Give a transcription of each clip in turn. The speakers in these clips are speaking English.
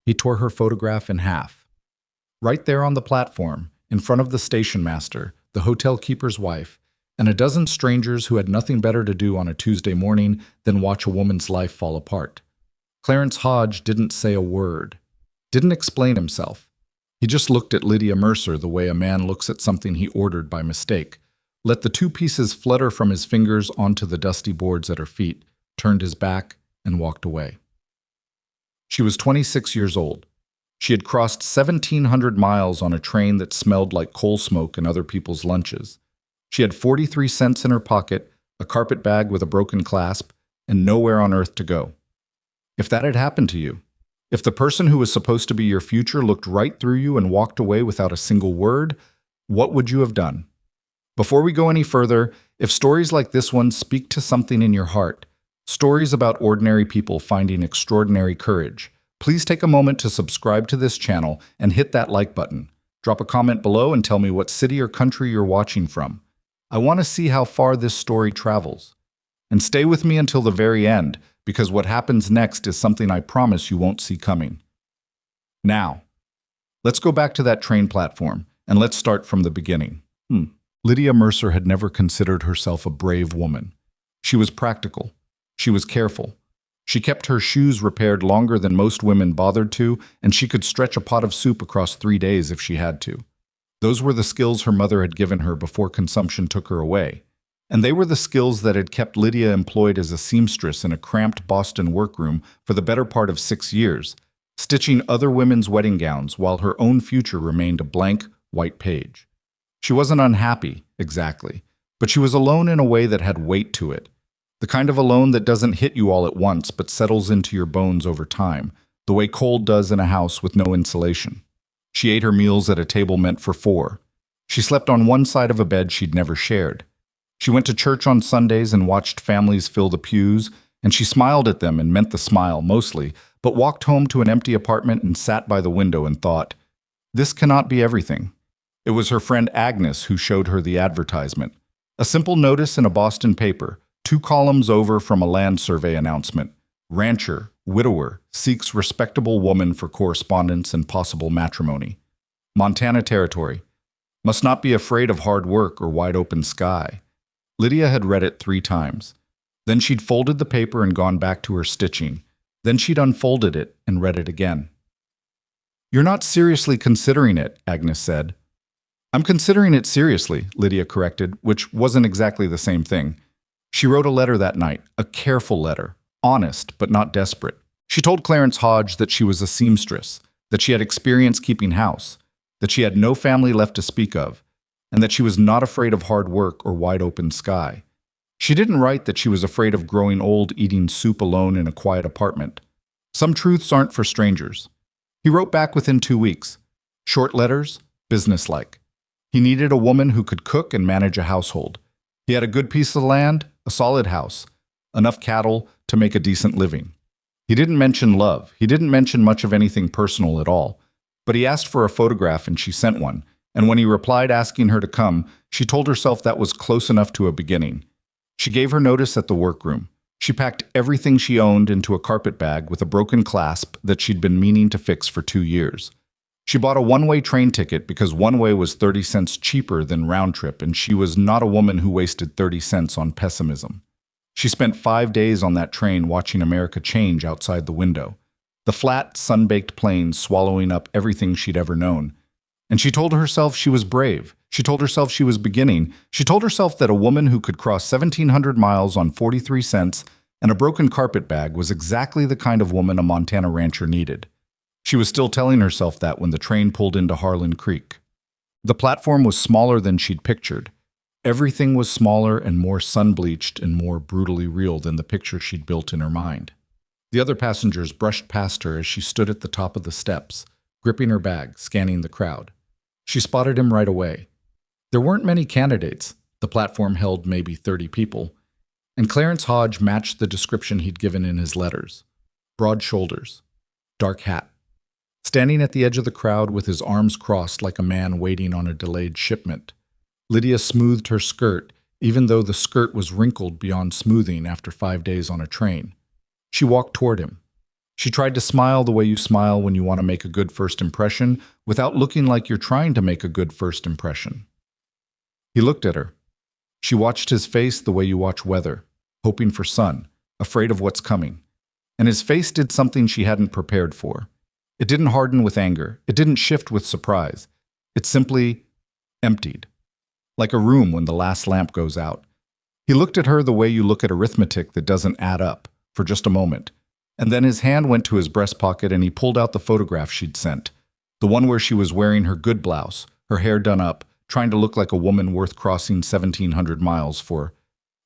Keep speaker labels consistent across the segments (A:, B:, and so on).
A: He tore her photograph in half. Right there on the platform, in front of the station master, the hotel keeper's wife, and a dozen strangers who had nothing better to do on a Tuesday morning than watch a woman's life fall apart. Clarence Hodge didn't say a word, didn't explain himself. He just looked at Lydia Mercer the way a man looks at something he ordered by mistake, let the two pieces flutter from his fingers onto the dusty boards at her feet, turned his back, and walked away. She was 26 years old. She had crossed 1,700 miles on a train that smelled like coal smoke and other people's lunches. She had 43 cents in her pocket, a carpet bag with a broken clasp, and nowhere on earth to go. If that had happened to you, if the person who was supposed to be your future looked right through you and walked away without a single word, what would you have done? Before we go any further, if stories like this one speak to something in your heart, stories about ordinary people finding extraordinary courage, please take a moment to subscribe to this channel and hit that like button. Drop a comment below and tell me what city or country you're watching from. I want to see how far this story travels. And stay with me until the very end, because what happens next is something I promise you won't see coming. Now, let's go back to that train platform, and let's start from the beginning. Lydia Mercer had never considered herself a brave woman. She was practical. She was careful. She kept her shoes repaired longer than most women bothered to, and she could stretch a pot of soup across 3 days if she had to. Those were the skills her mother had given her before consumption took her away. And they were the skills that had kept Lydia employed as a seamstress in a cramped Boston workroom for the better part of 6 years, stitching other women's wedding gowns while her own future remained a blank, white page. She wasn't unhappy, exactly, but she was alone in a way that had weight to it. The kind of alone that doesn't hit you all at once but settles into your bones over time, the way cold does in a house with no insulation. She ate her meals at a table meant for 4. She slept on one side of a bed she'd never shared. She went to church on Sundays and watched families fill the pews, and she smiled at them and meant the smile mostly, but walked home to an empty apartment and sat by the window and thought, this cannot be everything. It was her friend Agnes who showed her the advertisement. A simple notice in a Boston paper, 2 columns over from a land survey announcement. Rancher, widower, seeks respectable woman for correspondence and possible matrimony. Montana Territory. Must not be afraid of hard work or wide open sky. Lydia had read it 3 times. Then she'd folded the paper and gone back to her stitching. Then she'd unfolded it and read it again. You're not seriously considering it, Agnes said. I'm considering it seriously, Lydia corrected, which wasn't exactly the same thing. She wrote a letter that night, a careful letter, honest but not desperate. She told Clarence Hodge that she was a seamstress, that she had experience keeping house, that she had no family left to speak of, and that she was not afraid of hard work or wide open sky. She didn't write that she was afraid of growing old eating soup alone in a quiet apartment. Some truths aren't for strangers. He wrote back within 2 weeks. Short letters, businesslike. He needed a woman who could cook and manage a household. He had a good piece of land, a solid house, enough cattle to make a decent living. He didn't mention love. He didn't mention much of anything personal at all. But he asked for a photograph and she sent one. And when he replied asking her to come, she told herself that was close enough to a beginning. She gave her notice at the workroom. She packed everything she owned into a carpet bag with a broken clasp that she'd been meaning to fix for 2 years. She bought a one-way train ticket because one-way was 30 cents cheaper than round-trip, and she was not a woman who wasted 30 cents on pessimism. She spent 5 days on that train watching America change outside the window, the flat, sun-baked plains swallowing up everything she'd ever known. And she told herself she was brave. She told herself she was beginning. She told herself that a woman who could cross 1,700 miles on 43 cents and a broken carpet bag was exactly the kind of woman a Montana rancher needed. She was still telling herself that when the train pulled into Harlan Creek. The platform was smaller than she'd pictured. Everything was smaller and more sun-bleached and more brutally real than the picture she'd built in her mind. The other passengers brushed past her as she stood at the top of the steps, gripping her bag, scanning the crowd. She spotted him right away. There weren't many candidates. The platform held maybe 30 people. And Clarence Hodge matched the description he'd given in his letters. Broad shoulders, dark hat. Standing at the edge of the crowd with his arms crossed like a man waiting on a delayed shipment. Lydia smoothed her skirt, even though the skirt was wrinkled beyond smoothing after 5 days on a train. She walked toward him. She tried to smile the way you smile when you want to make a good first impression without looking like you're trying to make a good first impression. He looked at her. She watched his face the way you watch weather, hoping for sun, afraid of what's coming. And his face did something she hadn't prepared for. It didn't harden with anger. It didn't shift with surprise. It simply emptied, like a room when the last lamp goes out. He looked at her the way you look at arithmetic that doesn't add up, for just a moment. And then his hand went to his breast pocket and he pulled out the photograph she'd sent, the one where she was wearing her good blouse, her hair done up, trying to look like a woman worth crossing 1,700 miles for.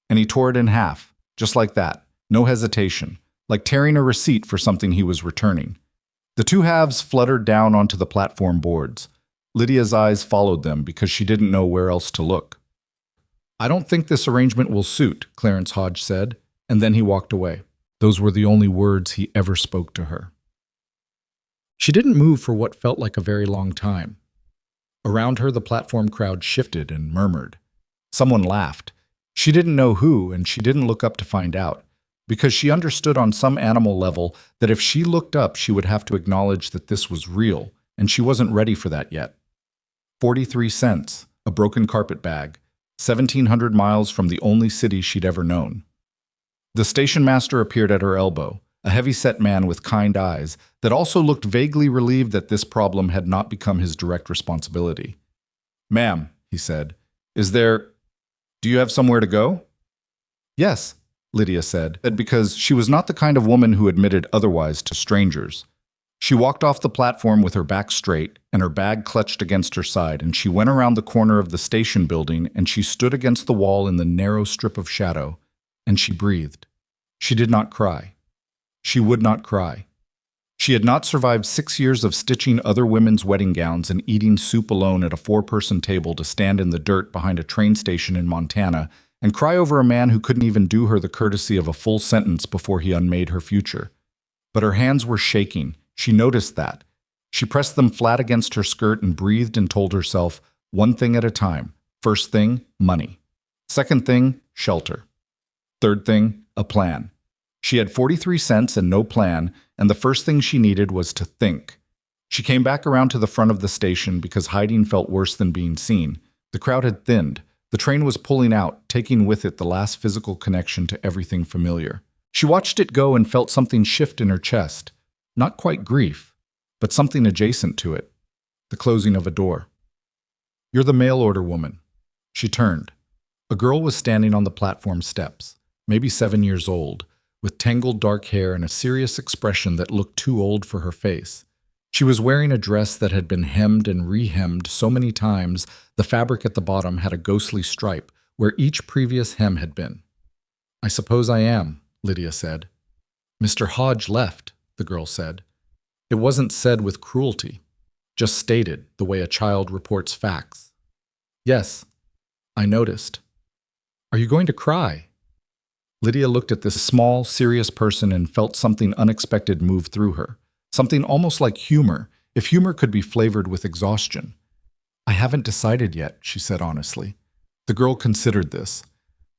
A: And he tore it in half, just like that, no hesitation, like tearing a receipt for something he was returning. The two halves fluttered down onto the platform boards. Lydia's eyes followed them because she didn't know where else to look. "I don't think this arrangement will suit," Clarence Hodge said, and then he walked away. Those were the only words he ever spoke to her. She didn't move for what felt like a very long time. Around her, the platform crowd shifted and murmured. Someone laughed. She didn't know who, and she didn't look up to find out, because she understood on some animal level that if she looked up, she would have to acknowledge that this was real, and she wasn't ready for that yet. 43 cents, a broken carpet bag, 1,700 miles from the only city she'd ever known. The station master appeared at her elbow, a heavy-set man with kind eyes that also looked vaguely relieved that this problem had not become his direct responsibility. "Ma'am," he said, do you have somewhere to go?" "Yes," Lydia said, because she was not the kind of woman who admitted otherwise to strangers. She walked off the platform with her back straight and her bag clutched against her side, and she went around the corner of the station building and she stood against the wall in the narrow strip of shadow, and she breathed. She did not cry. She would not cry. She had not survived 6 years of stitching other women's wedding gowns and eating soup alone at a 4-person table to stand in the dirt behind a train station in Montana and cry over a man who couldn't even do her the courtesy of a full sentence before he unmade her future. But her hands were shaking. She noticed that. She pressed them flat against her skirt and breathed and told herself, one thing at a time. First thing, money. Second thing, shelter. Third thing, a plan. She had 43 cents and no plan, and the first thing she needed was to think. She came back around to the front of the station because hiding felt worse than being seen. The crowd had thinned. The train was pulling out, taking with it the last physical connection to everything familiar. She watched it go and felt something shift in her chest. Not quite grief, but something adjacent to it. The closing of a door. "You're the mail-order woman." She turned. A girl was standing on the platform steps, maybe 7 years old, with tangled dark hair and a serious expression that looked too old for her face. She was wearing a dress that had been hemmed and re-hemmed so many times the fabric at the bottom had a ghostly stripe where each previous hem had been. "I suppose I am," Lydia said. "Mr. Hodge left," the girl said. It wasn't said with cruelty, just stated the way a child reports facts. "Yes, I noticed." "Are you going to cry?" Lydia looked at this small, serious person and felt something unexpected move through her. Something almost like humor, if humor could be flavored with exhaustion. "I haven't decided yet," she said honestly. The girl considered this.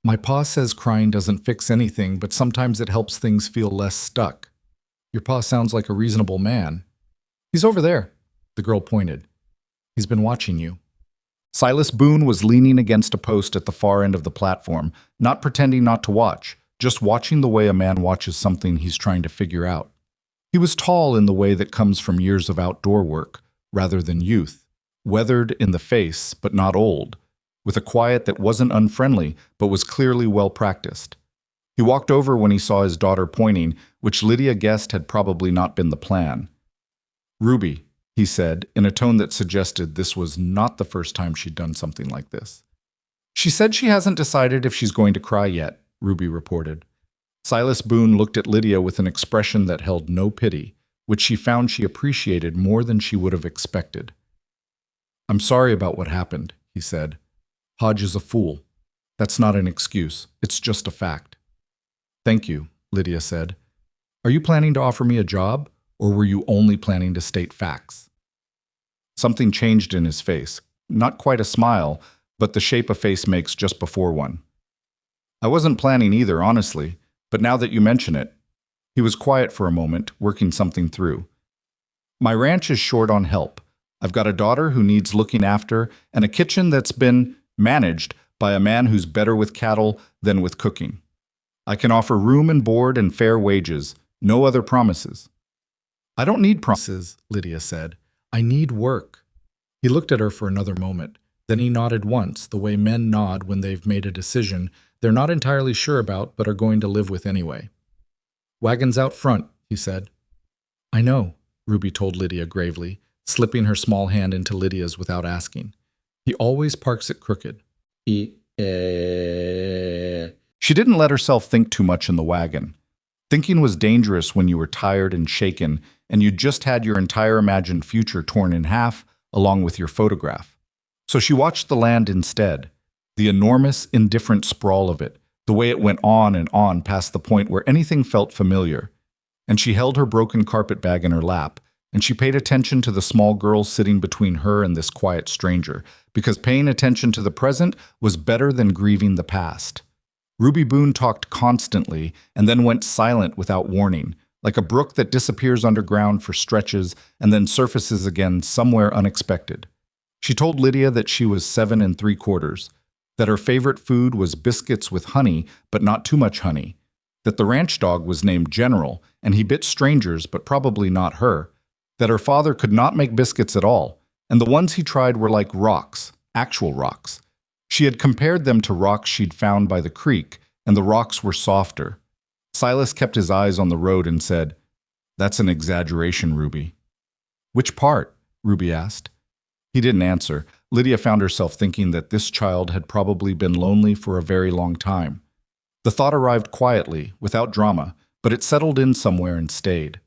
A: "My pa says crying doesn't fix anything, but sometimes it helps things feel less stuck." "Your pa sounds like a reasonable man." "He's over there," the girl pointed. "He's been watching you." Silas Boone was leaning against a post at the far end of the platform, not pretending not to watch, just watching the way a man watches something he's trying to figure out. He was tall in the way that comes from years of outdoor work, rather than youth, weathered in the face, but not old, with a quiet that wasn't unfriendly, but was clearly well-practiced. He walked over when he saw his daughter pointing, which Lydia guessed had probably not been the plan. "Ruby," he said, in a tone that suggested this was not the first time she'd done something like this. "She said she hasn't decided if she's going to cry yet," Ruby reported. Silas Boone looked at Lydia with an expression that held no pity, which she found she appreciated more than she would have expected. "I'm sorry about what happened," he said. "Hodge is a fool. That's not an excuse. It's just a fact." "Thank you," Lydia said. "Are you planning to offer me a job, or were you only planning to state facts?" Something changed in his face. Not quite a smile, but the shape a face makes just before one. "I wasn't planning either, honestly, but now that you mention it, He was quiet for a moment, working something through. My ranch is short on help. I've got a daughter who needs looking after and a kitchen that's been managed by a man who's better with cattle than with cooking. I can offer room and board and fair wages, no other promises. I don't need promises, Lydia said. I need work. He looked at her for another moment. Then he nodded once, the way men nod when they've made a decision they're not entirely sure about but are going to live with anyway. Wagons out front, he said. I know, Ruby told Lydia gravely, slipping her small hand into Lydia's without asking. He always parks it crooked. She didn't let herself think too much in the wagon. Thinking was dangerous when you were tired and shaken, and you just had your entire imagined future torn in half, along with your photograph. So she watched the land instead, the enormous, indifferent sprawl of it, the way it went on and on past the point where anything felt familiar. And she held her broken carpet bag in her lap, and she paid attention to the small girl sitting between her and this quiet stranger, because paying attention to the present was better than grieving the past. Ruby Boone talked constantly and then went silent without warning, like a brook that disappears underground for stretches and then surfaces again somewhere unexpected. She told Lydia that she was 7 3/4, that her favorite food was biscuits with honey, but not too much honey, that the ranch dog was named General, and he bit strangers, but probably not her, that her father could not make biscuits at all, and the ones he tried were like rocks, actual rocks. She had compared them to rocks she'd found by the creek, and the rocks were softer. Silas kept his eyes on the road and said, "That's an exaggeration, Ruby." "Which part?" Ruby asked. He didn't answer. Lydia found herself thinking that this child had probably been lonely for a very long time. The thought arrived quietly, without drama, but it settled in somewhere and stayed.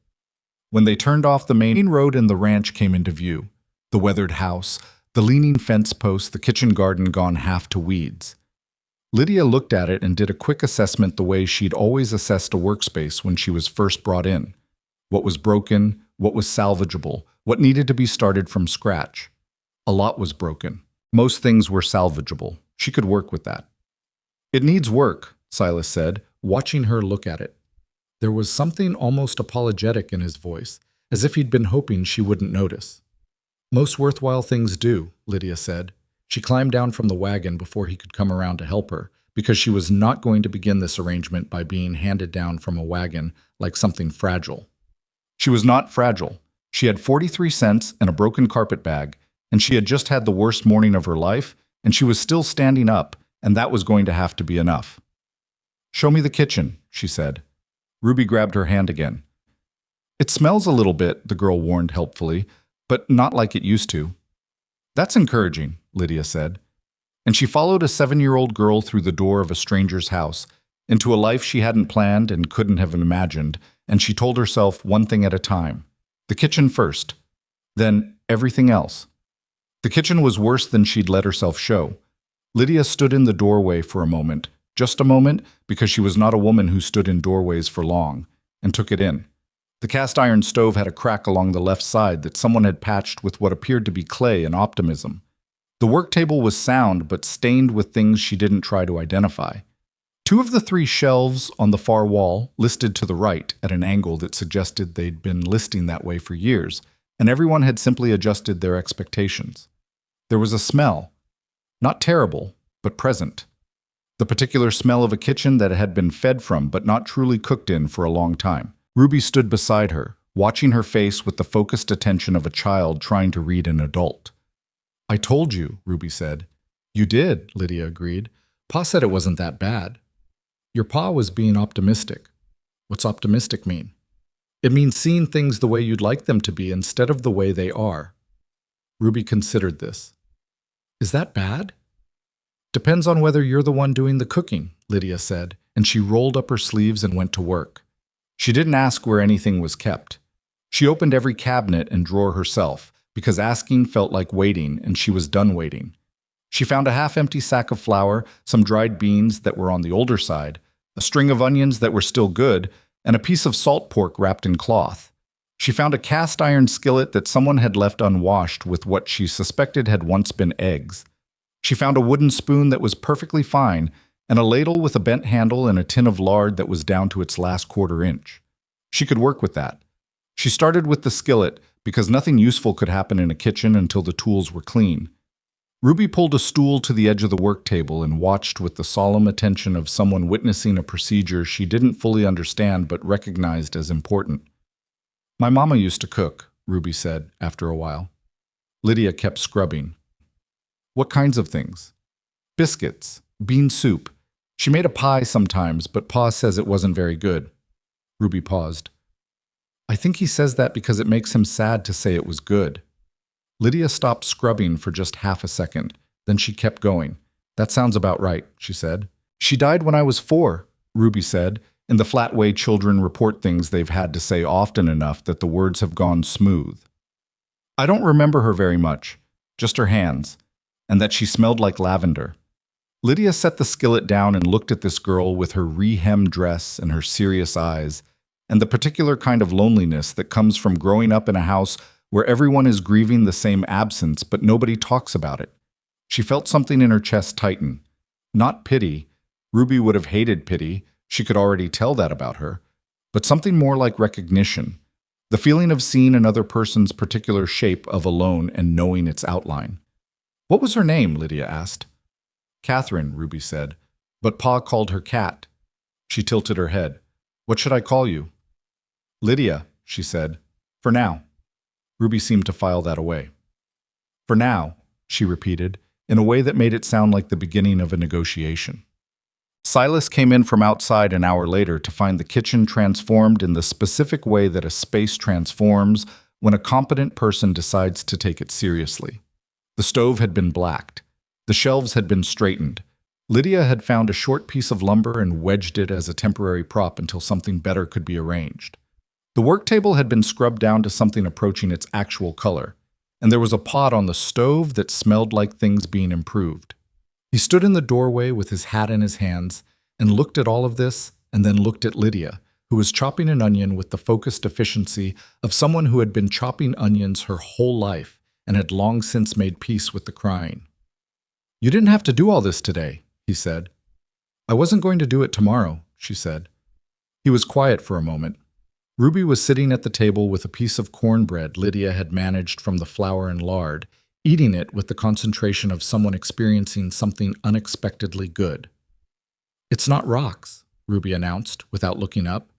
A: When they turned off the main road and the ranch came into view, the weathered house, the leaning fence post, the kitchen garden gone half to weeds. Lydia looked at it and did a quick assessment the way she'd always assessed a workspace when she was first brought in. What was broken, what was salvageable, what needed to be started from scratch. A lot was broken. Most things were salvageable. She could work with that. "It needs work," Silas said, watching her look at it. There was something almost apologetic in his voice, as if he'd been hoping she wouldn't notice. "Most worthwhile things do," Lydia said. She climbed down from the wagon before he could come around to help her, because she was not going to begin this arrangement by being handed down from a wagon like something fragile. She was not fragile. She had 43 cents and a broken carpet bag, and she had just had the worst morning of her life, and she was still standing up, and that was going to have to be enough. "Show me the kitchen," she said. Ruby grabbed her hand again. "It smells a little bit," the girl warned helpfully, "but not like it used to." "That's encouraging," Lydia said. And she followed a 7-year-old girl through the door of a stranger's house, into a life she hadn't planned and couldn't have imagined, and she told herself one thing at a time. The kitchen first, then everything else. The kitchen was worse than she'd let herself show. Lydia stood in the doorway for a moment, just a moment, because she was not a woman who stood in doorways for long, and took it in. The cast-iron stove had a crack along the left side that someone had patched with what appeared to be clay and optimism. The work table was sound but stained with things she didn't try to identify. 2 of the 3 shelves on the far wall listed to the right at an angle that suggested they'd been listing that way for years, and everyone had simply adjusted their expectations. There was a smell. Not terrible, but present. The particular smell of a kitchen that had been fed from but not truly cooked in for a long time. Ruby stood beside her, watching her face with the focused attention of a child trying to read an adult. "I told you," Ruby said. "You did," Lydia agreed. "Pa said it wasn't that bad." "Your pa was being optimistic." "What's optimistic mean?" "It means seeing things the way you'd like them to be instead of the way they are." Ruby considered this. "Is that bad?" "Depends on whether you're the one doing the cooking," Lydia said, and she rolled up her sleeves and went to work. She didn't ask where anything was kept. She opened every cabinet and drawer herself, because asking felt like waiting, and she was done waiting. She found a half-empty sack of flour, some dried beans that were on the older side, a string of onions that were still good, and a piece of salt pork wrapped in cloth. She found a cast-iron skillet that someone had left unwashed with what she suspected had once been eggs. She found a wooden spoon that was perfectly fine, and a ladle with a bent handle and a tin of lard that was down to its last 1/4 inch. She could work with that. She started with the skillet because nothing useful could happen in a kitchen until the tools were clean. Ruby pulled a stool to the edge of the work table and watched with the solemn attention of someone witnessing a procedure she didn't fully understand but recognized as important. "My mama used to cook," Ruby said after a while. Lydia kept scrubbing. "What kinds of things?" "Biscuits, bean soup. She made a pie sometimes, but Pa says it wasn't very good." Ruby paused. "I think he says that because it makes him sad to say it was good." Lydia stopped scrubbing for just half a second. Then she kept going. "That sounds about right," she said. "She died when I was 4, Ruby said, in the flat way children report things they've had to say often enough that the words have gone smooth. "I don't remember her very much, just her hands, and that she smelled like lavender." Lydia set the skillet down and looked at this girl with her re-hemmed dress and her serious eyes, and the particular kind of loneliness that comes from growing up in a house where everyone is grieving the same absence but nobody talks about it. She felt something in her chest tighten. Not pity. Ruby would have hated pity. She could already tell that about her. But something more like recognition. The feeling of seeing another person's particular shape of alone and knowing its outline. "What was her name?" Lydia asked. "Catherine," Ruby said. "But Pa called her Cat." She tilted her head. "What should I call you?" "Lydia," she said. "For now." Ruby seemed to file that away. "For now," she repeated, in a way that made it sound like the beginning of a negotiation. Silas came in from outside an hour later to find the kitchen transformed in the specific way that a space transforms when a competent person decides to take it seriously. The stove had been blacked. The shelves had been straightened. Lydia had found a short piece of lumber and wedged it as a temporary prop until something better could be arranged. The work table had been scrubbed down to something approaching its actual color, and there was a pot on the stove that smelled like things being improved. He stood in the doorway with his hat in his hands and looked at all of this and then looked at Lydia, who was chopping an onion with the focused efficiency of someone who had been chopping onions her whole life and had long since made peace with the crying. "You didn't have to do all this today," he said. "I wasn't going to do it tomorrow," she said. He was quiet for a moment. Ruby was sitting at the table with a piece of cornbread Lydia had managed from the flour and lard, eating it with the concentration of someone experiencing something unexpectedly good. "It's not rocks," Ruby announced, without looking up.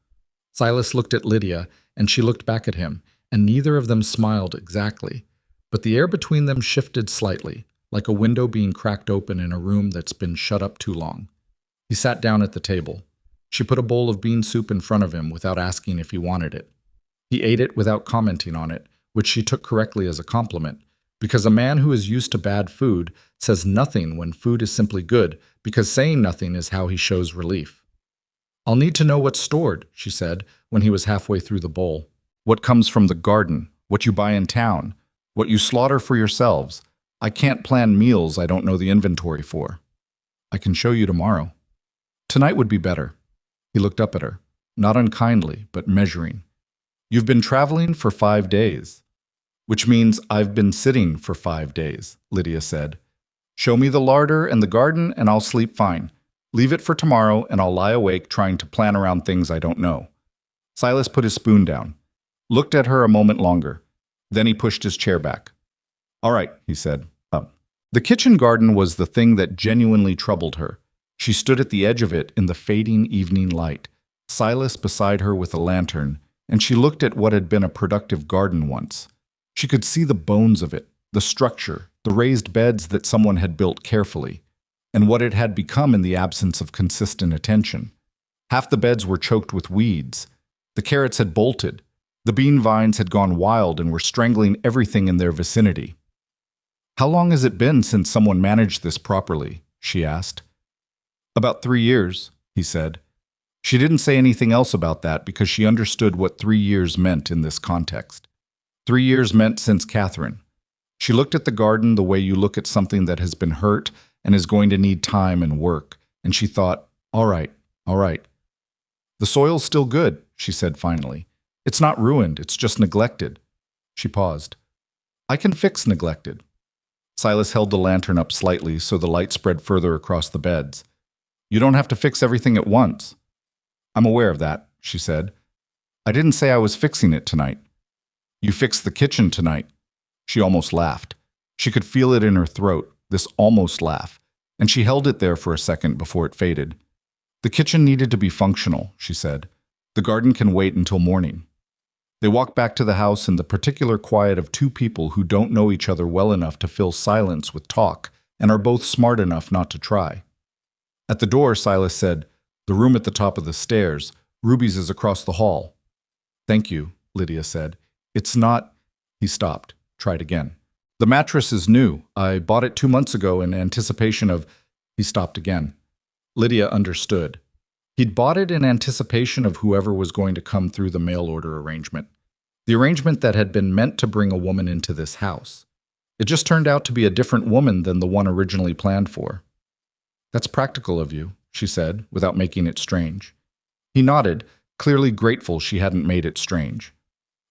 A: Silas looked at Lydia, and she looked back at him, and neither of them smiled exactly, but the air between them shifted slightly, like a window being cracked open in a room that's been shut up too long. He sat down at the table. She put a bowl of bean soup in front of him without asking if he wanted it. He ate it without commenting on it, which she took correctly as a compliment, because a man who is used to bad food says nothing when food is simply good, because saying nothing is how he shows relief. "I'll need to know what's stored," she said when he was halfway through the bowl. "What comes from the garden, what you buy in town, what you slaughter for yourselves. I can't plan meals I don't know the inventory for." "I can show you tomorrow." "Tonight would be better." He looked up at her, not unkindly, but measuring. "You've been traveling for 5 days." "Which means I've been sitting for 5 days," Lydia said. "Show me the larder and the garden and I'll sleep fine. Leave it for tomorrow and I'll lie awake trying to plan around things I don't know." Silas put his spoon down, looked at her a moment longer. Then he pushed his chair back. "All right," he said. "Up." The kitchen garden was the thing that genuinely troubled her. She stood at the edge of it in the fading evening light, Silas beside her with a lantern, and she looked at what had been a productive garden once. She could see the bones of it, the structure, the raised beds that someone had built carefully, and what it had become in the absence of consistent attention. Half the beds were choked with weeds. The carrots had bolted. The bean vines had gone wild and were strangling everything in their vicinity. "How long has it been since someone managed this properly?" she asked. "About 3 years," he said. She didn't say anything else about that because she understood what 3 years meant in this context. 3 years meant since Catherine. She looked at the garden the way you look at something that has been hurt and is going to need time and work, and she thought, all right. "The soil's still good," she said finally. "It's not ruined, it's just neglected." She paused. "I can fix neglected." Silas held the lantern up slightly so the light spread further across the beds. "You don't have to fix everything at once." "I'm aware of that," she said. I didn't say I was fixing it tonight. You fixed the kitchen tonight. She almost laughed. She could feel it in her throat, this almost laugh, and she held it there for a second before it faded. The kitchen needed to be functional, she said. The garden can wait until morning. They walked back to the house in the particular quiet of two people who don't know each other well enough to fill silence with talk and are both smart enough not to try. At the door, Silas said, "The room at the top of the stairs. Ruby's is across the hall." "Thank you," Lydia said. "It's not—" He stopped, tried again. "The mattress is new. I bought it 2 months ago in anticipation of—" He stopped again. Lydia understood. He'd bought it in anticipation of whoever was going to come through the mail order arrangement. The arrangement that had been meant to bring a woman into this house. It just turned out to be a different woman than the one originally planned for. "That's practical of you," she said, without making it strange. He nodded, clearly grateful she hadn't made it strange.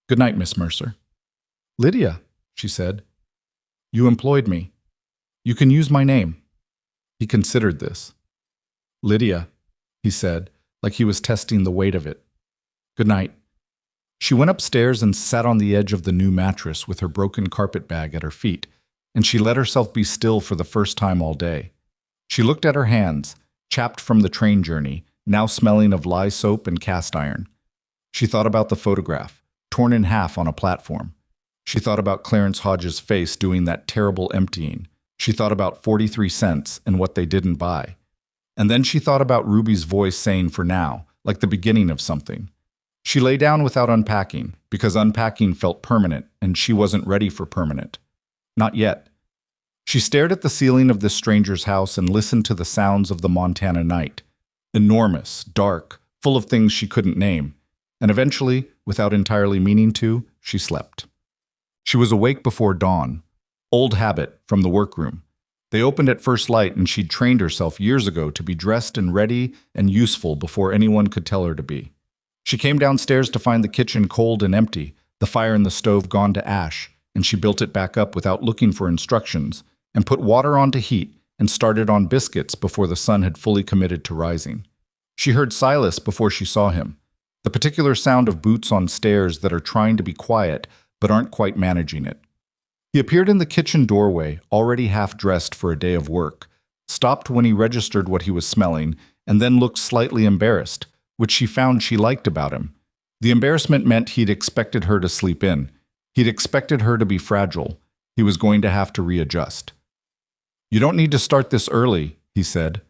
A: "Good night, Miss Mercer." "Lydia," she said. "You employed me. You can use my name." He considered this. "Lydia," he said, like he was testing the weight of it. "Good night." She went upstairs and sat on the edge of the new mattress with her broken carpet bag at her feet, and she let herself be still for the first time all day. She looked at her hands, chapped from the train journey, now smelling of lye soap and cast iron. She thought about the photograph, torn in half on a platform. She thought about Clarence Hodges' face doing that terrible emptying. She thought about 43 cents and what they didn't buy. And then she thought about Ruby's voice saying "for now," like the beginning of something. She lay down without unpacking, because unpacking felt permanent, and she wasn't ready for permanent. Not yet. She stared at the ceiling of this stranger's house and listened to the sounds of the Montana night. Enormous, dark, full of things she couldn't name. And eventually, without entirely meaning to, she slept. She was awake before dawn. Old habit, from the workroom. They opened at first light, and she'd trained herself years ago to be dressed and ready and useful before anyone could tell her to be. She came downstairs to find the kitchen cold and empty, the fire in the stove gone to ash, and she built it back up without looking for instructions, and put water on to heat, and started on biscuits before the sun had fully committed to rising. She heard Silas before she saw him, the particular sound of boots on stairs that are trying to be quiet but aren't quite managing it. He appeared in the kitchen doorway, already half-dressed for a day of work, stopped when he registered what he was smelling, and then looked slightly embarrassed, which she found she liked about him. The embarrassment meant he'd expected her to sleep in. He'd expected her to be fragile. He was going to have to readjust. "You don't need to start this early," he said.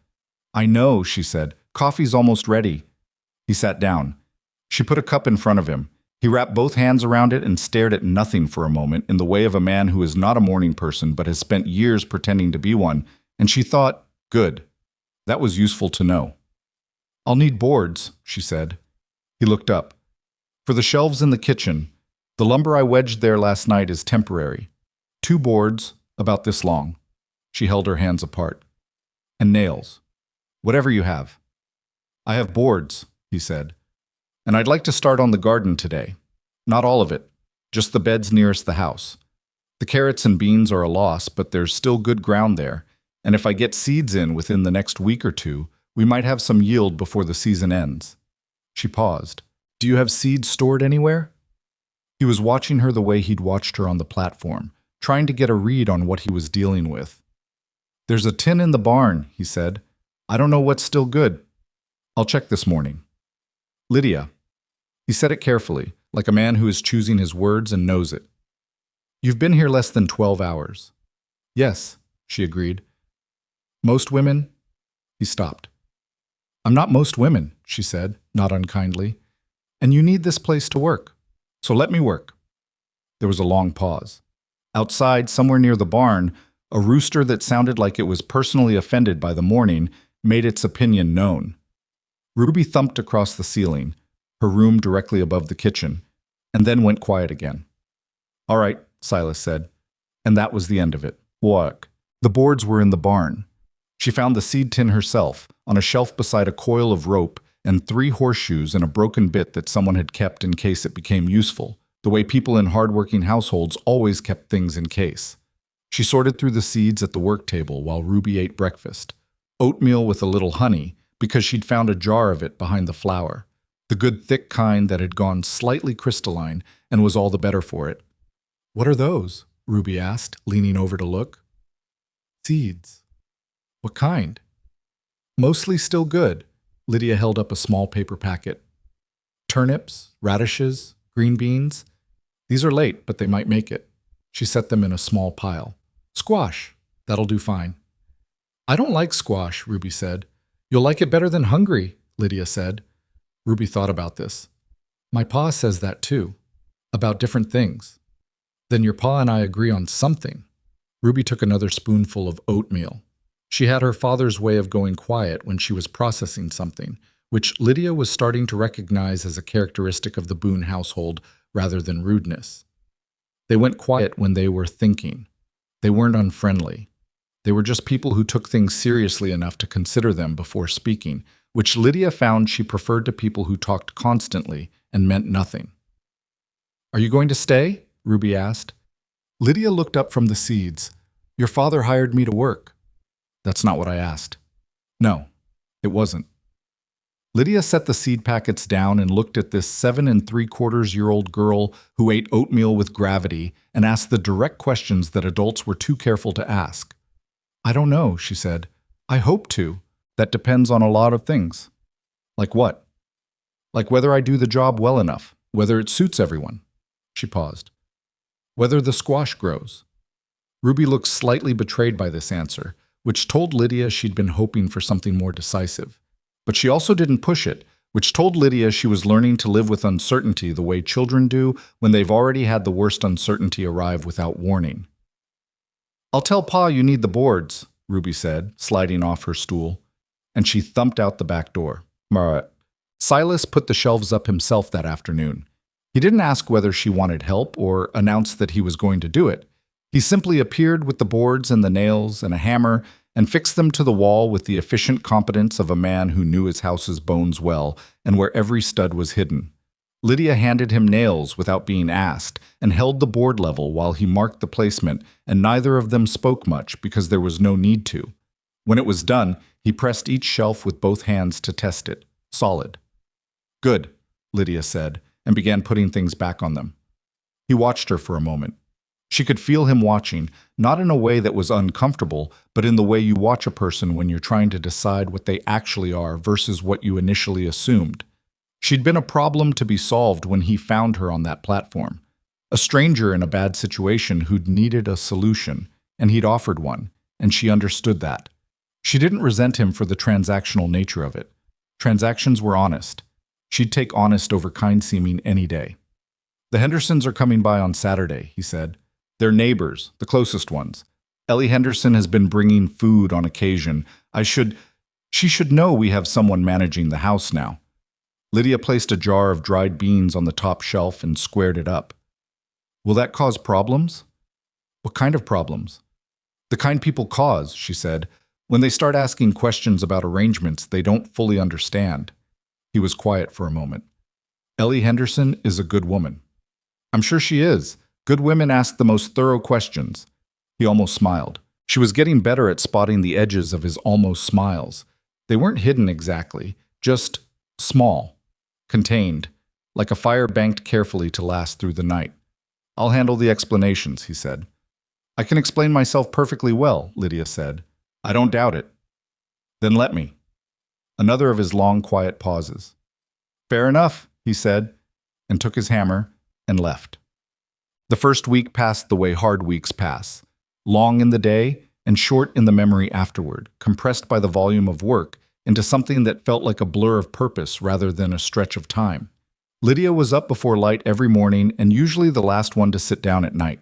A: "I know," she said. "Coffee's almost ready." He sat down. She put a cup in front of him. He wrapped both hands around it and stared at nothing for a moment in the way of a man who is not a morning person but has spent years pretending to be one, and she thought, good. That was useful to know. "I'll need boards," she said. He looked up. "For the shelves in the kitchen. The lumber I wedged there last night is temporary. 2 boards, about this long." She held her hands apart. "And nails. Whatever you have." "I have boards," he said. "And I'd like to start on the garden today. Not all of it, just the beds nearest the house. The carrots and beans are a loss, but there's still good ground there, and if I get seeds in within the next week or 2, we might have some yield before the season ends." She paused. "Do you have seeds stored anywhere?" He was watching her the way he'd watched her on the platform, trying to get a read on what he was dealing with. "There's a tin in the barn," he said. "I don't know what's still good. I'll check this morning." "Lydia." He said it carefully, like a man who is choosing his words and knows it. "You've been here less than 12 hours. "Yes," she agreed. "Most women—" He stopped. "I'm not most women," she said, not unkindly. "And you need this place to work. So let me work." There was a long pause. Outside, somewhere near the barn, a rooster that sounded like it was personally offended by the morning made its opinion known. Ruby thumped across the ceiling, her room directly above the kitchen, and then went quiet again. "All right," Silas said. And that was the end of it. Work. The boards were in the barn. She found the seed tin herself, on a shelf beside a coil of rope and 3 horseshoes and a broken bit that someone had kept in case it became useful, the way people in hard-working households always kept things in case. She sorted through the seeds at the work table while Ruby ate breakfast. Oatmeal with a little honey, because she'd found a jar of it behind the flour. the good thick kind that had gone slightly crystalline and was all the better for it. "What are those?" Ruby asked, leaning over to look. "Seeds." "What kind?" "Mostly still good." Lydia held up a small paper packet. "Turnips, radishes, green beans. These are late, but they might make it." She set them in a small pile. "Squash. That'll do fine." "I don't like squash," Ruby said. "You'll like it better than hungry," Lydia said. Ruby thought about this. "My pa says that too. About different things." "Then your pa and I agree on something." Ruby took another spoonful of oatmeal. She had her father's way of going quiet when she was processing something, which Lydia was starting to recognize as a characteristic of the Boone household rather than rudeness. They went quiet when they were thinking. They weren't unfriendly. They were just people who took things seriously enough to consider them before speaking, which Lydia found she preferred to people who talked constantly and meant nothing. "Are you going to stay?" Ruby asked. Lydia looked up from the seeds. "Your father hired me to work." "That's not what I asked." "No, it wasn't." Lydia set the seed packets down and looked at this 7 3/4-year-old girl who ate oatmeal with gravity and asked the direct questions that adults were too careful to ask. "I don't know," she said. "I hope to. That depends on a lot of things." "Like what?" "Like whether I do the job well enough, whether it suits everyone." She paused. "Whether the squash grows." Ruby looked slightly betrayed by this answer, which told Lydia she'd been hoping for something more decisive. But she also didn't push it, which told Lydia she was learning to live with uncertainty the way children do when they've already had the worst uncertainty arrive without warning. "I'll tell Pa you need the boards," Ruby said, sliding off her stool, and she thumped out the back door. Silas put the shelves up himself that afternoon. He didn't ask whether she wanted help or announce that he was going to do it. He simply appeared with the boards and the nails and a hammer and fixed them to the wall with the efficient competence of a man who knew his house's bones well and where every stud was hidden. Lydia handed him nails without being asked and held the board level while he marked the placement, and neither of them spoke much because there was no need to. When it was done, he pressed each shelf with both hands to test it. Solid. "Good," Lydia said, and began putting things back on them. He watched her for a moment. She could feel him watching, not in a way that was uncomfortable, but in the way you watch a person when you're trying to decide what they actually are versus what you initially assumed. She'd been a problem to be solved when he found her on that platform. A stranger in a bad situation who'd needed a solution, and he'd offered one, and she understood that. She didn't resent him for the transactional nature of it. Transactions were honest. She'd take honest over kind-seeming any day. "The Hendersons are coming by on Saturday," he said. "They're neighbors, the closest ones. Ellie Henderson has been bringing food on occasion. She should know we have someone managing the house now." Lydia placed a jar of dried beans on the top shelf and squared it up. "Will that cause problems?" "What kind of problems?" "The kind people cause," she said. "When they start asking questions about arrangements they don't fully understand." He was quiet for a moment. "Ellie Henderson is a good woman." "I'm sure she is. Good women ask the most thorough questions." He almost smiled. She was getting better at spotting the edges of his almost smiles. They weren't hidden exactly, just small, contained, like a fire banked carefully to last through the night. "I'll handle the explanations," he said. "I can explain myself perfectly well," Lydia said. "I don't doubt it." "Then let me." Another of his long, quiet pauses. "Fair enough," he said, and took his hammer and left. The first week passed the way hard weeks pass, long in the day and short in the memory afterward, compressed by the volume of work into something that felt like a blur of purpose rather than a stretch of time. Lydia was up before light every morning and usually the last one to sit down at night.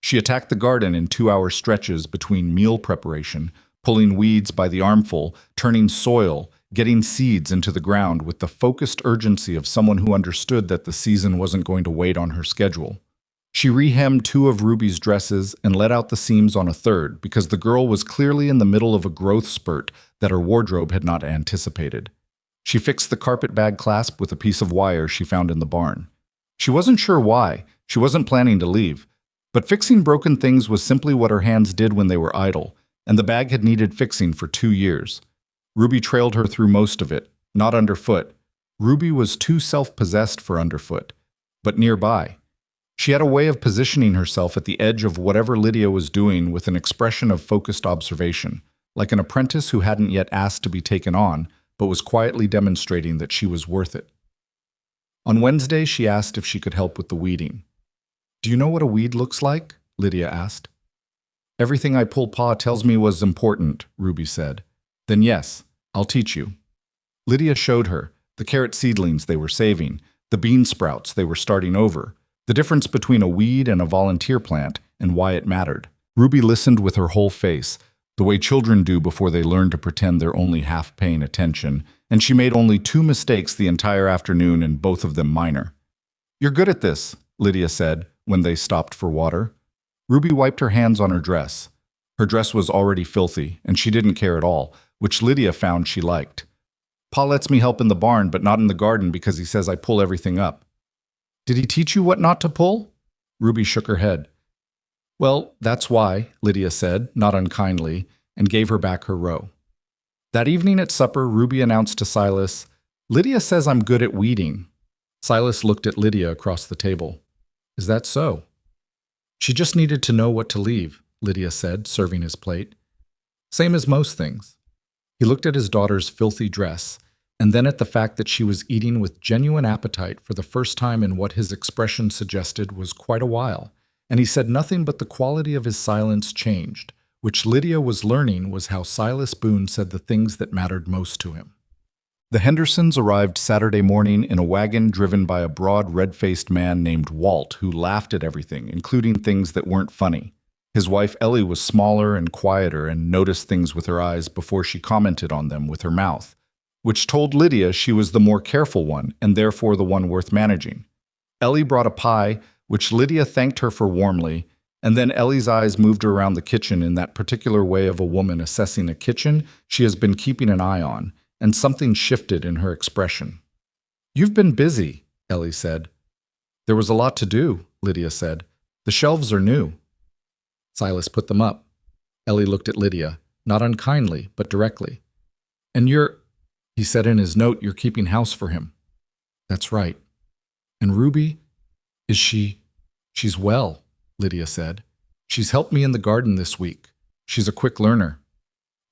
A: She attacked the garden in 2-hour stretches between meal preparation, pulling weeds by the armful, turning soil, getting seeds into the ground with the focused urgency of someone who understood that the season wasn't going to wait on her schedule. She rehemmed 2 of Ruby's dresses and let out the seams on a third because the girl was clearly in the middle of a growth spurt that her wardrobe had not anticipated. She fixed the carpet bag clasp with a piece of wire she found in the barn. She wasn't sure why. She wasn't planning to leave. But fixing broken things was simply what her hands did when they were idle, and the bag had needed fixing for 2 years. Ruby trailed her through most of it, not underfoot, Ruby was too self-possessed for underfoot, but nearby. She had a way of positioning herself at the edge of whatever Lydia was doing with an expression of focused observation, like an apprentice who hadn't yet asked to be taken on, but was quietly demonstrating that she was worth it. On Wednesday, she asked if she could help with the weeding. "Do you know what a weed looks like?" Lydia asked. "Everything I pull Pa tells me was important," Ruby said. "Then yes, I'll teach you." Lydia showed her the carrot seedlings they were saving, the bean sprouts they were starting over, the difference between a weed and a volunteer plant, and why it mattered. Ruby listened with her whole face, the way children do before they learn to pretend they're only half paying attention, and she made only 2 mistakes the entire afternoon, and both of them minor. "You're good at this," Lydia said when they stopped for water. Ruby wiped her hands on her dress. Her dress was already filthy, and she didn't care at all, which Lydia found she liked. "Pa lets me help in the barn, but not in the garden because he says I pull everything up." "Did he teach you what not to pull?" Ruby shook her head. "Well, that's why," Lydia said, not unkindly, and gave her back her row. That evening at supper, Ruby announced to Silas, "Lydia says I'm good at weeding." Silas looked at Lydia across the table. "Is that so?" "She just needed to know what to leave," Lydia said, serving his plate. "Same as most things." He looked at his daughter's filthy dress, and then at the fact that she was eating with genuine appetite for the first time in what his expression suggested was quite a while, and he said nothing, but the quality of his silence changed, which Lydia was learning was how Silas Boone said the things that mattered most to him. The Hendersons arrived Saturday morning in a wagon driven by a broad, red-faced man named Walt, who laughed at everything, including things that weren't funny. His wife Ellie was smaller and quieter and noticed things with her eyes before she commented on them with her mouth, which told Lydia she was the more careful one and therefore the one worth managing. Ellie brought a pie, which Lydia thanked her for warmly, and then Ellie's eyes moved around the kitchen in that particular way of a woman assessing a kitchen she has been keeping an eye on, and something shifted in her expression. "You've been busy," Ellie said. "There was a lot to do," Lydia said. "The shelves are new." Silas put them up. Ellie looked at Lydia, not unkindly, but directly. "And he said in his note, you're keeping house for him." "That's right." "And Ruby, she's well," Lydia said. "She's helped me in the garden this week. She's a quick learner."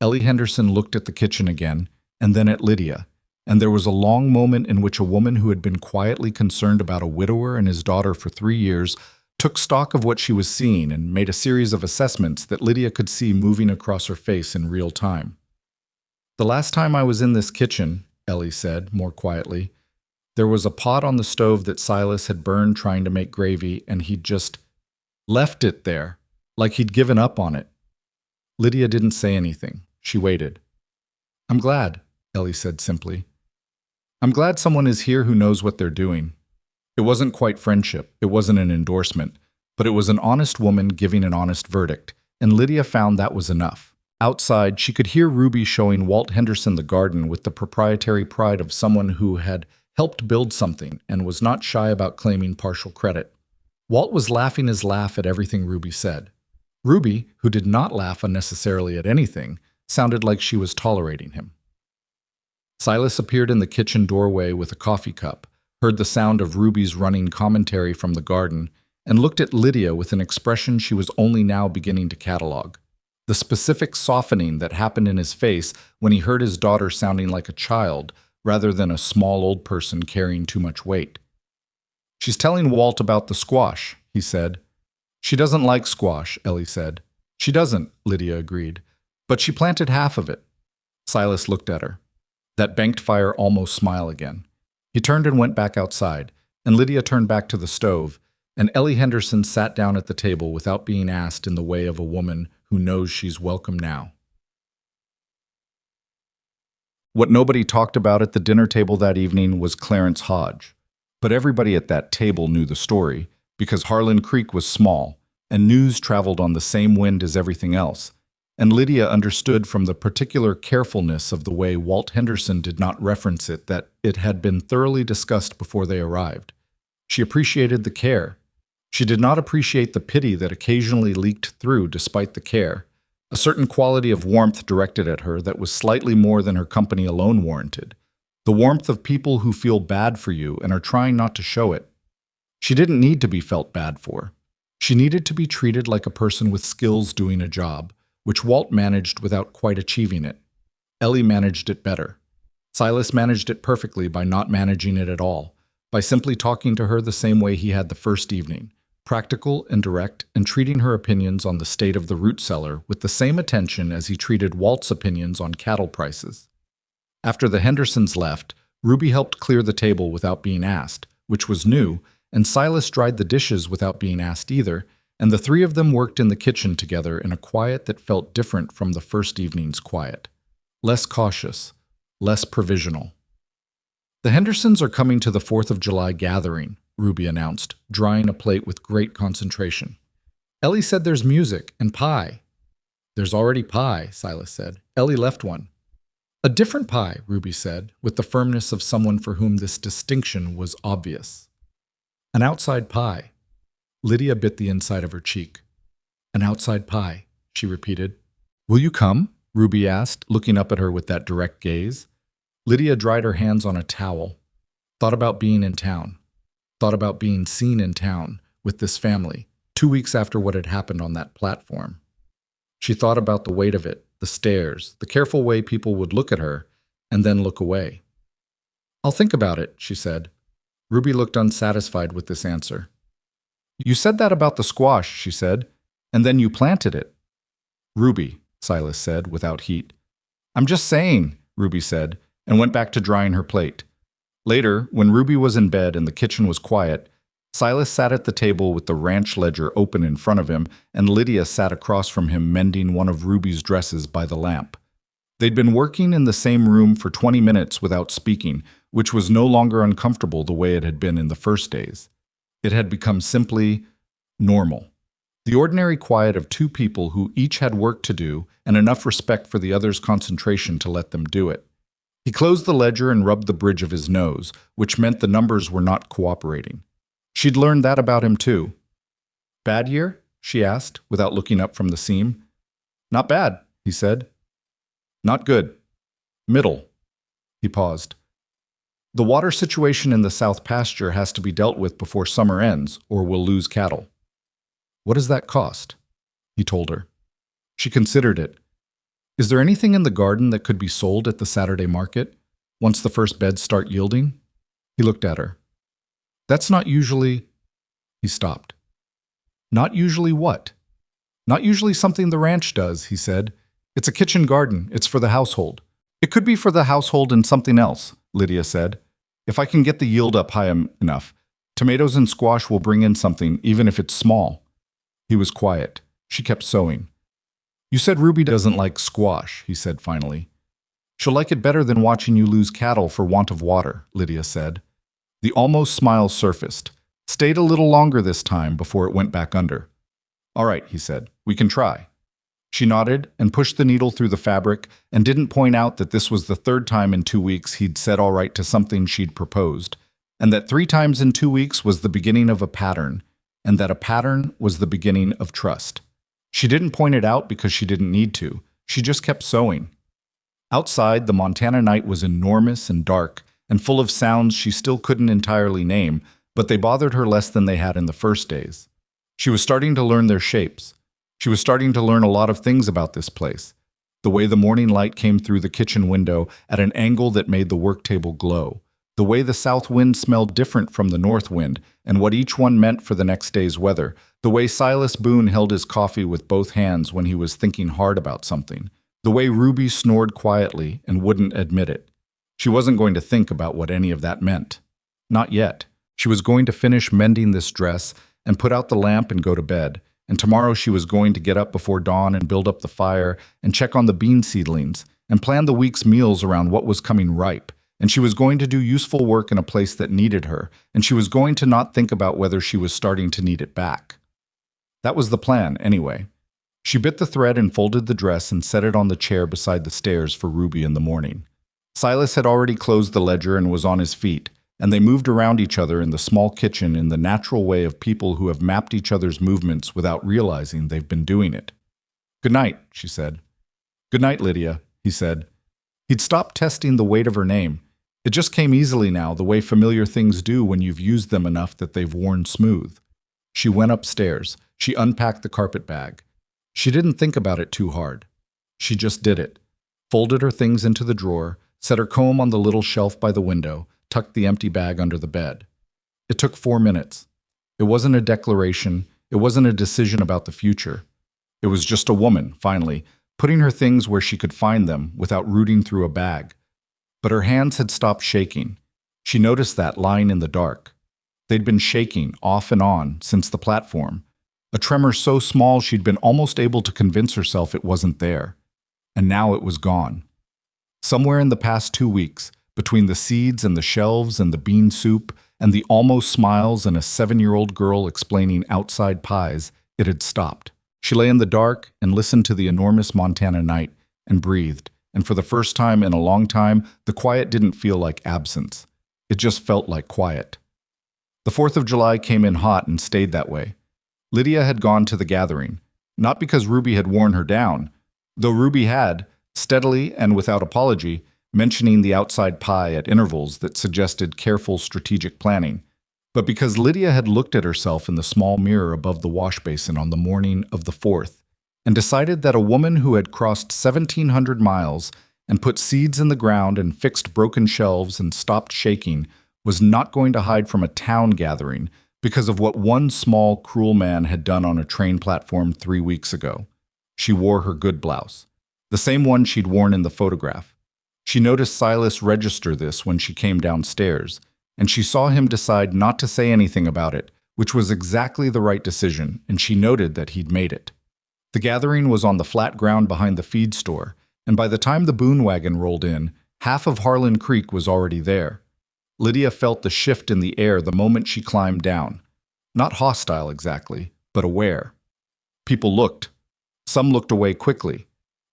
A: Ellie Henderson looked at the kitchen again, and then at Lydia, and there was a long moment in which a woman who had been quietly concerned about a widower and his daughter for 3 years took stock of what she was seeing and made a series of assessments that Lydia could see moving across her face in real time. "The last time I was in this kitchen," Ellie said, more quietly, "there was a pot on the stove that Silas had burned trying to make gravy, and he'd just left it there, like he'd given up on it." Lydia didn't say anything. She waited. "I'm glad," Ellie said simply. "I'm glad someone is here who knows what they're doing." It wasn't quite friendship, it wasn't an endorsement, but it was an honest woman giving an honest verdict, and Lydia found that was enough. Outside, she could hear Ruby showing Walt Henderson the garden with the proprietary pride of someone who had helped build something and was not shy about claiming partial credit. Walt was laughing his laugh at everything Ruby said. Ruby, who did not laugh unnecessarily at anything, sounded like she was tolerating him. Silas appeared in the kitchen doorway with a coffee cup, heard the sound of Ruby's running commentary from the garden, and looked at Lydia with an expression she was only now beginning to catalog. The specific softening that happened in his face when he heard his daughter sounding like a child rather than a small old person carrying too much weight. "She's telling Walt about the squash," he said. "She doesn't like squash," Ellie said. "She doesn't," Lydia agreed. "But she planted half of it." Silas looked at her. That banked fire almost smile again. He turned and went back outside, and Lydia turned back to the stove, and Ellie Henderson sat down at the table without being asked in the way of a woman who knows she's welcome now. What nobody talked about at the dinner table that evening was Clarence Hodge. But everybody at that table knew the story, because Harlan Creek was small, and news traveled on the same wind as everything else, and Lydia understood from the particular carefulness of the way Walt Henderson did not reference it that it had been thoroughly discussed before they arrived. She appreciated the care. She did not appreciate the pity that occasionally leaked through despite the care, a certain quality of warmth directed at her that was slightly more than her company alone warranted. The warmth of people who feel bad for you and are trying not to show it. She didn't need to be felt bad for. She needed to be treated like a person with skills doing a job, which Walt managed without quite achieving it. Ellie managed it better. Silas managed it perfectly by not managing it at all, by simply talking to her the same way he had the first evening, practical and direct, and treating her opinions on the state of the root cellar with the same attention as he treated Walt's opinions on cattle prices. After the Hendersons left, Ruby helped clear the table without being asked, which was new, and Silas dried the dishes without being asked either, and the three of them worked in the kitchen together in a quiet that felt different from the first evening's quiet. Less cautious, less provisional. "The Hendersons are coming to the 4th of July gathering," Ruby announced, drying a plate with great concentration. "Ellie said there's music and pie." "There's already pie," Silas said. "Ellie left one." "A different pie," Ruby said, with the firmness of someone for whom this distinction was obvious. "An outside pie." Lydia bit the inside of her cheek. "An outside pie," she repeated. "Will you come?" Ruby asked, looking up at her with that direct gaze. Lydia dried her hands on a towel. Thought about being in town. Thought about being seen in town with this family, 2 weeks after what had happened on that platform. She thought about the weight of it, the stares, the careful way people would look at her, and then look away. "I'll think about it," she said. Ruby looked unsatisfied with this answer. "You said that about the squash," she said, "and then you planted it." "Ruby," Silas said, without heat. "I'm just saying," Ruby said, and went back to drying her plate. Later, when Ruby was in bed and the kitchen was quiet, Silas sat at the table with the ranch ledger open in front of him, and Lydia sat across from him mending one of Ruby's dresses by the lamp. They'd been working in the same room for 20 minutes without speaking, which was no longer uncomfortable the way it had been in the first days. It had become simply normal. The ordinary quiet of two people who each had work to do and enough respect for the other's concentration to let them do it. He closed the ledger and rubbed the bridge of his nose, which meant the numbers were not cooperating. She'd learned that about him too. "Bad year?" she asked, without looking up from the seam. "Not bad," he said. "Not good. Middle." He paused. "The water situation in the south pasture has to be dealt with before summer ends, or we'll lose cattle." "What does that cost?" He told her. She considered it. "Is there anything in the garden that could be sold at the Saturday market, once the first beds start yielding?" He looked at her. "That's not usually—" He stopped. "Not usually what?" "Not usually something the ranch does," he said. "It's a kitchen garden. It's for the household." "It could be for the household and something else," Lydia said. "If I can get the yield up high enough. Tomatoes and squash will bring in something, even if it's small." He was quiet. She kept sewing. "You said Ruby doesn't like squash," he said finally. "She'll like it better than watching you lose cattle for want of water," Lydia said. The almost smile surfaced. Stayed a little longer this time before it went back under. "All right," he said. "We can try." She nodded and pushed the needle through the fabric and didn't point out that this was the third time in 2 weeks he'd said all right to something she'd proposed, and that 3 times in 2 weeks was the beginning of a pattern, and that a pattern was the beginning of trust. She didn't point it out because she didn't need to. She just kept sewing. Outside, the Montana night was enormous and dark, and full of sounds she still couldn't entirely name, but they bothered her less than they had in the first days. She was starting to learn their shapes. She was starting to learn a lot of things about this place. The way the morning light came through the kitchen window at an angle that made the work table glow. The way the south wind smelled different from the north wind, and what each one meant for the next day's weather. The way Silas Boone held his coffee with both hands when he was thinking hard about something. The way Ruby snored quietly and wouldn't admit it. She wasn't going to think about what any of that meant. Not yet. She was going to finish mending this dress and put out the lamp and go to bed. And tomorrow she was going to get up before dawn and build up the fire and check on the bean seedlings and plan the week's meals around what was coming ripe. And she was going to do useful work in a place that needed her, and she was going to not think about whether she was starting to need it back. That was the plan, anyway. She bit the thread and folded the dress and set it on the chair beside the stairs for Ruby in the morning. Silas had already closed the ledger and was on his feet, and they moved around each other in the small kitchen in the natural way of people who have mapped each other's movements without realizing they've been doing it. "Good night," she said. "Good night, Lydia," he said. He'd stopped testing the weight of her name. It just came easily now, the way familiar things do when you've used them enough that they've worn smooth. She went upstairs. She unpacked the carpet bag. She didn't think about it too hard. She just did it. Folded her things into the drawer, set her comb on the little shelf by the window, tucked the empty bag under the bed. It took 4 minutes. It wasn't a declaration. It wasn't a decision about the future. It was just a woman, finally, putting her things where she could find them without rooting through a bag. But her hands had stopped shaking. She noticed that lying in the dark. They'd been shaking off and on since the platform, a tremor so small she'd been almost able to convince herself it wasn't there. And now it was gone. Somewhere in the past 2 weeks, between the seeds and the shelves and the bean soup and the almost smiles and a 7-year-old girl explaining outside pies, it had stopped. She lay in the dark and listened to the enormous Montana night and breathed, and for the first time in a long time, the quiet didn't feel like absence. It just felt like quiet. The 4th of July came in hot and stayed that way. Lydia had gone to the gathering, not because Ruby had worn her down, though Ruby had, steadily and without apology, mentioning the outside pie at intervals that suggested careful strategic planning, but because Lydia had looked at herself in the small mirror above the wash basin on the morning of the 4th and decided that a woman who had crossed 1,700 miles and put seeds in the ground and fixed broken shelves and stopped shaking was not going to hide from a town gathering because of what one small, cruel man had done on a train platform 3 weeks ago. She wore her good blouse, the same one she'd worn in the photograph. She noticed Silas register this when she came downstairs, and she saw him decide not to say anything about it, which was exactly the right decision, and she noted that he'd made it. The gathering was on the flat ground behind the feed store, and by the time the Boone wagon rolled in, half of Harlan Creek was already there. Lydia felt the shift in the air the moment she climbed down. Not hostile exactly, but aware. People looked. Some looked away quickly.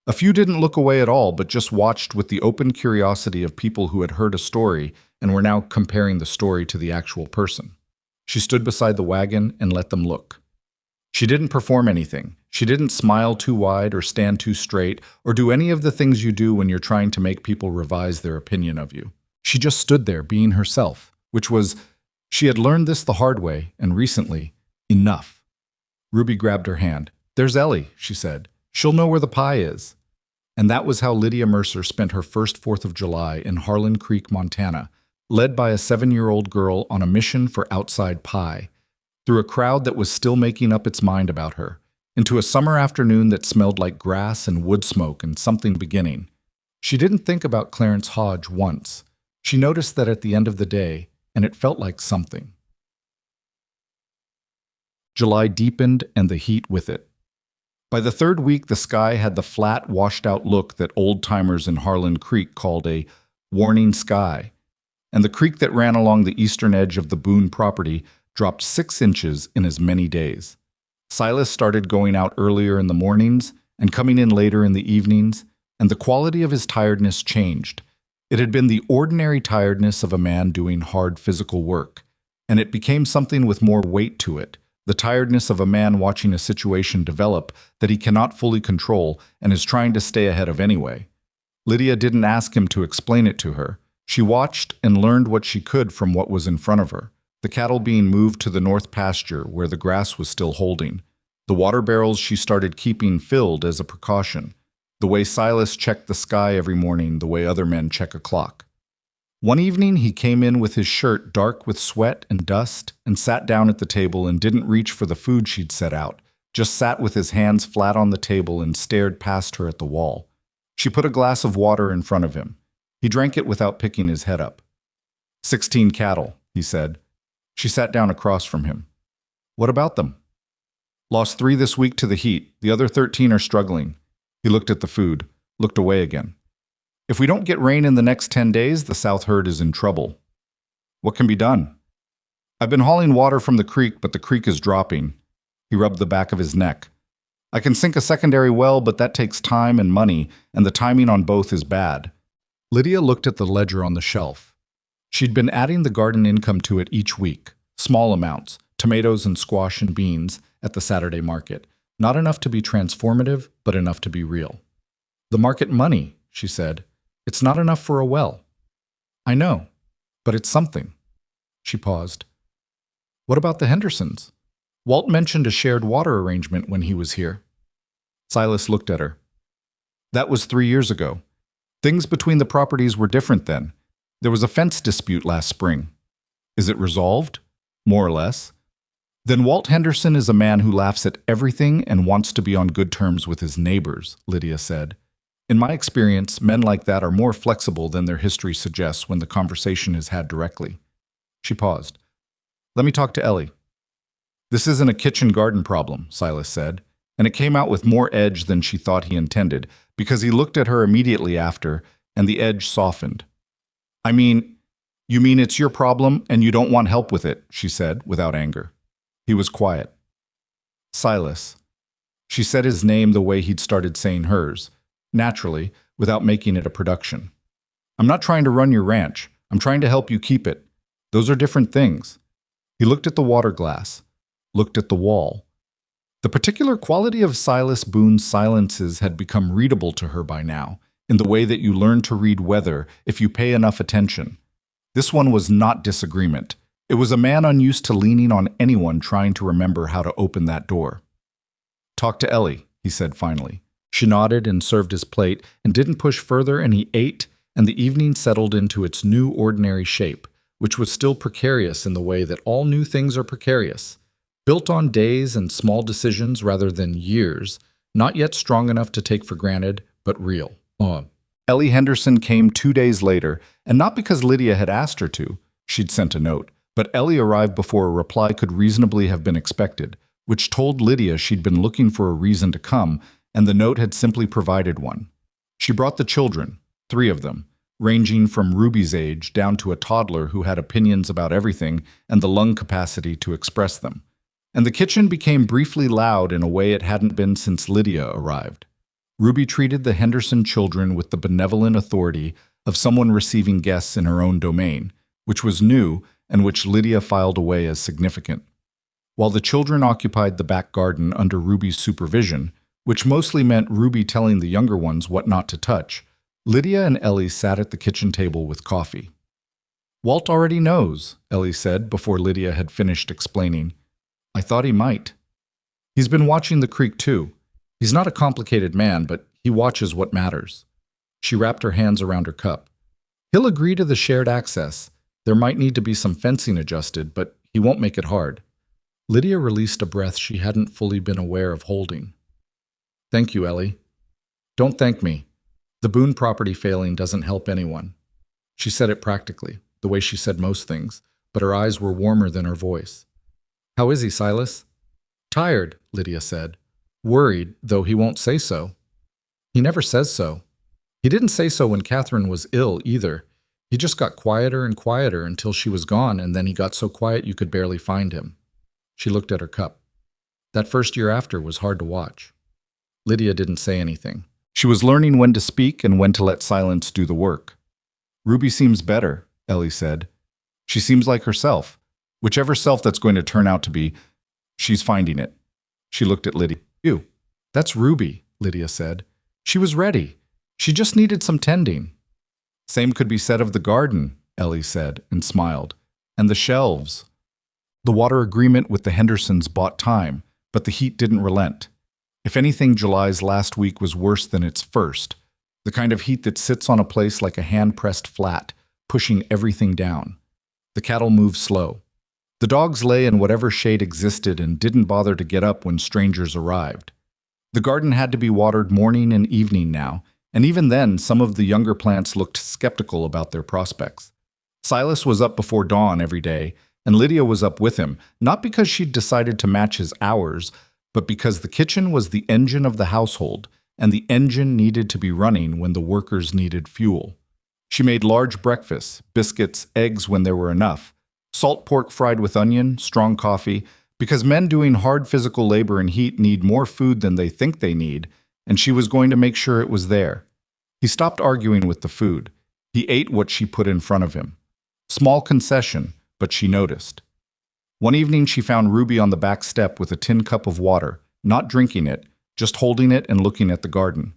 A: A few didn't look away at all, but just watched with the open curiosity of people who had heard a story and were now comparing the story to the actual person. She stood beside the wagon and let them look. She didn't perform anything. She didn't smile too wide or stand too straight or do any of the things you do when you're trying to make people revise their opinion of you. She just stood there being herself, which was, she had learned this the hard way and recently, enough. Ruby grabbed her hand. "There's Ellie," she said. "She'll know where the pie is." And that was how Lydia Mercer spent her first 4th of July in Harlan Creek, Montana, led by a 7-year-old girl on a mission for outside pie, through a crowd that was still making up its mind about her, into a summer afternoon that smelled like grass and wood smoke and something beginning. She didn't think about Clarence Hodge once. She noticed that at the end of the day, and it felt like something. July deepened and the heat with it. By the 3rd week, the sky had the flat, washed-out look that old-timers in Harlan Creek called a warning sky, and the creek that ran along the eastern edge of the Boone property dropped 6 inches in as many days. Silas started going out earlier in the mornings and coming in later in the evenings, and the quality of his tiredness changed. It had been the ordinary tiredness of a man doing hard physical work, and it became something with more weight to it. The tiredness of a man watching a situation develop that he cannot fully control and is trying to stay ahead of anyway. Lydia didn't ask him to explain it to her. She watched and learned what she could from what was in front of her. The cattle being moved to the north pasture where the grass was still holding. The water barrels she started keeping filled as a precaution. The way Silas checked the sky every morning the way other men check a clock. One evening, he came in with his shirt dark with sweat and dust and sat down at the table and didn't reach for the food she'd set out, just sat with his hands flat on the table and stared past her at the wall. She put a glass of water in front of him. He drank it without picking his head up. 16 cattle, he said. She sat down across from him. What about them? Lost 3 this week to the heat. The other 13 are struggling. He looked at the food, looked away again. If we don't get rain in the next 10 days, the south herd is in trouble. What can be done? I've been hauling water from the creek, but the creek is dropping. He rubbed the back of his neck. I can sink a secondary well, but that takes time and money, and the timing on both is bad. Lydia looked at the ledger on the shelf. She'd been adding the garden income to it each week, small amounts, tomatoes and squash and beans, at the Saturday market. Not enough to be transformative, but enough to be real. The market money, she said. It's not enough for a well. I know, but it's something. She paused. What about the Hendersons? Walt mentioned a shared water arrangement when he was here. Silas looked at her. That was 3 years ago. Things between the properties were different then. There was a fence dispute last spring. Is it resolved? More or less. Then Walt Henderson is a man who laughs at everything and wants to be on good terms with his neighbors, Lydia said. In my experience, men like that are more flexible than their history suggests when the conversation is had directly. She paused. Let me talk to Ellie. This isn't a kitchen garden problem, Silas said, and it came out with more edge than she thought he intended, because he looked at her immediately after, and the edge softened. You mean it's your problem and you don't want help with it, she said, without anger. He was quiet. Silas. She said his name the way he'd started saying hers, naturally, without making it a production. I'm not trying to run your ranch. I'm trying to help you keep it. Those are different things. He looked at the water glass, looked at the wall. The particular quality of Silas Boone's silences had become readable to her by now, in the way that you learn to read weather if you pay enough attention. This one was not disagreement. It was a man unused to leaning on anyone trying to remember how to open that door. Talk to Ellie, he said finally. She nodded and served his plate and didn't push further, and he ate, and the evening settled into its new ordinary shape, which was still precarious in the way that all new things are precarious, built on days and small decisions rather than years, not yet strong enough to take for granted, but real. Ellie Henderson came 2 days later, and not because Lydia had asked her to. She'd sent a note, but Ellie arrived before a reply could reasonably have been expected, which told Lydia she'd been looking for a reason to come, and the note had simply provided one. She brought the children, 3 of them, ranging from Ruby's age down to a toddler who had opinions about everything and the lung capacity to express them. And the kitchen became briefly loud in a way it hadn't been since Lydia arrived. Ruby treated the Henderson children with the benevolent authority of someone receiving guests in her own domain, which was new and which Lydia filed away as significant. While the children occupied the back garden under Ruby's supervision, which mostly meant Ruby telling the younger ones what not to touch, Lydia and Ellie sat at the kitchen table with coffee. Walt already knows, Ellie said before Lydia had finished explaining. I thought he might. He's been watching the creek too. He's not a complicated man, but he watches what matters. She wrapped her hands around her cup. He'll agree to the shared access. There might need to be some fencing adjusted, but he won't make it hard. Lydia released a breath she hadn't fully been aware of holding. Thank you, Ellie. Don't thank me. The Boone property failing doesn't help anyone. She said it practically, the way she said most things, but her eyes were warmer than her voice. How is he, Silas? Tired, Lydia said. Worried, though he won't say so. He never says so. He didn't say so when Catherine was ill, either. He just got quieter and quieter until she was gone, and then he got so quiet you could barely find him. She looked at her cup. That first year after was hard to watch. Lydia didn't say anything. She was learning when to speak and when to let silence do the work. Ruby seems better, Ellie said. She seems like herself. Whichever self that's going to turn out to be, she's finding it. She looked at Lydia. You. That's Ruby, Lydia said. She was ready. She just needed some tending. Same could be said of the garden, Ellie said, and smiled. And the shelves. The water agreement with the Hendersons bought time, but the heat didn't relent. If anything, July's last week was worse than its first, the kind of heat that sits on a place like a hand-pressed flat, pushing everything down. The cattle moved slow. The dogs lay in whatever shade existed and didn't bother to get up when strangers arrived. The garden had to be watered morning and evening now, and even then some of the younger plants looked skeptical about their prospects. Silas was up before dawn every day, and Lydia was up with him, not because she'd decided to match his hours, but because the kitchen was the engine of the household, and the engine needed to be running when the workers needed fuel. She made large breakfasts, biscuits, eggs when there were enough, salt pork fried with onion, strong coffee, because men doing hard physical labor in heat need more food than they think they need, and she was going to make sure it was there. He stopped arguing with the food. He ate what she put in front of him. Small concession, but she noticed. One evening she found Ruby on the back step with a tin cup of water, not drinking it, just holding it and looking at the garden.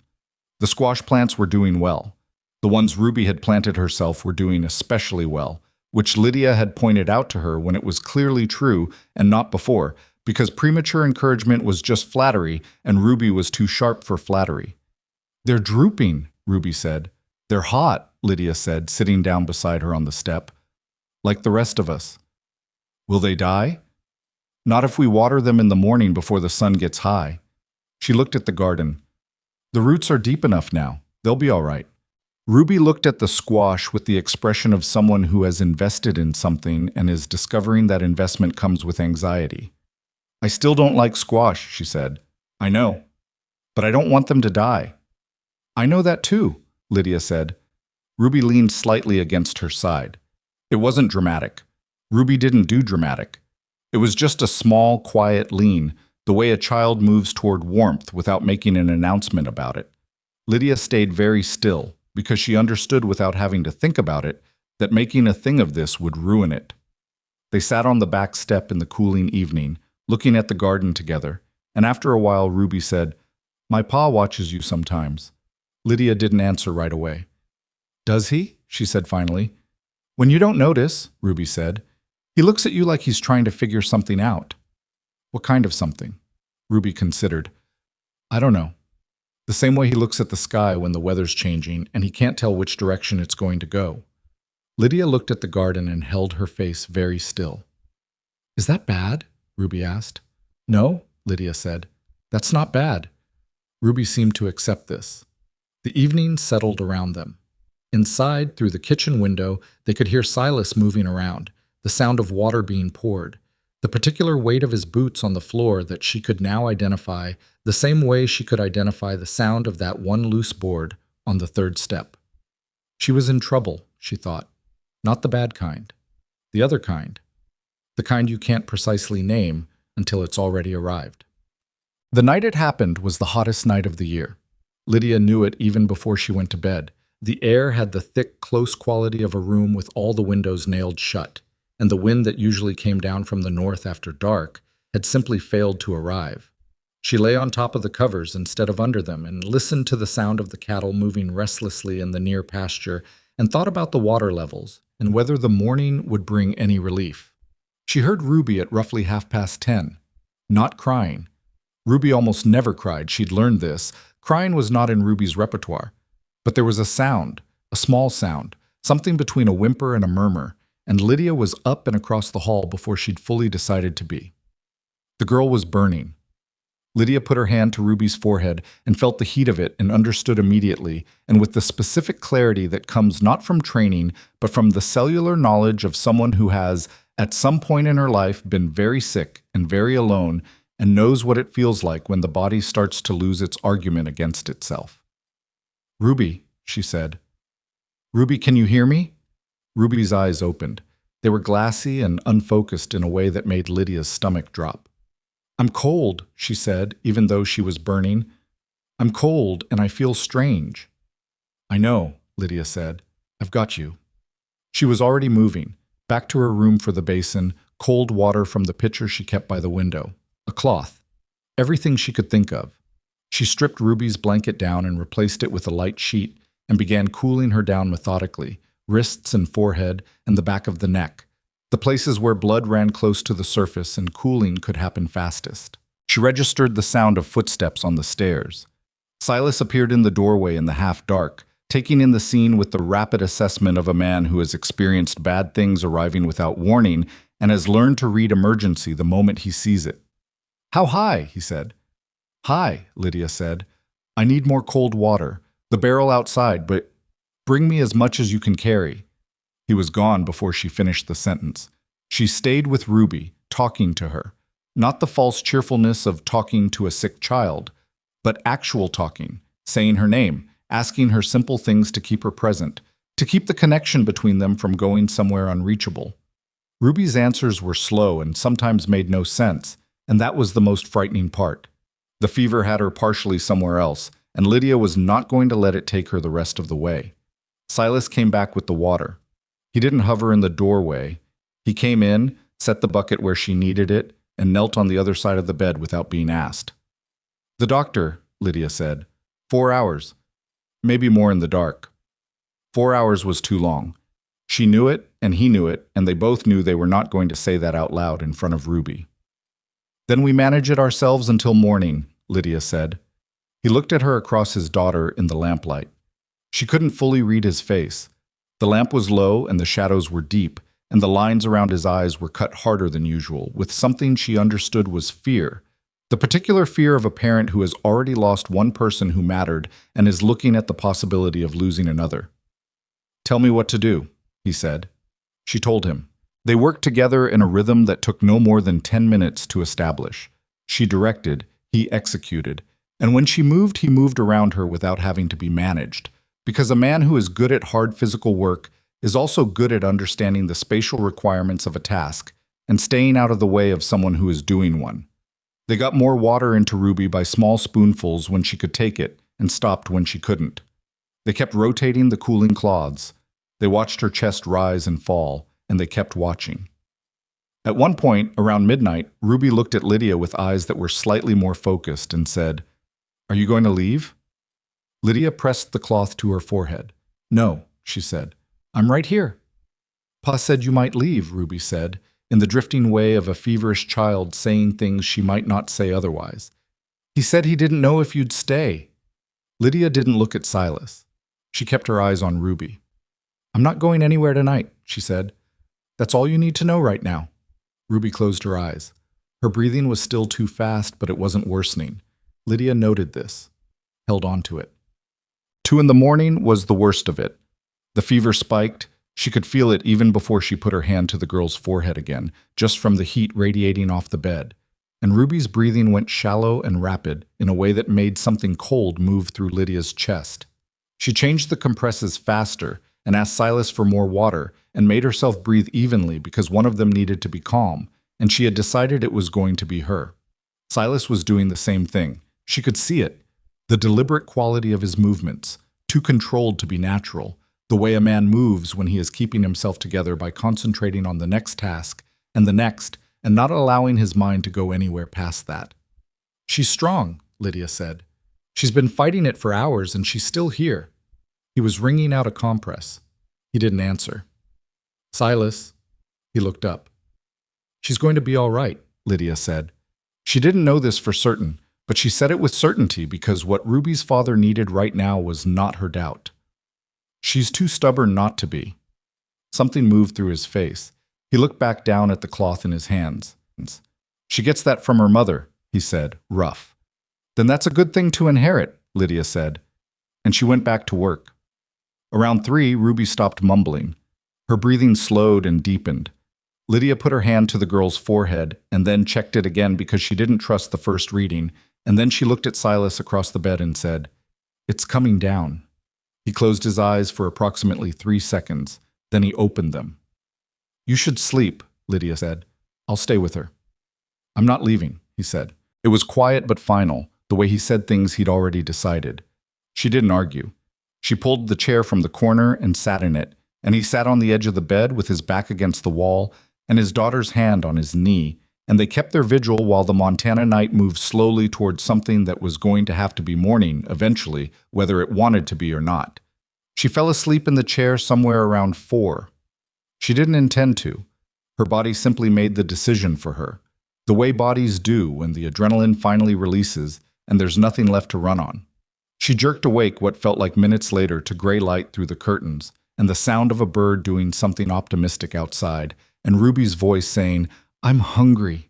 A: The squash plants were doing well. The The ones Ruby had planted herself were doing especially well, which Lydia had pointed out to her when it was clearly true and not before, because premature encouragement was just flattery and Ruby was too sharp for flattery. "They're drooping," Ruby said. "They're hot," Lydia said, sitting down beside her on the step. "Like the rest of us." "Will they die?" "Not if we water them in the morning before the sun gets high." She looked at the garden. "The roots are deep enough now. They'll be all right." Ruby looked at the squash with the expression of someone who has invested in something and is discovering that investment comes with anxiety. "I still don't like squash," she said. "I know. But I don't want them to die." "I know that too," Lydia said. Ruby leaned slightly against her side. It wasn't dramatic. Ruby didn't do dramatic. It was just a small, quiet lean, the way a child moves toward warmth without making an announcement about it. Lydia stayed very still, because she understood without having to think about it that making a thing of this would ruin it. They sat on the back step in the cooling evening, looking at the garden together, and after a while Ruby said, "My pa watches you sometimes." Lydia didn't answer right away. "Does he?" she said finally. "When you don't notice," Ruby said. "He looks at you like he's trying to figure something out." "What kind of something?" Ruby considered. "I don't know. The same way he looks at the sky when the weather's changing and he can't tell which direction it's going to go." Lydia looked at the garden and held her face very still. "Is that bad?" Ruby asked. "No," Lydia said. "That's not bad." Ruby seemed to accept this. The evening settled around them. Inside, through the kitchen window, they could hear Silas moving around, the sound of water being poured, the particular weight of his boots on the floor that she could now identify the same way she could identify the sound of that one loose board on the third step. She was in trouble, she thought. Not the bad kind. The other kind. The kind you can't precisely name until it's already arrived. The night it happened was the hottest night of the year. Lydia knew it even before she went to bed. The air had the thick, close quality of a room with all the windows nailed shut, and the wind that usually came down from the north after dark had simply failed to arrive. She lay on top of the covers instead of under them and listened to the sound of the cattle moving restlessly in the near pasture and thought about the water levels and whether the morning would bring any relief. She heard Ruby at roughly 10:30, not crying. Ruby almost never cried, she'd learned this. Crying was not in Ruby's repertoire. But there was a sound, a small sound, something between a whimper and a murmur, and Lydia was up and across the hall before she'd fully decided to be. The girl was burning. Lydia put her hand to Ruby's forehead and felt the heat of it and understood immediately, and with the specific clarity that comes not from training, but from the cellular knowledge of someone who has, at some point in her life, been very sick and very alone and knows what it feels like when the body starts to lose its argument against itself. "Ruby," she said. "Ruby, can you hear me?" Ruby's eyes opened. They were glassy and unfocused in a way that made Lydia's stomach drop. "I'm cold," she said, even though she was burning. "I'm cold, and I feel strange." "I know," Lydia said. "I've got you." She was already moving, back to her room for the basin, cold water from the pitcher she kept by the window, a cloth, everything she could think of. She stripped Ruby's blanket down and replaced it with a light sheet and began cooling her down methodically, wrists and forehead and the back of the neck, the places where blood ran close to the surface and cooling could happen fastest. She registered the sound of footsteps on the stairs. Silas appeared in the doorway in the half-dark, taking in the scene with the rapid assessment of a man who has experienced bad things arriving without warning and has learned to read emergency the moment he sees it. "How high?" he said. "Hi," Lydia said. "I need more cold water. The barrel outside, but bring me as much as you can carry." He was gone before she finished the sentence. She stayed with Ruby, talking to her. Not the false cheerfulness of talking to a sick child, but actual talking, saying her name, asking her simple things to keep her present, to keep the connection between them from going somewhere unreachable. Ruby's answers were slow and sometimes made no sense, and that was the most frightening part. The fever had her partially somewhere else, and Lydia was not going to let it take her the rest of the way. Silas came back with the water. He didn't hover in the doorway. He came in, set the bucket where she needed it, and knelt on the other side of the bed without being asked. "The doctor," Lydia said. 4 hours. Maybe more in the dark." 4 hours was too long. She knew it, and he knew it, and they both knew they were not going to say that out loud in front of Ruby. Then we manage it ourselves until morning, Lydia said. He looked at her across his daughter in the lamplight. She couldn't fully read his face. The lamp was low and the shadows were deep, and the lines around his eyes were cut harder than usual, with something she understood was fear. The particular fear of a parent who has already lost one person who mattered and is looking at the possibility of losing another. Tell me what to do, he said. She told him. They worked together in a rhythm that took no more than 10 minutes to establish. She directed, he executed, and when she moved, he moved around her without having to be managed. Because a man who is good at hard physical work is also good at understanding the spatial requirements of a task and staying out of the way of someone who is doing one. They got more water into Ruby by small spoonfuls when she could take it and stopped when she couldn't. They kept rotating the cooling cloths. They watched her chest rise and fall, and they kept watching. At one point, around midnight, Ruby looked at Lydia with eyes that were slightly more focused and said, "Are you going to leave?" Lydia pressed the cloth to her forehead. "No," she said. "I'm right here." "Pa said you might leave," Ruby said, in the drifting way of a feverish child saying things she might not say otherwise. "He said he didn't know if you'd stay." Lydia didn't look at Silas. She kept her eyes on Ruby. "I'm not going anywhere tonight," she said. "That's all you need to know right now." Ruby closed her eyes. Her breathing was still too fast, but it wasn't worsening. Lydia noted this, held on to it. 2 in the morning was the worst of it. The fever spiked. She could feel it even before she put her hand to the girl's forehead again, just from the heat radiating off the bed. And Ruby's breathing went shallow and rapid in a way that made something cold move through Lydia's chest. She changed the compresses faster and asked Silas for more water and made herself breathe evenly because one of them needed to be calm, and she had decided it was going to be her. Silas was doing the same thing. She could see it. The deliberate quality of his movements, too controlled to be natural, the way a man moves when he is keeping himself together by concentrating on the next task and the next, and not allowing his mind to go anywhere past that. "She's strong," Lydia said. "She's been fighting it for hours and she's still here." He was wringing out a compress. He didn't answer. "Silas." He looked up. "She's going to be all right," Lydia said. She didn't know this for certain, but she said it with certainty because what Ruby's father needed right now was not her doubt. "She's too stubborn not to be." Something moved through his face. He looked back down at the cloth in his hands. "She gets that from her mother," he said, rough. "Then that's a good thing to inherit," Lydia said, and she went back to work. Around 3, Ruby stopped mumbling. Her breathing slowed and deepened. Lydia put her hand to the girl's forehead and then checked it again because she didn't trust the first reading, and then she looked at Silas across the bed and said, "It's coming down." He closed his eyes for approximately 3 seconds, then he opened them. "You should sleep," Lydia said. "I'll stay with her." "I'm not leaving," he said. It was quiet but final, the way he said things he'd already decided. She didn't argue. She pulled the chair from the corner and sat in it, and he sat on the edge of the bed with his back against the wall and his daughter's hand on his knee, and they kept their vigil while the Montana night moved slowly towards something that was going to have to be morning eventually, whether it wanted to be or not. She fell asleep in the chair somewhere around 4. She didn't intend to. Her body simply made the decision for her, the way bodies do when the adrenaline finally releases and there's nothing left to run on. She jerked awake what felt like minutes later to gray light through the curtains and the sound of a bird doing something optimistic outside, and Ruby's voice saying, "I'm hungry."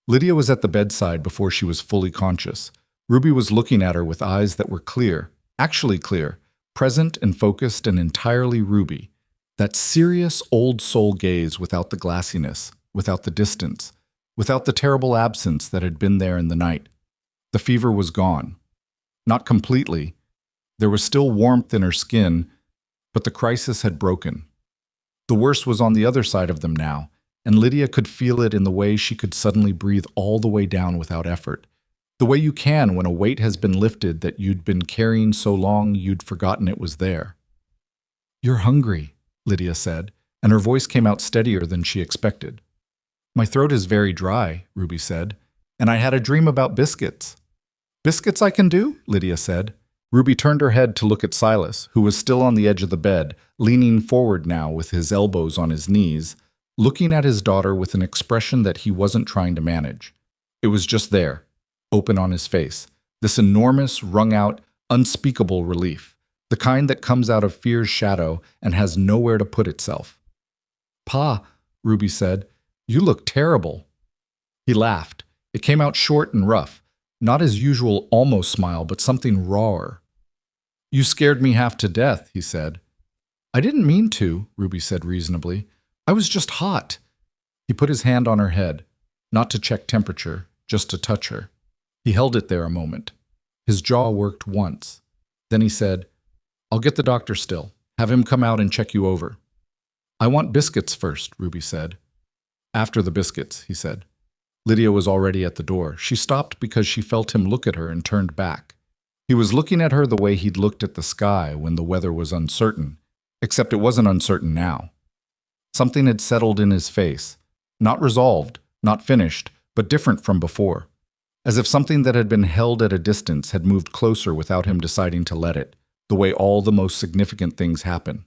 A: Lydia was at the bedside before she was fully conscious. Ruby was looking at her with eyes that were clear, actually clear, present and focused and entirely Ruby. That serious old soul gaze without the glassiness, without the distance, without the terrible absence that had been there in the night. The fever was gone. Not completely. There was still warmth in her skin, but the crisis had broken. The worst was on the other side of them now, and Lydia could feel it in the way she could suddenly breathe all the way down without effort. The way you can when a weight has been lifted that you'd been carrying so long you'd forgotten it was there. "You're hungry," Lydia said, and her voice came out steadier than she expected. "My throat is very dry," Ruby said, "and I had a dream about biscuits." "Biscuits I can do?" Lydia said, Ruby turned her head to look at Silas, who was still on the edge of the bed, leaning forward now with his elbows on his knees, looking at his daughter with an expression that he wasn't trying to manage. It was just there, open on his face, this enormous, wrung-out, unspeakable relief, the kind that comes out of fear's shadow and has nowhere to put itself. "Pa," Ruby said, "you look terrible." He laughed. It came out short and rough, not his usual almost smile, but something rawer. "You scared me half to death," he said. "I didn't mean to," Ruby said reasonably. "I was just hot." He put his hand on her head, not to check temperature, just to touch her. He held it there a moment. His jaw worked once. Then he said, "I'll get the doctor still. Have him come out and check you over." "I want biscuits first," Ruby said. "After the biscuits," he said. Lydia was already at the door. She stopped because she felt him look at her and turned back. He was looking at her the way he'd looked at the sky when the weather was uncertain, except it wasn't uncertain now. Something had settled in his face, not resolved, not finished, but different from before, as if something that had been held at a distance had moved closer without him deciding to let it, the way all the most significant things happen.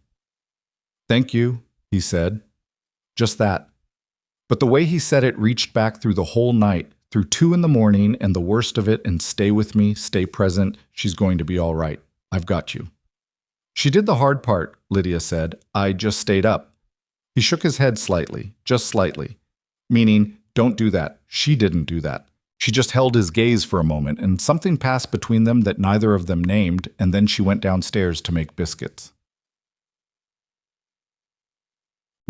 A: "Thank you," he said. Just that. But the way he said it reached back through the whole night, through 2 a.m. and the worst of it, and stay with me, stay present, she's going to be all right. I've got you. "She did the hard part," Lydia said. "I just stayed up." He shook his head slightly, just slightly, meaning, don't do that. She didn't do that. She just held his gaze for a moment, and something passed between them that neither of them named, and then she went downstairs to make biscuits.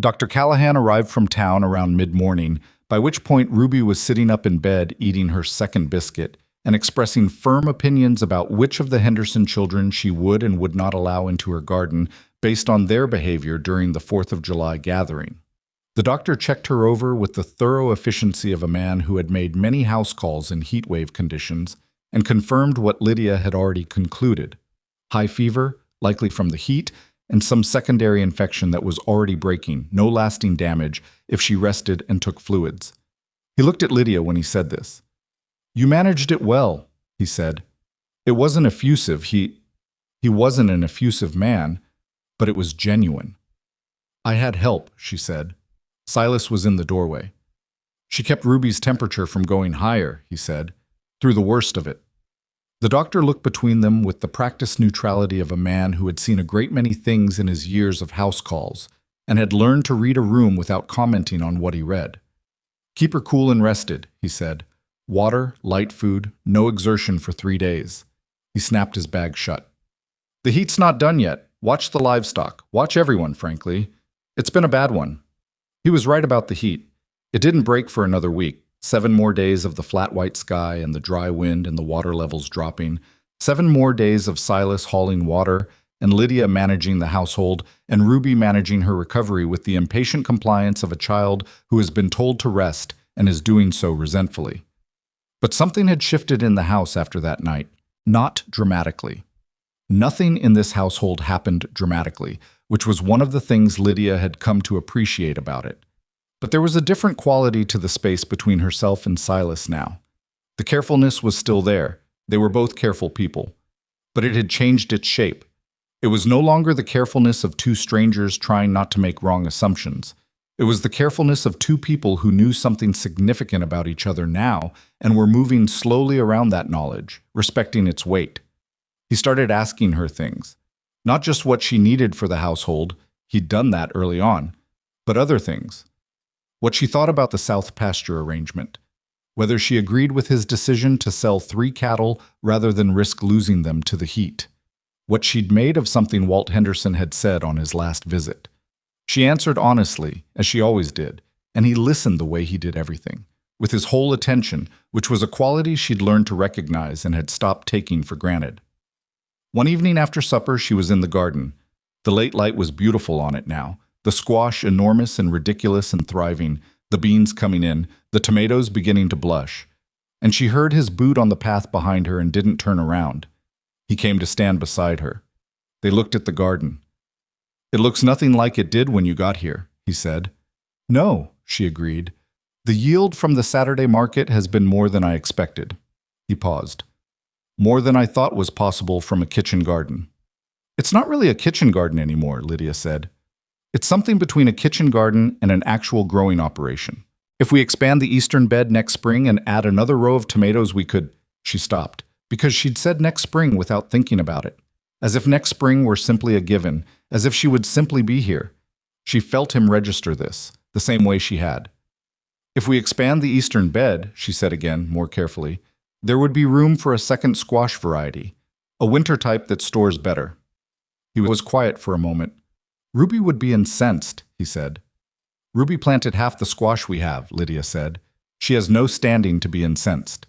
A: Dr. Callahan arrived from town around mid-morning, by which point Ruby was sitting up in bed eating her second biscuit and expressing firm opinions about which of the Henderson children she would and would not allow into her garden based on their behavior during the 4th of July gathering. The doctor checked her over with the thorough efficiency of a man who had made many house calls in heatwave conditions and confirmed what Lydia had already concluded: high fever, likely from the heat, and some secondary infection that was already breaking, no lasting damage if she rested and took fluids. He looked at Lydia when he said this. "You managed it well," he said. "It wasn't effusive. He wasn't an effusive man, but it was genuine." "I had help," she said. Silas was in the doorway. "She kept Ruby's temperature from going higher," he said, "through the worst of it." The doctor looked between them with the practiced neutrality of a man who had seen a great many things in his years of house calls and had learned to read a room without commenting on what he read. "Keep her cool and rested," he said. "Water, light food, no exertion for 3 days." He snapped his bag shut. "The heat's not done yet. Watch the livestock. Watch everyone, frankly. It's been a bad one." He was right about the heat. It didn't break for another week. 7 more days of the flat white sky and the dry wind and the water levels dropping. 7 more days of Silas hauling water and Lydia managing the household and Ruby managing her recovery with the impatient compliance of a child who has been told to rest and is doing so resentfully. But something had shifted in the house after that night, not dramatically. Nothing in this household happened dramatically, which was one of the things Lydia had come to appreciate about it. But there was a different quality to the space between herself and Silas now. The carefulness was still there. They were both careful people. But it had changed its shape. It was no longer the carefulness of 2 strangers trying not to make wrong assumptions. It was the carefulness of 2 people who knew something significant about each other now and were moving slowly around that knowledge, respecting its weight. He started asking her things. Not just what she needed for the household, he'd done that early on, but other things. What she thought about the South pasture arrangement. Whether she agreed with his decision to sell 3 cattle rather than risk losing them to the heat. What she'd made of something Walt Henderson had said on his last visit. She answered honestly, as she always did, and he listened the way he did everything, with his whole attention, which was a quality she'd learned to recognize and had stopped taking for granted. One evening after supper, she was in the garden. The late light was beautiful on it now, the squash enormous and ridiculous and thriving, the beans coming in, the tomatoes beginning to blush. And she heard his boot on the path behind her and didn't turn around. He came to stand beside her. They looked at the garden. "It looks nothing like it did when you got here," he said. "No," she agreed. "The yield from the Saturday market has been more than I expected." He paused. More than I thought was possible from a kitchen garden. It's not really a kitchen garden anymore, Lydia said. It's something between a kitchen garden and an actual growing operation. If we expand the eastern bed next spring and add another row of tomatoes, we could. She stopped, because she'd said next spring without thinking about it. As if next spring were simply a given, as if she would simply be here. She felt him register this, the same way she had. If we expand the eastern bed, she said again, more carefully, there would be room for a second squash variety, a winter type that stores better. He was quiet for a moment. Ruby would be incensed, he said. Ruby planted half the squash we have, Lydia said. She has no standing to be incensed.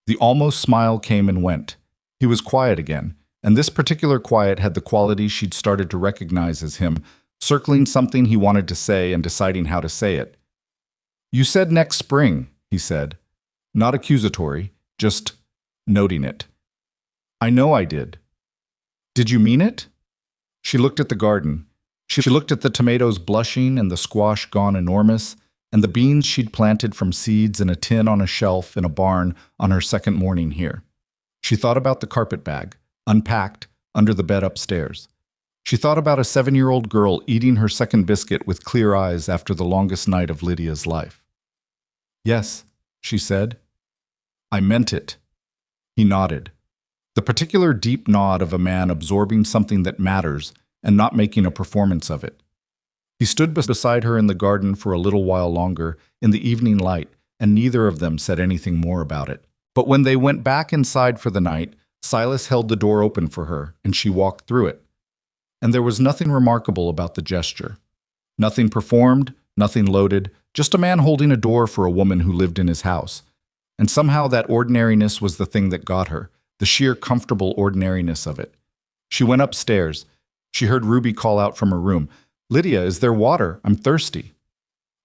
A: The almost smile came and went. He was quiet again, and this particular quiet had the quality she'd started to recognize as him, circling something he wanted to say and deciding how to say it. You said next spring, he said. Not accusatory, just noting it. I know I did. Did you mean it? She looked at the garden. She looked at the tomatoes blushing and the squash gone enormous, and the beans she'd planted from seeds in a tin on a shelf in a barn on her second morning here. She thought about the carpet bag, unpacked, under the bed upstairs. She thought about a 7-year-old girl eating her second biscuit with clear eyes after the longest night of Lydia's life. Yes, she said. I meant it. He nodded. The particular deep nod of a man absorbing something that matters and not making a performance of it. He stood beside her in the garden for a little while longer, in the evening light, and neither of them said anything more about it. But when they went back inside for the night, Silas held the door open for her, and she walked through it. And there was nothing remarkable about the gesture. Nothing performed, nothing loaded, just a man holding a door for a woman who lived in his house. And somehow that ordinariness was the thing that got her, the sheer comfortable ordinariness of it. She went upstairs. She heard Ruby call out from her room, Lydia, is there water? I'm thirsty.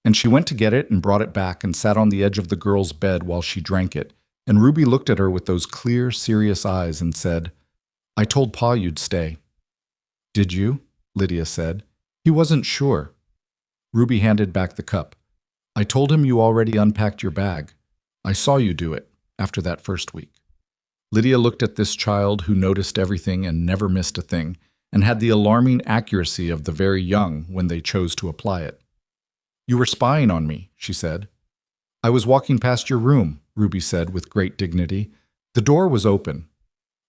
A: And she went to get it and brought it back and sat on the edge of the girl's bed while she drank it. And Ruby looked at her with those clear, serious eyes and said, I told Pa you'd stay. Did you? Lydia said. He wasn't sure. Ruby handed back the cup. I told him you already unpacked your bag. I saw you do it after that first week. Lydia looked at this child who noticed everything and never missed a thing, and had the alarming accuracy of the very young when they chose to apply it. You were spying on me, she said. I was walking past your room, Ruby said with great dignity. The door was open.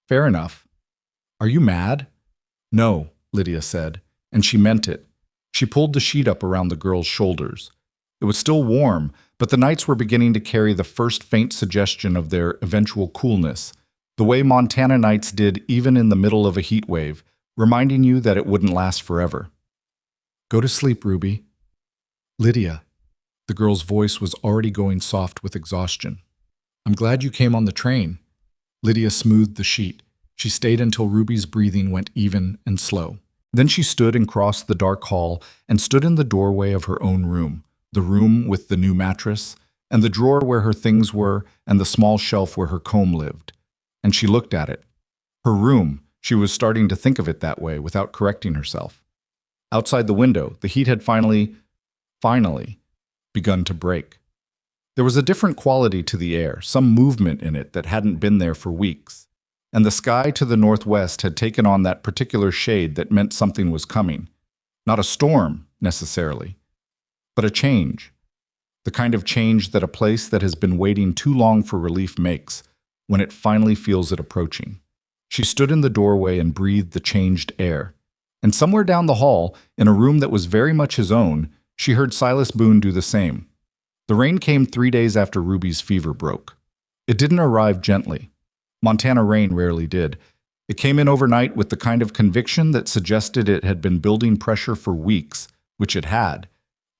A: Fair enough. Are you mad? No, Lydia said, and she meant it. She pulled the sheet up around the girl's shoulders. It was still warm, but the nights were beginning to carry the first faint suggestion of their eventual coolness, the way Montana nights did even in the middle of a heat wave, reminding you that it wouldn't last forever. Go to sleep, Ruby. Lydia. The girl's voice was already going soft with exhaustion. I'm glad you came on the train. Lydia smoothed the sheet. She stayed until Ruby's breathing went even and slow. Then she stood and crossed the dark hall and stood in the doorway of her own room, the room with the new mattress, and the drawer where her things were, and the small shelf where her comb lived. And she looked at it. Her room, she was starting to think of it that way without correcting herself. Outside the window, the heat had finally begun to break. There was a different quality to the air, some movement in it that hadn't been there for weeks. And the sky to the northwest had taken on that particular shade that meant something was coming. Not a storm, necessarily, but a change. The kind of change that a place that has been waiting too long for relief makes, when it finally feels it approaching. She stood in the doorway and breathed the changed air. And somewhere down the hall, in a room that was very much his own, she heard Silas Boone do the same. The rain came 3 days after Ruby's fever broke. It didn't arrive gently. Montana rain rarely did. It came in overnight with the kind of conviction that suggested it had been building pressure for weeks, which it had.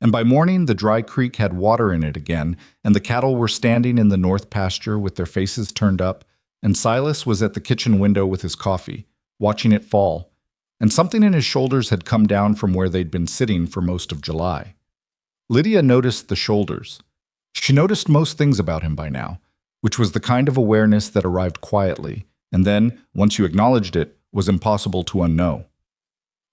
A: And by morning, the dry creek had water in it again, and the cattle were standing in the north pasture with their faces turned up, and Silas was at the kitchen window with his coffee, watching it fall, and something in his shoulders had come down from where they'd been sitting for most of July. Lydia noticed the shoulders. She noticed most things about him by now, which was the kind of awareness that arrived quietly, and then, once you acknowledged it, was impossible to unknow.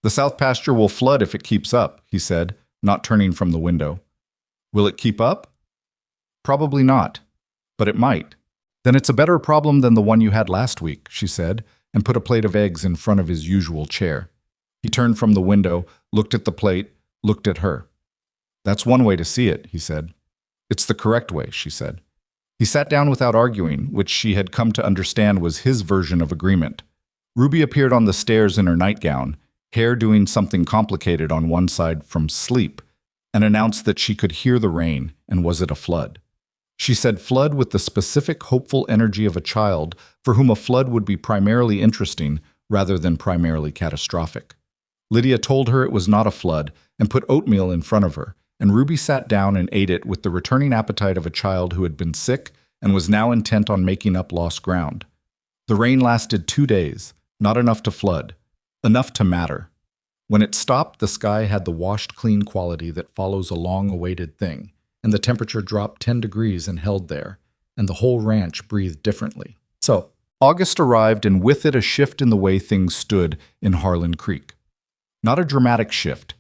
A: The south pasture will flood if it keeps up, he said, not turning from the window. Will it keep up? Probably not, but it might. Then it's a better problem than the one you had last week, she said, and put a plate of eggs in front of his usual chair. He turned from the window, looked at the plate, looked at her. That's one way to see it, he said. It's the correct way, she said. He sat down without arguing, which she had come to understand was his version of agreement. Ruby appeared on the stairs in her nightgown, hair doing something complicated on one side from sleep, and announced that she could hear the rain, and was it a flood? She said flood with the specific hopeful energy of a child for whom a flood would be primarily interesting rather than primarily catastrophic. Lydia told her it was not a flood and put oatmeal in front of her, and Ruby sat down and ate it with the returning appetite of a child who had been sick and was now intent on making up lost ground. The rain lasted 2 days, not enough to flood, enough to matter. When it stopped, the sky had the washed clean quality that follows a long-awaited thing, and the temperature dropped 10 degrees and held there, and the whole ranch breathed differently. So, August arrived, and with it a shift in the way things stood in Harlan Creek. Not a dramatic shift.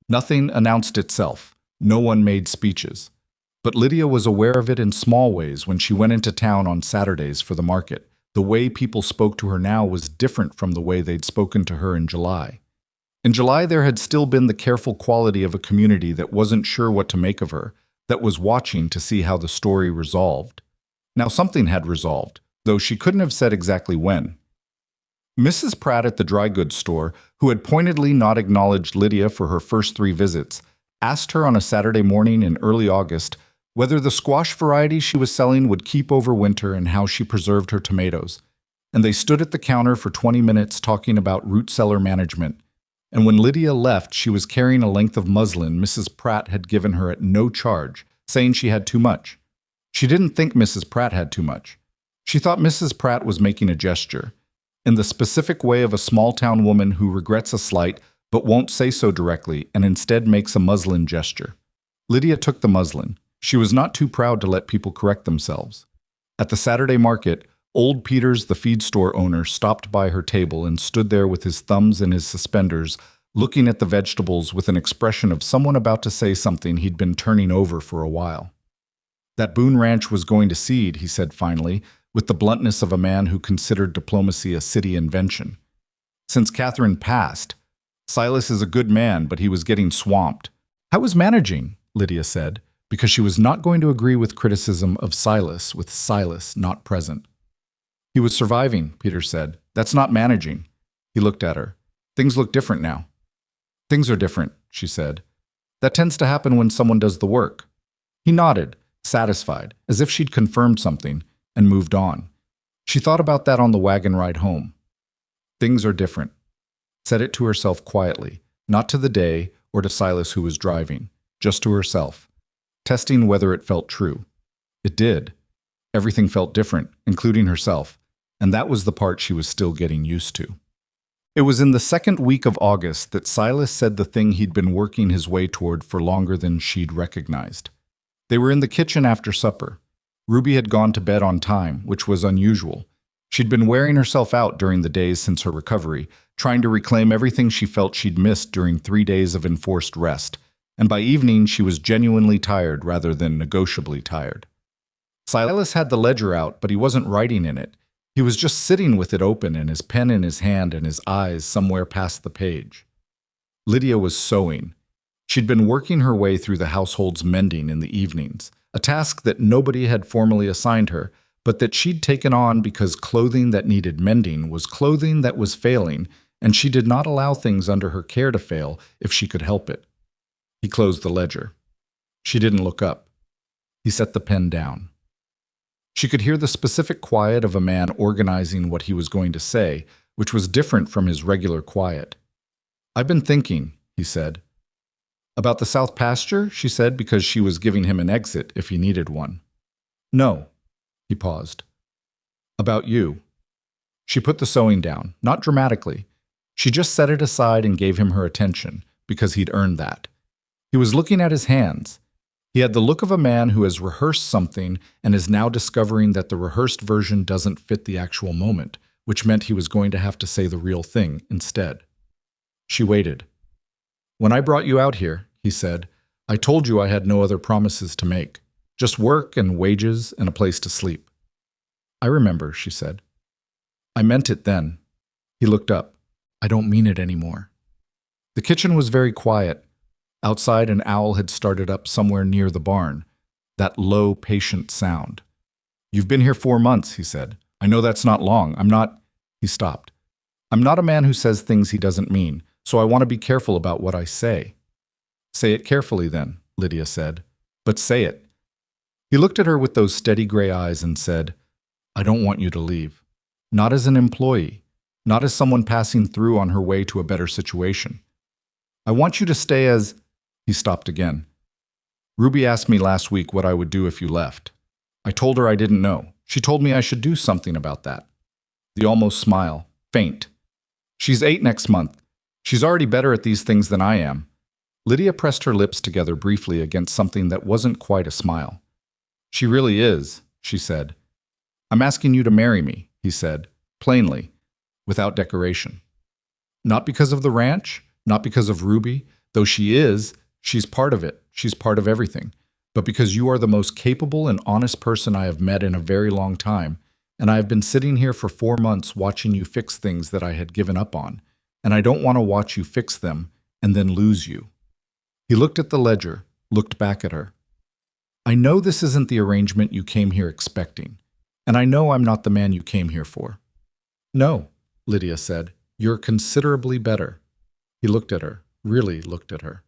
A: Nothing announced itself. No one made speeches. But Lydia was aware of it in small ways when she went into town on Saturdays for the market. The way people spoke to her now was different from the way they'd spoken to her in July. In July, there had still been the careful quality of a community that wasn't sure what to make of her, that was watching to see how the story resolved. Now something had resolved, though she couldn't have said exactly when. Mrs. Pratt at the dry goods store, who had pointedly not acknowledged Lydia for her first 3 visits, asked her on a Saturday morning in early August whether the squash variety she was selling would keep over winter and how she preserved her tomatoes. And they stood at the counter for 20 minutes talking about root cellar management. And when Lydia left, she was carrying a length of muslin Mrs. Pratt had given her at no charge, saying she had too much. She didn't think Mrs. Pratt had too much. She thought Mrs. Pratt was making a gesture, in the specific way of a small-town woman who regrets a slight but won't say so directly and instead makes a muslin gesture. Lydia took the muslin. She was not too proud to let people correct themselves. At the Saturday market, old Peters, the feed store owner, stopped by her table and stood there with his thumbs in his suspenders, looking at the vegetables with an expression of someone about to say something he'd been turning over for a while. That Boone Ranch was going to seed, he said finally, with the bluntness of a man who considered diplomacy a city invention. Since Catherine passed, Silas is a good man, but he was getting swamped. I was managing, Lydia said, because she was not going to agree with criticism of Silas with Silas not present. He was surviving, Peter said. That's not managing. He looked at her. Things look different now. Things are different, she said. That tends to happen when someone does the work. He nodded, satisfied, as if she'd confirmed something, and moved on. She thought about that on the wagon ride home. Things are different. Said it to herself quietly, not to the day or to Silas who was driving, just to herself, testing whether it felt true. It did. Everything felt different, including herself, and that was the part she was still getting used to. It was in the second week of August that Silas said the thing he'd been working his way toward for longer than she'd recognized. They were in the kitchen after supper. Ruby had gone to bed on time, which was unusual. She'd been wearing herself out during the days since her recovery, trying to reclaim everything she felt she'd missed during 3 days of enforced rest, and by evening she was genuinely tired rather than negotiably tired. Silas had the ledger out, but he wasn't writing in it. He was just sitting with it open and his pen in his hand and his eyes somewhere past the page. Lydia was sewing. She'd been working her way through the household's mending in the evenings, a task that nobody had formally assigned her, but that she'd taken on because clothing that needed mending was clothing that was failing, and she did not allow things under her care to fail if she could help it. He closed the ledger. She didn't look up. He set the pen down. She could hear the specific quiet of a man organizing what he was going to say, which was different from his regular quiet. "I've been thinking," he said. "About the south pasture?" she said, because she was giving him an exit if he needed one. "No." He paused. "About you." She put the sewing down, not dramatically. She just set it aside and gave him her attention, because he'd earned that. He was looking at his hands. He had the look of a man who has rehearsed something and is now discovering that the rehearsed version doesn't fit the actual moment, which meant he was going to have to say the real thing instead. She waited. "When I brought you out here," he said, "I told you I had no other promises to make. Just work and wages and a place to sleep." I remember, she said. I meant it then. He looked up. I don't mean it anymore. The kitchen was very quiet. Outside, an owl had started up somewhere near the barn. That low, patient sound. You've been here 4 months, he said. I know that's not long. I'm not… He stopped. I'm not a man who says things he doesn't mean, so I want to be careful about what I say. Say it carefully then, Lydia said. But say it. He looked at her with those steady gray eyes and said, I don't want you to leave. Not as an employee. Not as someone passing through on her way to a better situation. I want you to stay as… He stopped again. Ruby asked me last week what I would do if you left. I told her I didn't know. She told me I should do something about that. The almost smile, faint. She's 8 next month. She's already better at these things than I am. Lydia pressed her lips together briefly against something that wasn't quite a smile. She really is, she said. I'm asking you to marry me, he said, plainly, without decoration. Not because of the ranch, not because of Ruby, though she is, she's part of it, she's part of everything, but because you are the most capable and honest person I have met in a very long time, and I have been sitting here for 4 months watching you fix things that I had given up on, and I don't want to watch you fix them and then lose you. He looked at the ledger, looked back at her. I know this isn't the arrangement you came here expecting, and I know I'm not the man you came here for. No, Lydia said, you're considerably better. He looked at her, really looked at her.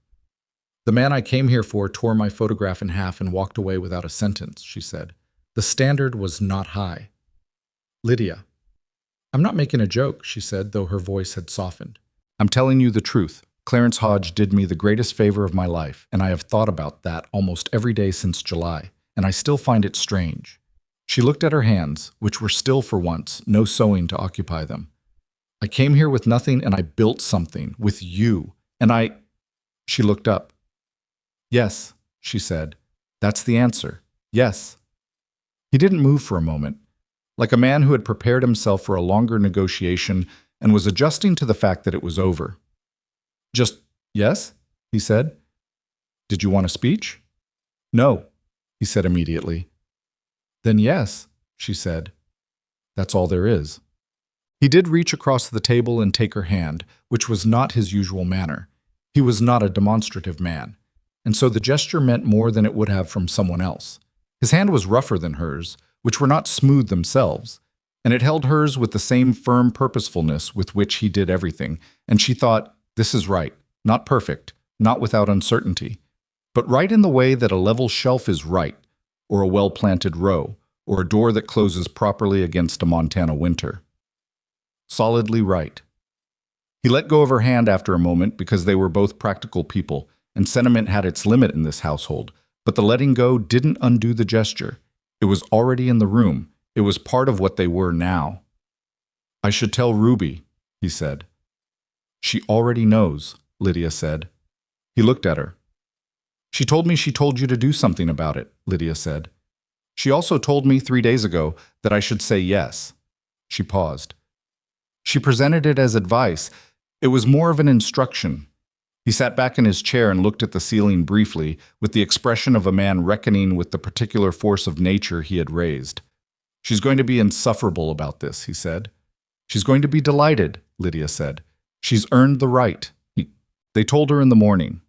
A: The man I came here for tore my photograph in half and walked away without a sentence, she said. The standard was not high. Lydia. I'm not making a joke, she said, though her voice had softened. I'm telling you the truth. Clarence Hodge did me the greatest favor of my life, and I have thought about that almost every day since July, and I still find it strange. She looked at her hands, which were still for once, no sewing to occupy them. I came here with nothing and I built something, with you, and I… She looked up. Yes, she said. That's the answer. Yes. He didn't move for a moment, like a man who had prepared himself for a longer negotiation and was adjusting to the fact that it was over. Just, yes, he said. Did you want a speech? No, he said immediately. Then yes, she said. That's all there is. He did reach across the table and take her hand, which was not his usual manner. He was not a demonstrative man, and so the gesture meant more than it would have from someone else. His hand was rougher than hers, which were not smooth themselves, and it held hers with the same firm purposefulness with which he did everything, and she thought, this is right, not perfect, not without uncertainty, but right in the way that a level shelf is right, or a well-planted row, or a door that closes properly against a Montana winter. Solidly right. He let go of her hand after a moment because they were both practical people, and sentiment had its limit in this household, but the letting go didn't undo the gesture. It was already in the room. It was part of what they were now. I should tell Ruby, he said. She already knows, Lydia said. He looked at her. She told me she told you to do something about it, Lydia said. She also told me 3 days ago that I should say yes. She paused. She presented it as advice. It was more of an instruction. He sat back in his chair and looked at the ceiling briefly, with the expression of a man reckoning with the particular force of nature he had raised. She's going to be insufferable about this, he said. She's going to be delighted, Lydia said. She's earned the right. They told her in the morning.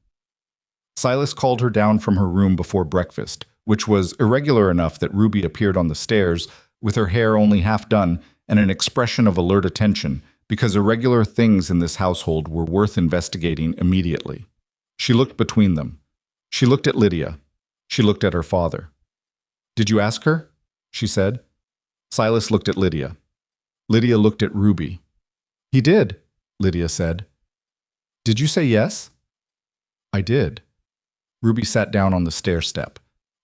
A: Silas called her down from her room before breakfast, which was irregular enough that Ruby appeared on the stairs with her hair only half done and an expression of alert attention, because irregular things in this household were worth investigating immediately. She looked between them. She looked at Lydia. She looked at her father. Did you ask her? She said. Silas looked at Lydia. Lydia looked at Ruby. He did, Lydia said. Did you say yes? I did. Ruby sat down on the stair step.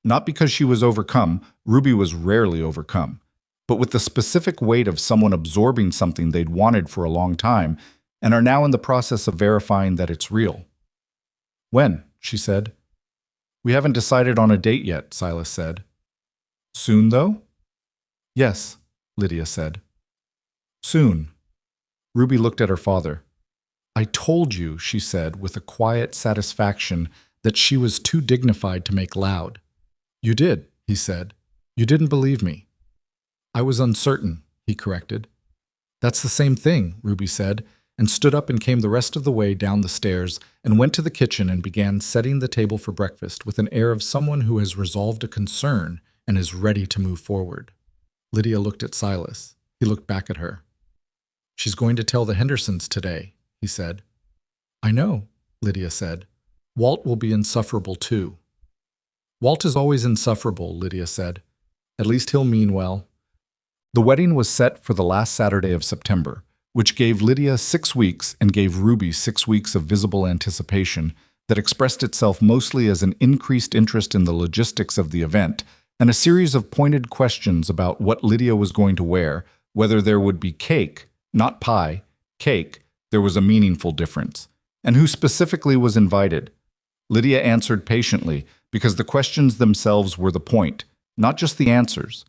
A: Not because she was overcome, Ruby was rarely overcome, but with the specific weight of someone absorbing something they'd wanted for a long time and are now in the process of verifying that it's real. When? She said. We haven't decided on a date yet, Silas said. Soon, though? Yes, Lydia said. Soon. Ruby looked at her father. I told you, she said with a quiet satisfaction that she was too dignified to make loud. You did, he said. You didn't believe me. I was uncertain, he corrected. That's the same thing, Ruby said, and stood up and came the rest of the way down the stairs and went to the kitchen and began setting the table for breakfast with an air of someone who has resolved a concern and is ready to move forward. Lydia looked at Silas. He looked back at her. She's going to tell the Hendersons today, he said. I know, Lydia said. Walt will be insufferable too. Walt is always insufferable, Lydia said. At least he'll mean well. The wedding was set for the last Saturday of September, which gave Lydia 6 weeks and gave Ruby 6 weeks of visible anticipation that expressed itself mostly as an increased interest in the logistics of the event and a series of pointed questions about what Lydia was going to wear, whether there would be cake, not pie, cake, there was a meaningful difference, and who specifically was invited. Lydia answered patiently because the questions themselves were the point, not just the answers.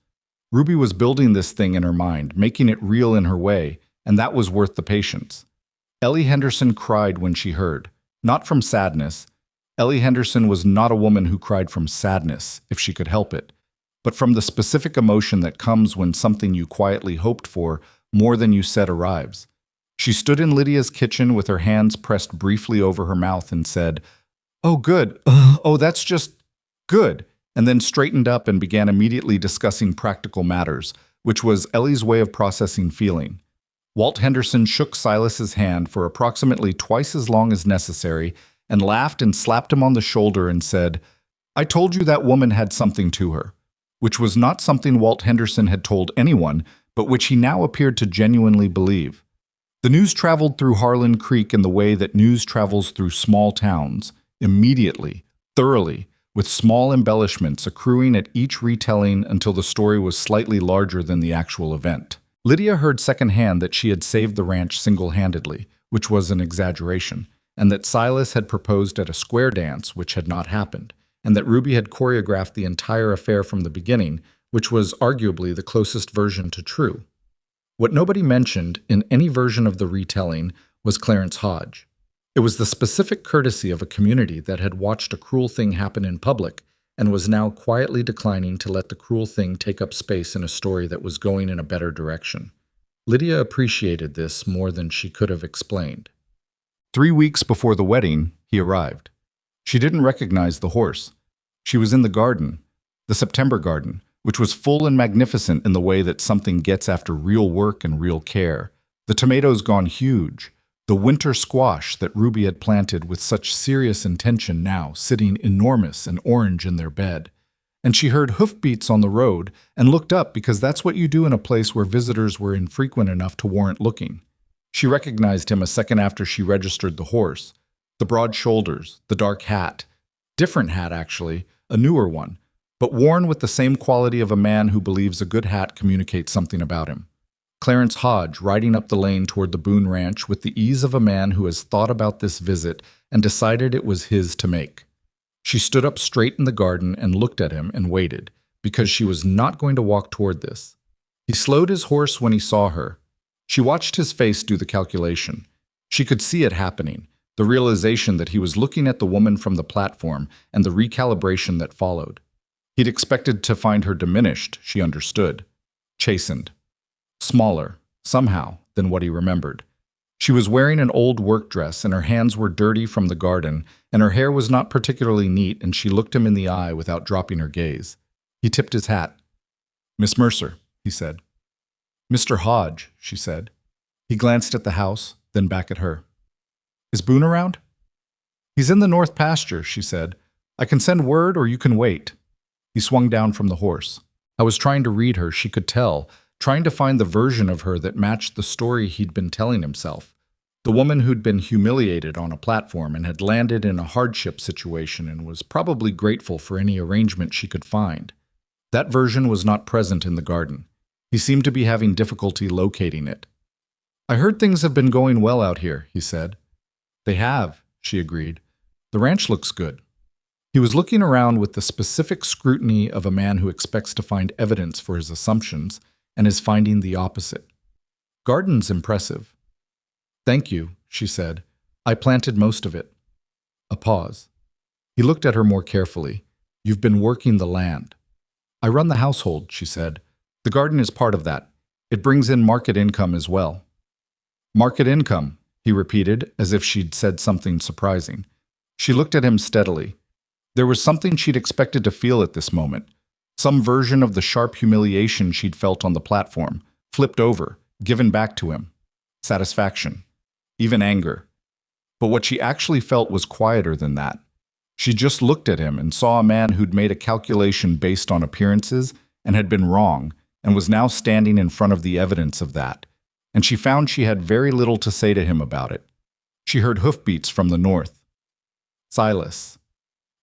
A: Ruby was building this thing in her mind, making it real in her way, and that was worth the patience. Ellie Henderson cried when she heard, not from sadness. Ellie Henderson was not a woman who cried from sadness, if she could help it, but from the specific emotion that comes when something you quietly hoped for more than you said arrives. She stood in Lydia's kitchen with her hands pressed briefly over her mouth and said, "Oh, good. Oh, that's just good," and then straightened up and began immediately discussing practical matters, which was Ellie's way of processing feeling. Walt Henderson shook Silas's hand for approximately twice as long as necessary and laughed and slapped him on the shoulder and said, "I told you that woman had something to her," which was not something Walt Henderson had told anyone, but which he now appeared to genuinely believe. The news traveled through Harlan Creek in the way that news travels through small towns, immediately, thoroughly, with small embellishments accruing at each retelling until the story was slightly larger than the actual event. Lydia heard secondhand that she had saved the ranch single-handedly, which was an exaggeration, and that Silas had proposed at a square dance, which had not happened, and that Ruby had choreographed the entire affair from the beginning, which was arguably the closest version to true. What nobody mentioned in any version of the retelling was Clarence Hodge. It was the specific courtesy of a community that had watched a cruel thing happen in public and was now quietly declining to let the cruel thing take up space in a story that was going in a better direction. Lydia appreciated this more than she could have explained. 3 weeks before the wedding, he arrived. She didn't recognize the horse. She was in the garden, the September garden, which was full and magnificent in the way that something gets after real work and real care. The tomatoes gone huge, the winter squash that Ruby had planted with such serious intention now sitting enormous and orange in their bed. And she heard hoofbeats on the road and looked up because that's what you do in a place where visitors were infrequent enough to warrant looking. She recognized him a second after she registered the horse. The broad shoulders, the dark hat. Different hat, actually, a newer one, but worn with the same quality of a man who believes a good hat communicates something about him. Clarence Hodge riding up the lane toward the Boone Ranch with the ease of a man who has thought about this visit and decided it was his to make. She stood up straight in the garden and looked at him and waited, because she was not going to walk toward this. He slowed his horse when he saw her. She watched his face do the calculation. She could see it happening, the realization that he was looking at the woman from the platform and the recalibration that followed. He'd expected to find her diminished, she understood, chastened. Smaller, somehow, than what he remembered. She was wearing an old work dress, and her hands were dirty from the garden, and her hair was not particularly neat, and she looked him in the eye without dropping her gaze. He tipped his hat. "Miss Mercer," he said. "Mr. Hodge," she said. He glanced at the house, then back at her. "Is Boone around?" "He's in the north pasture," she said. "I can send word or you can wait." He swung down from the horse. I was trying to read her, she could tell, trying to find the version of her that matched the story he'd been telling himself. The woman who'd been humiliated on a platform and had landed in a hardship situation and was probably grateful for any arrangement she could find. That version was not present in the garden. He seemed to be having difficulty locating it. "I heard things have been going well out here," he said. "They have," she agreed. "The ranch looks good." He was looking around with the specific scrutiny of a man who expects to find evidence for his assumptions and is finding the opposite. "Garden's impressive." "Thank you," she said. "I planted most of it." A pause. He looked at her more carefully. "You've been working the land." "I run the household," she said. The garden is part of that. It brings in market income as well. Market income, he repeated, as if she'd said something surprising. She looked at him steadily. There was something she'd expected to feel at this moment. Some version of the sharp humiliation she'd felt on the platform, flipped over, given back to him. Satisfaction. Even anger. But what she actually felt was quieter than that. She just looked at him and saw a man who'd made a calculation based on appearances and had been wrong, and was now standing in front of the evidence of that. And she found she had very little to say to him about it. She heard hoofbeats from the north. Silas.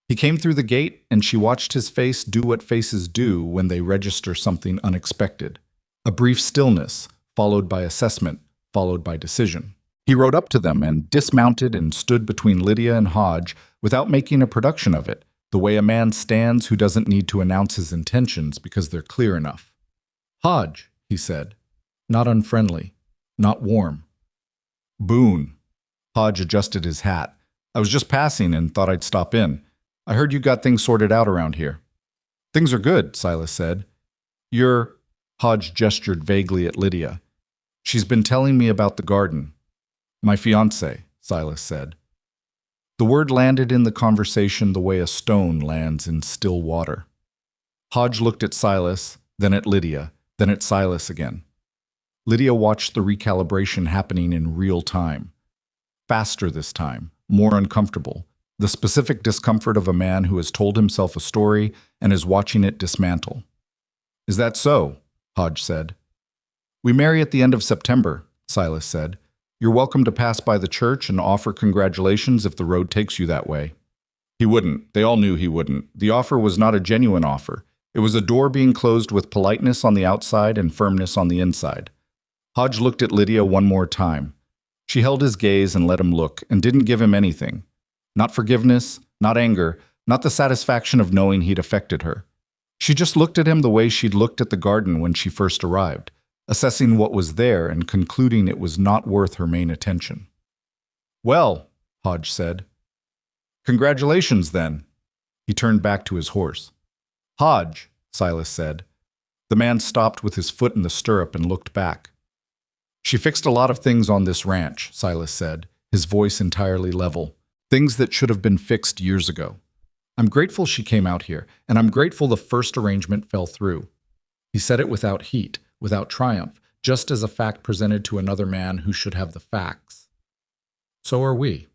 A: He came through the gate, and she watched his face do what faces do when they register something unexpected. A brief stillness, followed by assessment, followed by decision. He rode up to them and dismounted and stood between Lydia and Hodge without making a production of it, the way a man stands who doesn't need to announce his intentions because they're clear enough. Hodge, he said. Not unfriendly. Not warm. Boone. Hodge adjusted his hat. I was just passing and thought I'd stop in. I heard you got things sorted out around here. Things are good, Silas said. You're... Hodge gestured vaguely at Lydia. She's been telling me about the garden. My fiancé, Silas said. The word landed in the conversation the way a stone lands in still water. Hodge looked at Silas, then at Lydia, then at Silas again. Lydia watched the recalibration happening in real time. Faster this time, more uncomfortable. The specific discomfort of a man who has told himself a story and is watching it dismantle. Is that so? Hodge said. We marry at the end of September, Silas said. You're welcome to pass by the church and offer congratulations if the road takes you that way. He wouldn't. They all knew he wouldn't. The offer was not a genuine offer. It was a door being closed with politeness on the outside and firmness on the inside. Hodge looked at Lydia one more time. She held his gaze and let him look, and didn't give him anything. Not forgiveness, not anger, not the satisfaction of knowing he'd affected her. She just looked at him the way she'd looked at the garden when she first arrived, assessing what was there and concluding it was not worth her main attention. Well, Hodge said. Congratulations, then. He turned back to his horse. Hodge, Silas said. The man stopped with his foot in the stirrup and looked back. She fixed a lot of things on this ranch, Silas said, his voice entirely level. Things that should have been fixed years ago. I'm grateful she came out here, and I'm grateful the first arrangement fell through. He said it without heat, without triumph, just as a fact presented to another man who should have the facts. So are we.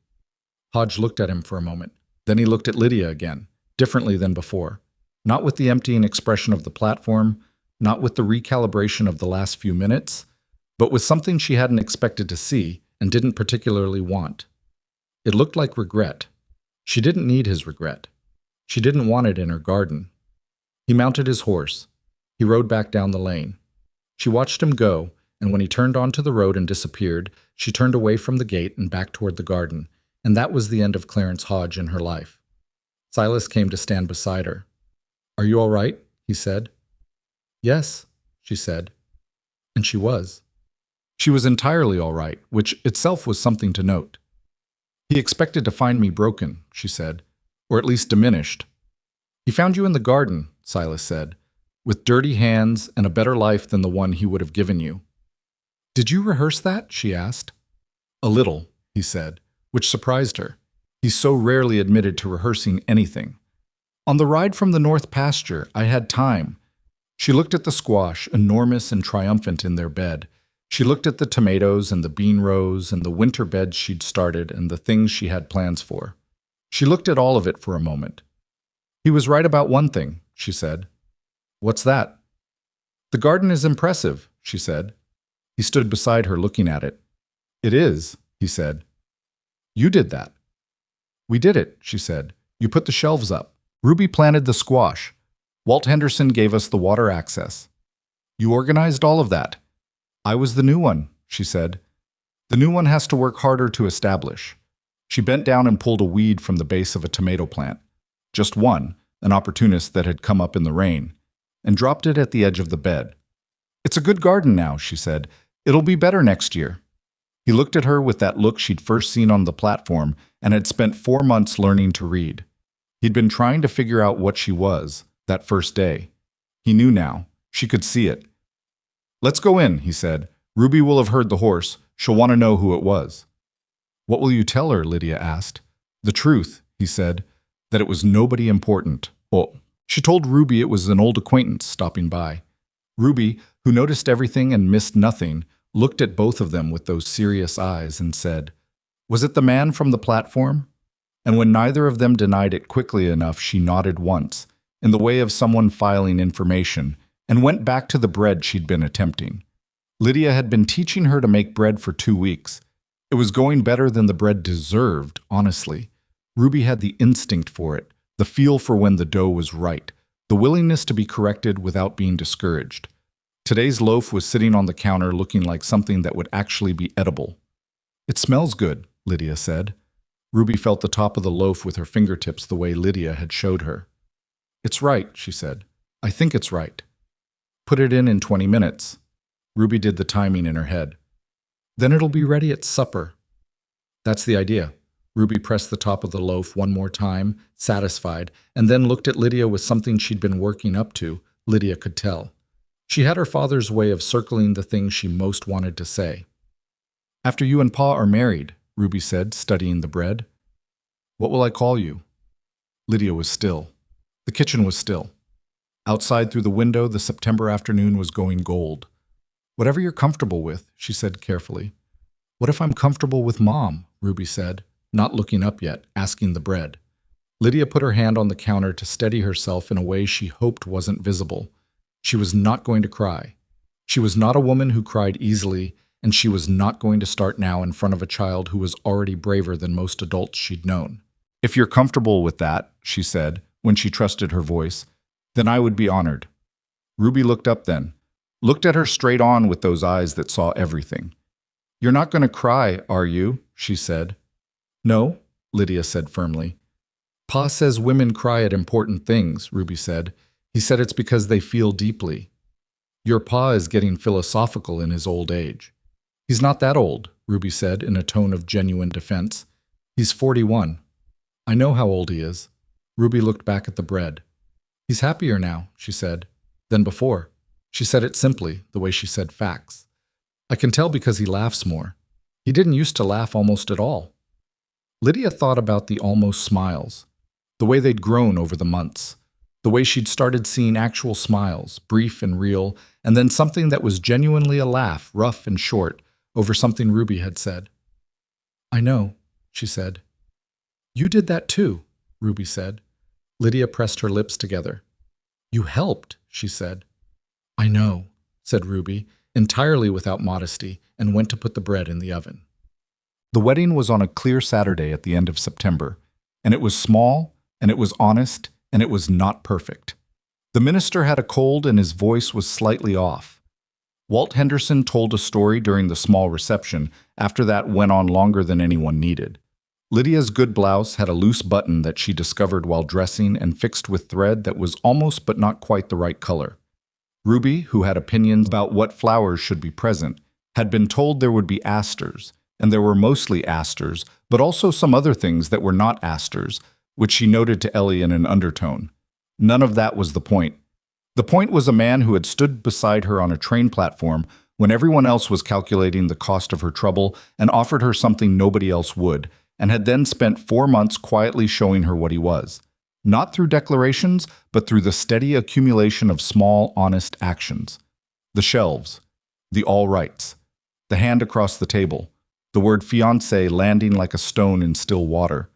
A: Hodge looked at him for a moment. Then he looked at Lydia again, differently than before. Not with the emptying expression of the platform, not with the recalibration of the last few minutes, but with something she hadn't expected to see and didn't particularly want. It looked like regret. She didn't need his regret. She didn't want it in her garden. He mounted his horse. He rode back down the lane. She watched him go, and when he turned onto the road and disappeared, she turned away from the gate and back toward the garden, and that was the end of Clarence Hodge in her life. Silas came to stand beside her. Are you all right? He said. Yes, she said. And she was. She was entirely all right, which itself was something to note. He expected to find me broken, she said, or at least diminished. He found you in the garden, Silas said, with dirty hands and a better life than the one he would have given you. Did you rehearse that? She asked. A little, he said, which surprised her. He so rarely admitted to rehearsing anything. On the ride from the north pasture, I had time. She looked at the squash, enormous and triumphant in their bed. She looked at the tomatoes and the bean rows and the winter beds she'd started and the things she had plans for. She looked at all of it for a moment. He was right about one thing, she said. What's that? The garden is impressive, she said. He stood beside her looking at it. It is, he said. You did that. We did it, she said. You put the shelves up. Ruby planted the squash. Walt Henderson gave us the water access. You organized all of that. I was the new one, she said. The new one has to work harder to establish. She bent down and pulled a weed from the base of a tomato plant. Just one, an opportunist that had come up in the rain, and dropped it at the edge of the bed. It's a good garden now, she said. It'll be better next year. He looked at her with that look she'd first seen on the platform and had spent 4 months learning to read. He'd been trying to figure out what she was, that first day. He knew now. She could see it. Let's go in, he said. Ruby will have heard the horse. She'll want to know who it was. What will you tell her? Lydia asked. The truth, he said, that it was nobody important. Oh, she told Ruby it was an old acquaintance stopping by. Ruby, who noticed everything and missed nothing, looked at both of them with those serious eyes and said, Was it the man from the platform? And when neither of them denied it quickly enough, she nodded once, in the way of someone filing information, and went back to the bread she'd been attempting. Lydia had been teaching her to make bread for 2 weeks. It was going better than the bread deserved, honestly. Ruby had the instinct for it, the feel for when the dough was right, the willingness to be corrected without being discouraged. Today's loaf was sitting on the counter looking like something that would actually be edible. It smells good, Lydia said. Ruby felt the top of the loaf with her fingertips the way Lydia had showed her. It's right, she said. I think it's right. Put it in 20 minutes. Ruby did the timing in her head. Then it'll be ready at supper. That's the idea. Ruby pressed the top of the loaf one more time, satisfied, and then looked at Lydia with something she'd been working up to, Lydia could tell. She had her father's way of circling the things she most wanted to say. After you and Pa are married, Ruby said, studying the bread. What will I call you? Lydia was still. The kitchen was still. Outside through the window, the September afternoon was going gold. Whatever you're comfortable with, she said carefully. What if I'm comfortable with Mom? Ruby said, not looking up yet, asking the bread. Lydia put her hand on the counter to steady herself in a way she hoped wasn't visible. She was not going to cry. She was not a woman who cried easily, and she was not going to start now in front of a child who was already braver than most adults she'd known. If you're comfortable with that, she said, when she trusted her voice, then I would be honored. Ruby looked up then, looked at her straight on with those eyes that saw everything. You're not going to cry, are you? She said. No, Lydia said firmly. Pa says women cry at important things, Ruby said. He said it's because they feel deeply. Your pa is getting philosophical in his old age. He's not that old, Ruby said in a tone of genuine defense. He's 41. I know how old he is. Ruby looked back at the bread. He's happier now, she said, than before. She said it simply, the way she said facts. I can tell because he laughs more. He didn't used to laugh almost at all. Lydia thought about the almost smiles, the way they'd grown over the months, the way she'd started seeing actual smiles, brief and real, and then something that was genuinely a laugh, rough and short, over something Ruby had said. I know, she said. You did that too, Ruby said. Lydia pressed her lips together. You helped, she said. I know, said Ruby, entirely without modesty, and went to put the bread in the oven. The wedding was on a clear Saturday at the end of September, and it was small, and it was honest, and it was not perfect. The minister had a cold and his voice was slightly off. Walt Henderson told a story during the small reception. After that went on longer than anyone needed. Lydia's good blouse had a loose button that she discovered while dressing and fixed with thread that was almost but not quite the right color. Ruby, who had opinions about what flowers should be present, had been told there would be asters, and there were mostly asters, but also some other things that were not asters, which she noted to Ellie in an undertone. None of that was the point. The point was a man who had stood beside her on a train platform when everyone else was calculating the cost of her trouble and offered her something nobody else would, and had then spent 4 months quietly showing her what he was. Not through declarations, but through the steady accumulation of small, honest actions. The shelves, the all rights, the hand across the table, the word fiancé landing like a stone in still water.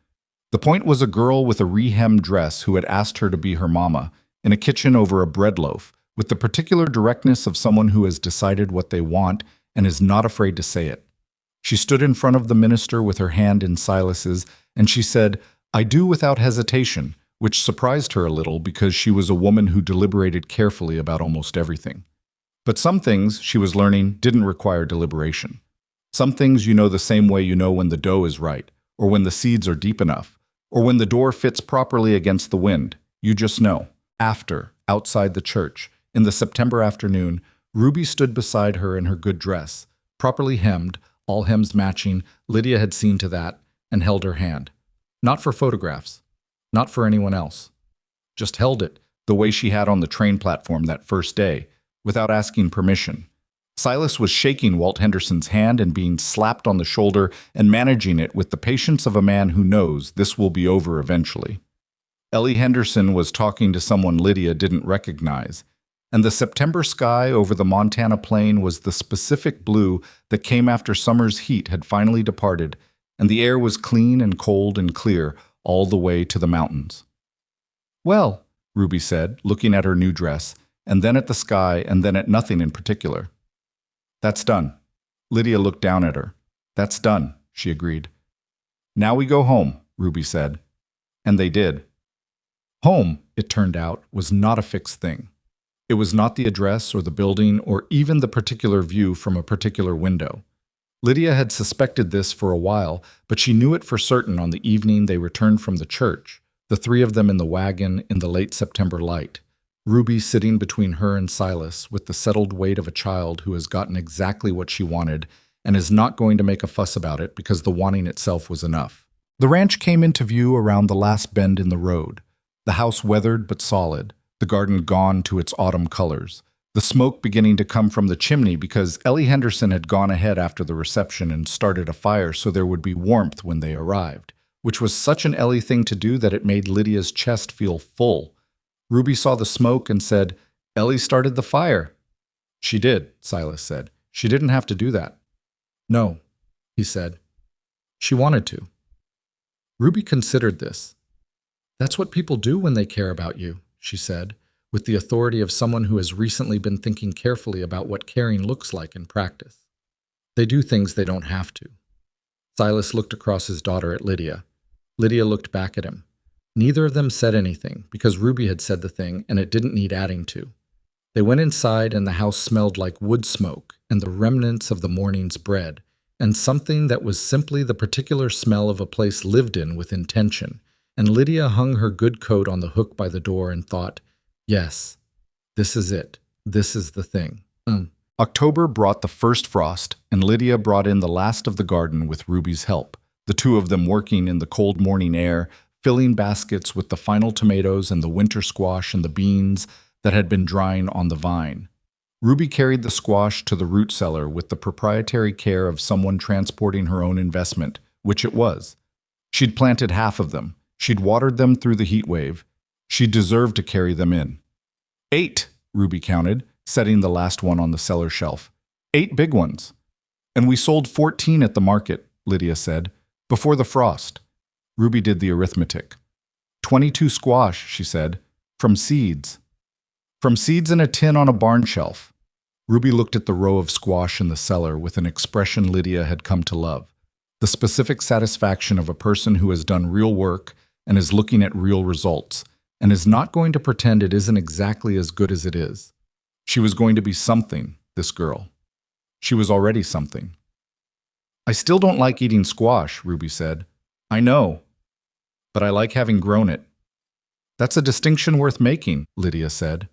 A: The point was a girl with a re-hemmed dress who had asked her to be her mama, in a kitchen over a bread loaf, with the particular directness of someone who has decided what they want and is not afraid to say it. She stood in front of the minister with her hand in Silas's, and she said, I do without hesitation, which surprised her a little because she was a woman who deliberated carefully about almost everything. But some things, she was learning, didn't require deliberation. Some things you know the same way you know when the dough is right, or when the seeds are deep enough, or when the door fits properly against the wind. You just know. After, outside the church, in the September afternoon, Ruby stood beside her in her good dress, properly hemmed, all hems matching. Lydia had seen to that, and held her hand. Not for photographs. Not for anyone else. Just held it, the way she had on the train platform that first day, without asking permission. Silas was shaking Walt Henderson's hand and being slapped on the shoulder and managing it with the patience of a man who knows this will be over eventually. Ellie Henderson was talking to someone Lydia didn't recognize, and the September sky over the Montana plain was the specific blue that came after summer's heat had finally departed, and the air was clean and cold and clear all the way to the mountains. "Well," Ruby said, looking at her new dress, and then at the sky, and then at nothing in particular. "That's done." Lydia looked down at her. "That's done," she agreed. "Now we go home," Ruby said. And they did. Home, it turned out, was not a fixed thing. It was not the address or the building or even the particular view from a particular window. Lydia had suspected this for a while, but she knew it for certain on the evening they returned from the church, the three of them in the wagon in the late September light, Ruby sitting between her and Silas with the settled weight of a child who has gotten exactly what she wanted and is not going to make a fuss about it because the wanting itself was enough. The ranch came into view around the last bend in the road, the house weathered but solid, the garden gone to its autumn colors, the smoke beginning to come from the chimney because Ellie Henderson had gone ahead after the reception and started a fire so there would be warmth when they arrived, which was such an Ellie thing to do that it made Lydia's chest feel full. Ruby saw the smoke and said, "Ellie started the fire." "She did," Silas said. "She didn't have to do that." "No," he said. "She wanted to." Ruby considered this. "That's what people do when they care about you," she said, with the authority of someone who has recently been thinking carefully about what caring looks like in practice. They do things they don't have to. Silas looked across his daughter at Lydia. Lydia looked back at him. Neither of them said anything, because Ruby had said the thing and it didn't need adding to. They went inside and the house smelled like wood smoke and the remnants of the morning's bread, and something that was simply the particular smell of a place lived in with intention, and Lydia hung her good coat on the hook by the door and thought, "Yes, this is it. This is the thing." October brought the first frost, and Lydia brought in the last of the garden with Ruby's help, the two of them working in the cold morning air, filling baskets with the final tomatoes and the winter squash and the beans that had been drying on the vine. Ruby carried the squash to the root cellar with the proprietary care of someone transporting her own investment, which it was. She'd planted half of them. She'd watered them through the heat wave. She deserved to carry them in. 8, Ruby counted, setting the last one on the cellar shelf. 8 big ones. "And we sold 14 at the market," Lydia said, "before the frost." Ruby did the arithmetic. 22 squash, she said, from seeds. From seeds in a tin on a barn shelf. Ruby looked at the row of squash in the cellar with an expression Lydia had come to love, the specific satisfaction of a person who has done real work and is looking at real results, and is not going to pretend it isn't exactly as good as it is. She was going to be something, this girl. She was already something. "I still don't like eating squash," Ruby said. "I know, but I like having grown it." "That's a distinction worth making," Lydia said.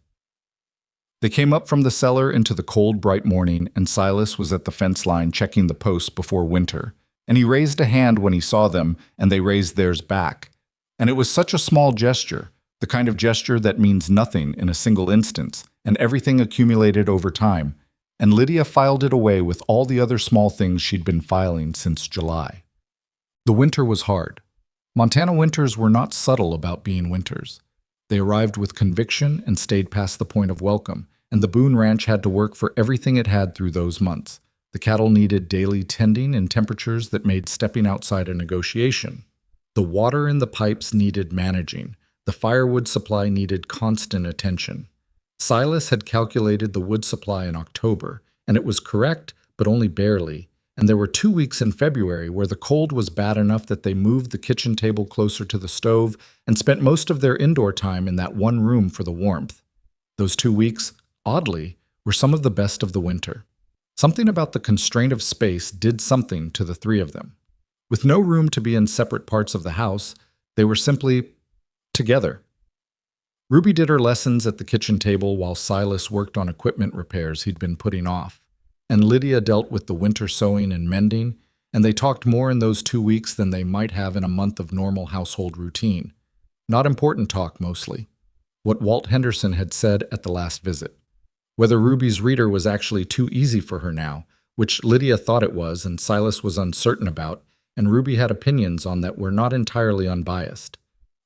A: They came up from the cellar into the cold, bright morning, and Silas was at the fence line checking the posts before winter, and he raised a hand when he saw them, and they raised theirs back. And it was such a small gesture, the kind of gesture that means nothing in a single instance, and everything accumulated over time, and Lydia filed it away with all the other small things she'd been filing since July. The winter was hard. Montana winters were not subtle about being winters. They arrived with conviction and stayed past the point of welcome, and the Boone Ranch had to work for everything it had through those months. The cattle needed daily tending in temperatures that made stepping outside a negotiation. The water in the pipes needed managing. The firewood supply needed constant attention. Silas had calculated the wood supply in October, and it was correct, but only barely, and there were 2 weeks in February where the cold was bad enough that they moved the kitchen table closer to the stove and spent most of their indoor time in that one room for the warmth. Those 2 weeks, oddly, were some of the best of the winter. Something about the constraint of space did something to the three of them. With no room to be in separate parts of the house, they were simply together. Ruby did her lessons at the kitchen table while Silas worked on equipment repairs he'd been putting off, and Lydia dealt with the winter sewing and mending, and they talked more in those 2 weeks than they might have in a month of normal household routine. Not important talk, mostly. What Walt Henderson had said at the last visit. whether Ruby's reader was actually too easy for her now, which Lydia thought it was and Silas was uncertain about, and Ruby had opinions on that were not entirely unbiased.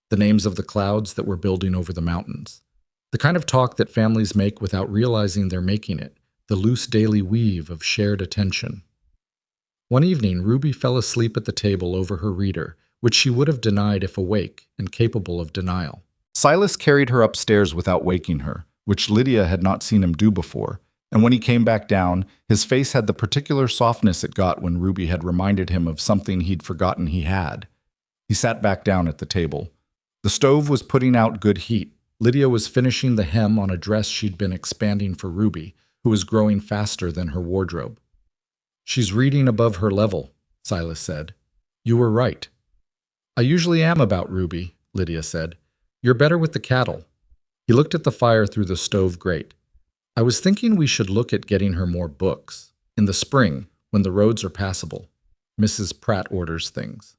A: The names of the clouds that were building over the mountains. The kind of talk that families make without realizing they're making it, the loose daily weave of shared attention. One evening, Ruby fell asleep at the table over her reader, which she would have denied if awake and capable of denial. Silas carried her upstairs without waking her, which Lydia had not seen him do before, and when he came back down, his face had the particular softness it got when Ruby had reminded him of something he'd forgotten he had. He sat back down at the table. The stove was putting out good heat. Lydia was finishing the hem on a dress she'd been expanding for Ruby, who was growing faster than her wardrobe. "She's reading above her level," Silas said. "You were right." "I usually am about Ruby," Lydia said. "You're better with the cattle." He looked at the fire through the stove grate. "I was thinking we should look at getting her more books. In the spring, when the roads are passable. Mrs. Pratt orders things."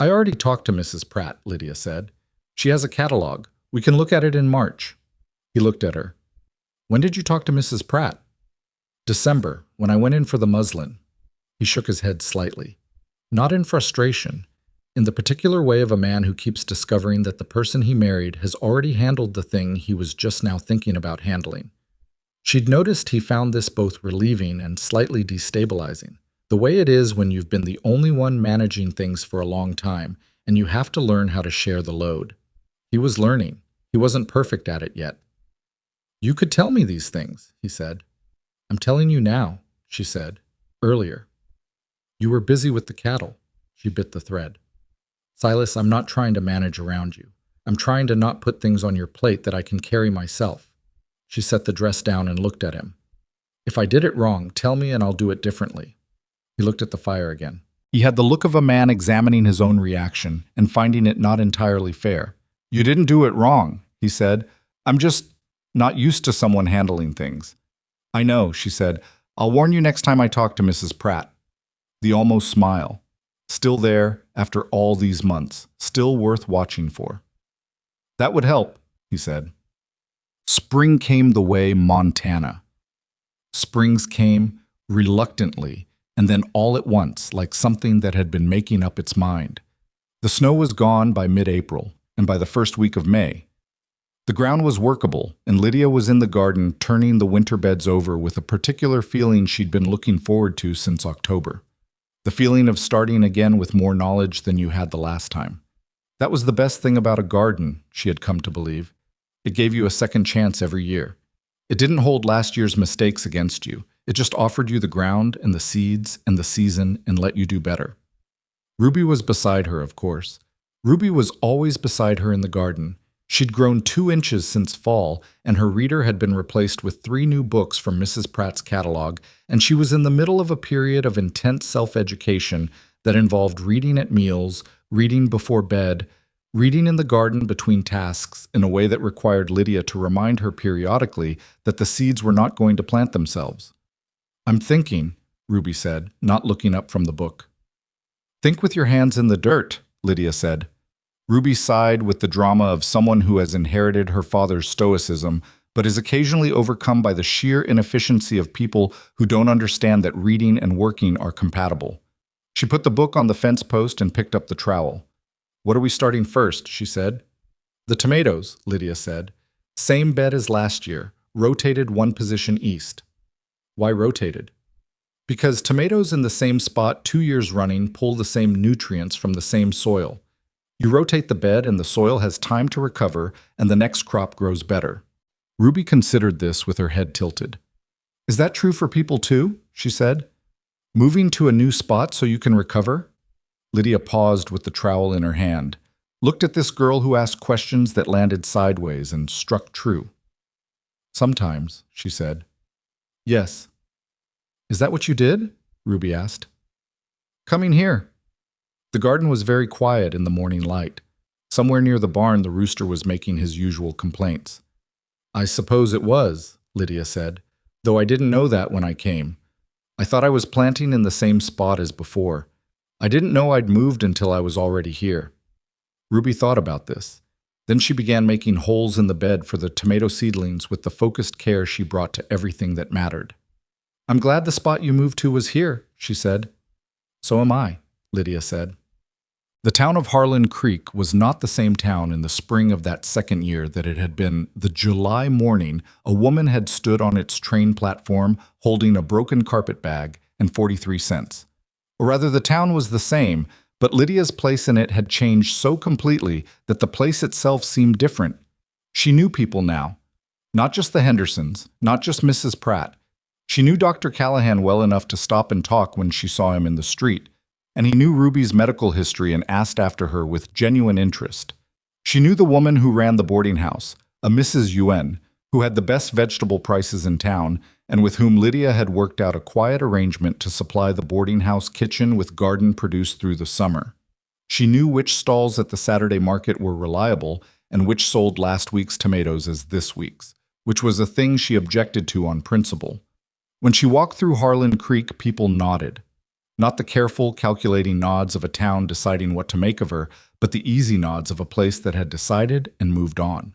A: "I already talked to Mrs. Pratt," Lydia said. "She has a catalog. We can look at it in March." He looked at her. "When did you talk to Mrs. Pratt?" "December, when I went in for the muslin." He shook his head slightly. Not in frustration, in the particular way of a man who keeps discovering that the person he married has already handled the thing he was just now thinking about handling. She'd noticed he found this both relieving and slightly destabilizing, the way it is when you've been the only one managing things for a long time and you have to learn how to share the load. He was learning. He wasn't perfect at it yet. "You could tell me these things," he said. "I'm telling you now," she said, earlier. "You were busy with the cattle." She bit the thread. "Silas, I'm not trying to manage around you. I'm trying to not put things on your plate that I can carry myself." She set the dress down and looked at him. "If I did it wrong, tell me and I'll do it differently." He looked at the fire again. He had the look of a man examining his own reaction and finding it not entirely fair. "You didn't do it wrong," he said. "I'm just not used to someone handling things." "I know," she said. "I'll warn you next time I talk to Mrs. Pratt." The almost smile. Still there, after all these months. Still worth watching for. "That would help," he said. Spring came the way Montana. Springs came reluctantly, and then all at once, like something that had been making up its mind. The snow was gone by mid-April, and by the first week of May. The ground was workable, and Lydia was in the garden turning the winter beds over with a particular feeling she'd been looking forward to since October. The feeling of starting again with more knowledge than you had the last time. That was the best thing about a garden, she had come to believe. It gave you a second chance every year. It didn't hold last year's mistakes against you. It just offered you the ground and the seeds and the season and let you do better. Ruby was beside her, of course. Ruby was always beside her in the garden. She'd grown 2 inches since fall, and her reader had been replaced with 3 new books from Mrs. Pratt's catalog, and she was in the middle of a period of intense self-education that involved reading at meals, reading before bed, reading in the garden between tasks in a way that required Lydia to remind her periodically that the seeds were not going to plant themselves. "I'm thinking," Ruby said, not looking up from the book. "Think with your hands in the dirt," Lydia said. Ruby sighed with the drama of someone who has inherited her father's stoicism, but is occasionally overcome by the sheer inefficiency of people who don't understand that reading and working are compatible. She put the book on the fence post and picked up the trowel. "What are we starting first?" she said. "The tomatoes," Lydia said. "Same bed as last year, rotated 1 position east." "Why rotated?" "Because tomatoes in the same spot 2 years running pull the same nutrients from the same soil. You rotate the bed and the soil has time to recover and the next crop grows better." Ruby considered this with her head tilted. "Is that true for people too?" she said. "Moving to a new spot so you can recover?" Lydia paused with the trowel in her hand, looked at this girl who asked questions that landed sideways and struck true. "Sometimes," she said. "Yes." "Is that what you did?" Ruby asked. "Coming here." The garden was very quiet in the morning light. Somewhere near the barn, the rooster was making his usual complaints. "I suppose it was," Lydia said, "though I didn't know that when I came. I thought I was planting in the same spot as before. I didn't know I'd moved until I was already here." Ruby thought about this. Then she began making holes in the bed for the tomato seedlings with the focused care she brought to everything that mattered. "I'm glad the spot you moved to was here," she said. "So am I," Lydia said. The town of Harlan Creek was not the same town in the spring of that second year that it had been the July morning a woman had stood on its train platform holding a broken carpet bag and 43 cents. Or rather, the town was the same, but Lydia's place in it had changed so completely that the place itself seemed different. She knew people now. Not just the Hendersons, not just Mrs. Pratt. She knew Dr. Callahan well enough to stop and talk when she saw him in the street, and he knew Ruby's medical history and asked after her with genuine interest. She knew the woman who ran the boarding house, a Mrs. Yuen, who had the best vegetable prices in town, and with whom Lydia had worked out a quiet arrangement to supply the boarding house kitchen with garden produce through the summer. She knew which stalls at the Saturday market were reliable and which sold last week's tomatoes as this week's, which was a thing she objected to on principle. When she walked through Harlan Creek, people nodded. Not the careful, calculating nods of a town deciding what to make of her, but the easy nods of a place that had decided and moved on.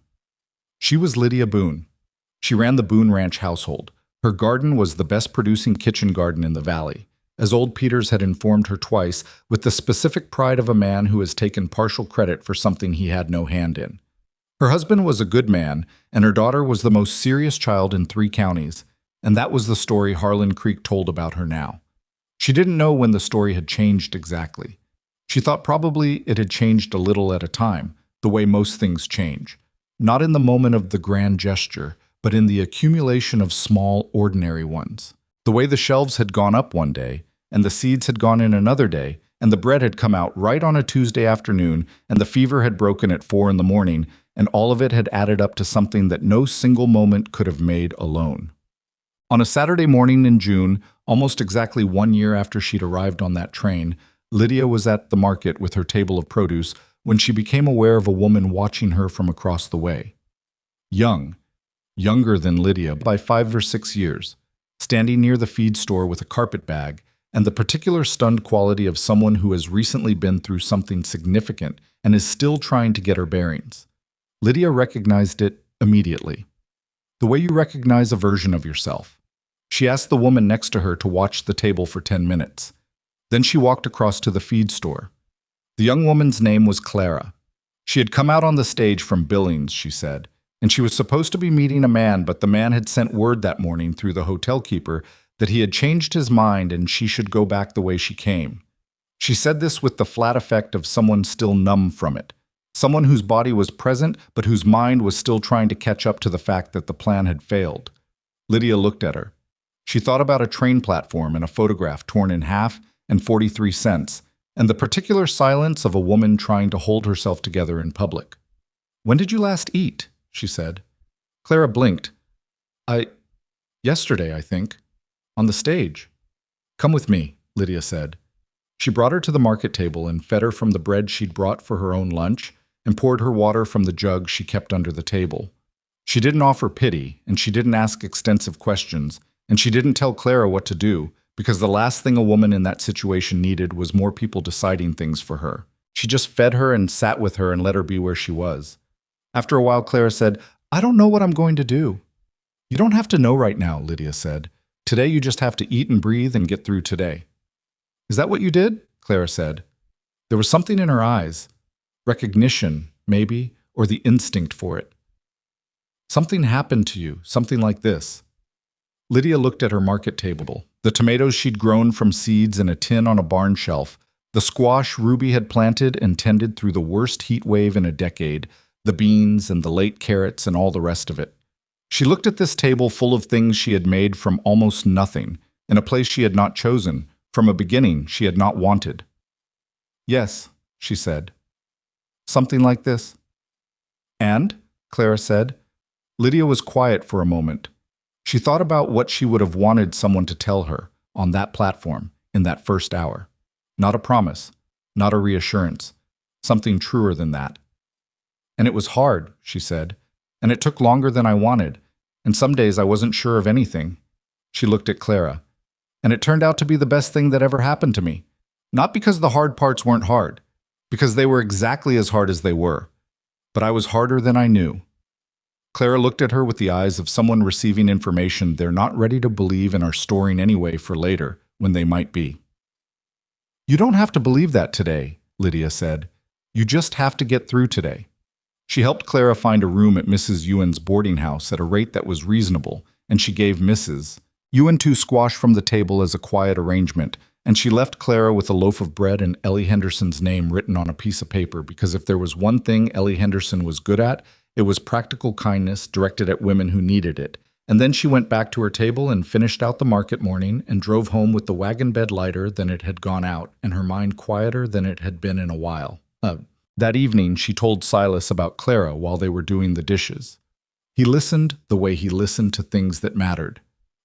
A: She was Lydia Boone. She ran the Boone Ranch household. Her garden was the best-producing kitchen garden in the valley, as old Peters had informed her twice, with the specific pride of a man who has taken partial credit for something he had no hand in. Her husband was a good man, and her daughter was the most serious child in 3 counties, and that was the story Harlan Creek told about her now. She didn't know when the story had changed exactly. She thought probably it had changed a little at a time, the way most things change. Not in the moment of the grand gesture, but in the accumulation of small, ordinary ones. The way the shelves had gone up one day, and the seeds had gone in another day, and the bread had come out right on a Tuesday afternoon, and the fever had broken at 4 in the morning, and all of it had added up to something that no single moment could have made alone. On a Saturday morning in June, almost exactly 1 year after she'd arrived on that train, Lydia was at the market with her table of produce when she became aware of a woman watching her from across the way. Young, younger than Lydia by 5 or 6 years, standing near the feed store with a carpet bag, and the particular stunned quality of someone who has recently been through something significant and is still trying to get her bearings. Lydia recognized it immediately. The way you recognize a version of yourself. She asked the woman next to her to watch the table for 10 minutes. Then she walked across to the feed store. The young woman's name was Clara. She had come out on the stage from Billings, she said, and she was supposed to be meeting a man, but the man had sent word that morning through the hotel keeper that he had changed his mind and she should go back the way she came. She said this with the flat effect of someone still numb from it, someone whose body was present but whose mind was still trying to catch up to the fact that the plan had failed. Lydia looked at her. She thought about a train platform and a photograph torn in half and 43 cents, and the particular silence of a woman trying to hold herself together in public. "When did you last eat?" she said. Clara blinked. Yesterday, I think. On the stage." "Come with me," Lydia said. She brought her to the market table and fed her from the bread she'd brought for her own lunch and poured her water from the jug she kept under the table. She didn't offer pity, and she didn't ask extensive questions, and she didn't tell Clara what to do, because the last thing a woman in that situation needed was more people deciding things for her. She just fed her and sat with her and let her be where she was. After a while, Clara said, "I don't know what I'm going to do." "You don't have to know right now," Lydia said. "Today you just have to eat and breathe and get through today." "Is that what you did?" Clara said. There was something in her eyes. Recognition, maybe, or the instinct for it. "Something happened to you, something like this." Lydia looked at her market table. The tomatoes she'd grown from seeds in a tin on a barn shelf, the squash Ruby had planted and tended through the worst heat wave in a decade, the beans and the late carrots and all the rest of it. She looked at this table full of things she had made from almost nothing, in a place she had not chosen, from a beginning she had not wanted. "Yes," she said. "Something like this." "And?" Clara said. Lydia was quiet for a moment. She thought about what she would have wanted someone to tell her on that platform in that first hour. Not a promise, not a reassurance, something truer than that. "And it was hard," she said, "and it took longer than I wanted, and some days I wasn't sure of anything." She looked at Clara. "And it turned out to be the best thing that ever happened to me. Not because the hard parts weren't hard, because they were exactly as hard as they were. But I was harder than I knew. Clara looked at her with the eyes of someone receiving information they're not ready to believe and are storing anyway for later, when they might be. You don't have to believe that today, Lydia said. You just have to get through today. She helped Clara find a room at Mrs. Ewan's boarding house at a rate that was reasonable, and she gave Mrs. Ewan 2 squash from the table as a quiet arrangement, and she left Clara with a loaf of bread and Ellie Henderson's name written on a piece of paper, because if there was one thing Ellie Henderson was good at, it was practical kindness directed at women who needed it. And then she went back to her table and finished out the market morning and drove home with the wagon bed lighter than it had gone out, and her mind quieter than it had been in a while. That evening, she told Silas about Clara while they were doing the dishes. He listened the way he listened to things that mattered,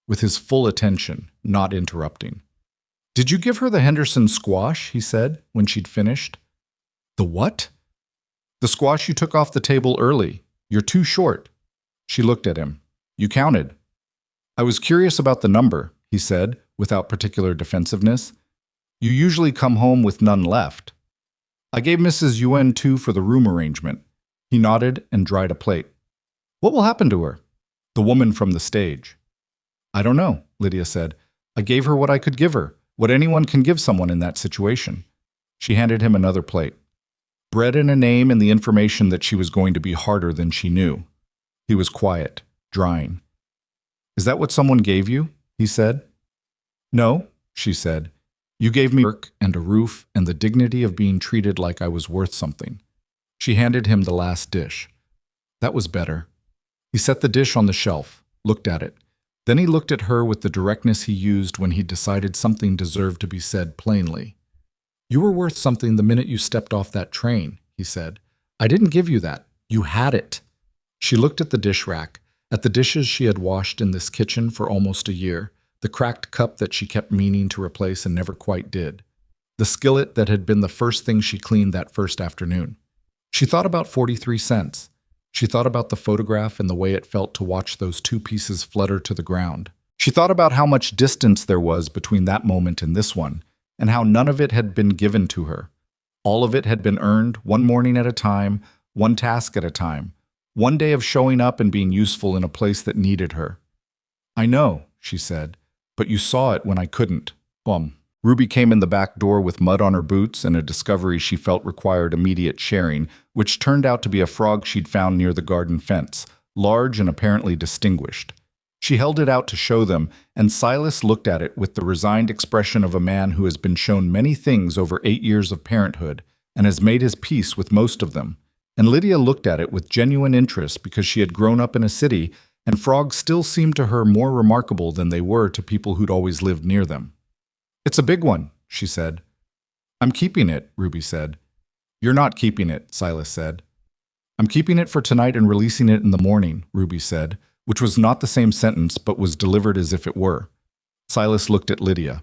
A: with his full attention, not interrupting. Did you give her the Henderson squash? He said, when she'd finished. The what? The squash you took off the table early. You're too short. She looked at him. You counted. I was curious about the number, he said, without particular defensiveness. You usually come home with none left. I gave Mrs. Yuen 2 for the room arrangement. He nodded and dried a plate. What will happen to her? The woman from the stage. I don't know, Lydia said. I gave her what I could give her, what anyone can give someone in that situation. She handed him another plate. Bread and a name and the information that she was going to be harder than she knew. He was quiet, drying. Is that what someone gave you? He said. No, she said. You gave me work and a roof and the dignity of being treated like I was worth something. She handed him the last dish. That was better. He set the dish on the shelf, looked at it. Then he looked at her with the directness he used when he decided something deserved to be said plainly. You were worth something the minute you stepped off that train, he said. I didn't give you that. You had it. She looked at the dish rack, at the dishes she had washed in this kitchen for almost a year, the cracked cup that she kept meaning to replace and never quite did, the skillet that had been the first thing she cleaned that first afternoon. She thought about 43 cents. She thought about the photograph and the way it felt to watch those 2 pieces flutter to the ground. She thought about how much distance there was between that moment and this one, and how none of it had been given to her. All of it had been earned, one morning at a time, one task at a time, one day of showing up and being useful in a place that needed her. I know, she said, but you saw it when I couldn't. Ruby came in the back door with mud on her boots and a discovery she felt required immediate sharing, which turned out to be a frog she'd found near the garden fence, large and apparently distinguished. She held it out to show them, and Silas looked at it with the resigned expression of a man who has been shown many things over 8 years of parenthood and has made his peace with most of them. And Lydia looked at it with genuine interest because she had grown up in a city, and frogs still seemed to her more remarkable than they were to people who'd always lived near them. It's a big one, she said. I'm keeping it, Ruby said. You're not keeping it, Silas said. I'm keeping it for tonight and releasing it in the morning, Ruby said, which was not the same sentence but was delivered as if it were. Silas looked at Lydia.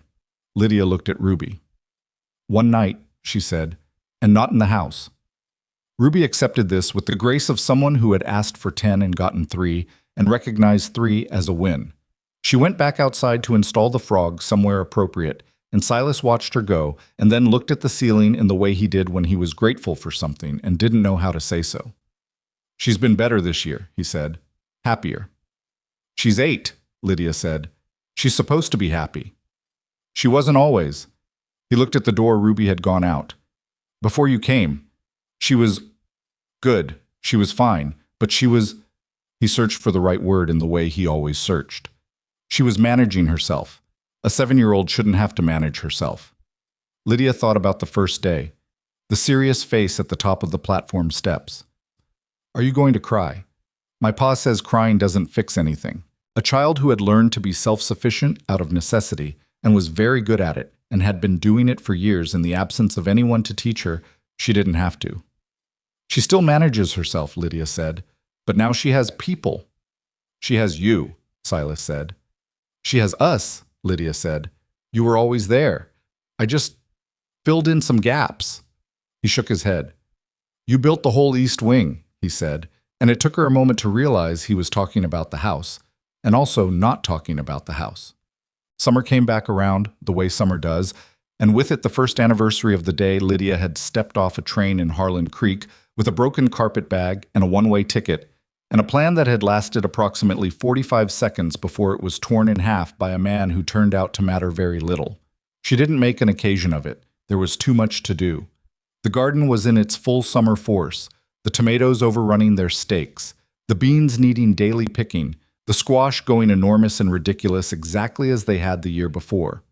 A: Lydia looked at Ruby. One night, she said, and not in the house. Ruby accepted this with the grace of someone who had asked for 10 and gotten 3, and recognized 3 as a win. She went back outside to install the frog somewhere appropriate, and Silas watched her go, and then looked at the ceiling in the way he did when he was grateful for something and didn't know how to say so. She's been better this year, he said. Happier. She's 8, Lydia said. She's supposed to be happy. She wasn't always. He looked at the door. Ruby had gone out. Before you came. She was good. She was fine. But she was... He searched for the right word in the way he always searched. She was managing herself. A 7-year-old shouldn't have to manage herself. Lydia thought about the first day. The serious face at the top of the platform steps. Are you going to cry? My pa says crying doesn't fix anything. A child who had learned to be self-sufficient out of necessity and was very good at it and had been doing it for years in the absence of anyone to teach her, she didn't have to. She still manages herself, Lydia said, but now she has people. She has you, Silas said. She has us, Lydia said. You were always there. I just filled in some gaps. He shook his head. You built the whole east wing, he said, and it took her a moment to realize he was talking about the house, and also not talking about the house. Summer came back around, the way summer does, and with it the first anniversary of the day Lydia had stepped off a train in Harlan Creek with a broken carpet bag and a one-way ticket, and a plan that had lasted approximately 45 seconds before it was torn in half by a man who turned out to matter very little. She didn't make an occasion of it. There was too much to do. The garden was in its full summer force, the tomatoes overrunning their stakes, the beans needing daily picking, the squash going enormous and ridiculous exactly as they had the year before.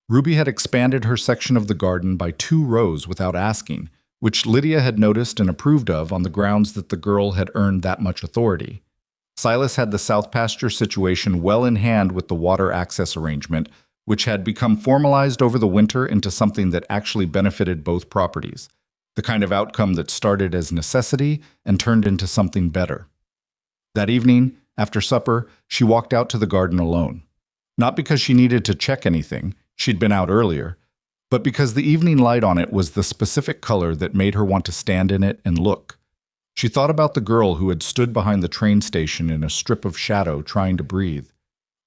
A: Ruby had expanded her section of the garden by 2 rows without asking, which Lydia had noticed and approved of on the grounds that the girl had earned that much authority. Silas had the south pasture situation well in hand with the water access arrangement, which had become formalized over the winter into something that actually benefited both properties, the kind of outcome that started as necessity and turned into something better. That evening, after supper, she walked out to the garden alone. Not because she needed to check anything, she'd been out earlier, but because the evening light on it was the specific color that made her want to stand in it and look. She thought about the girl who had stood behind the train station in a strip of shadow trying to breathe.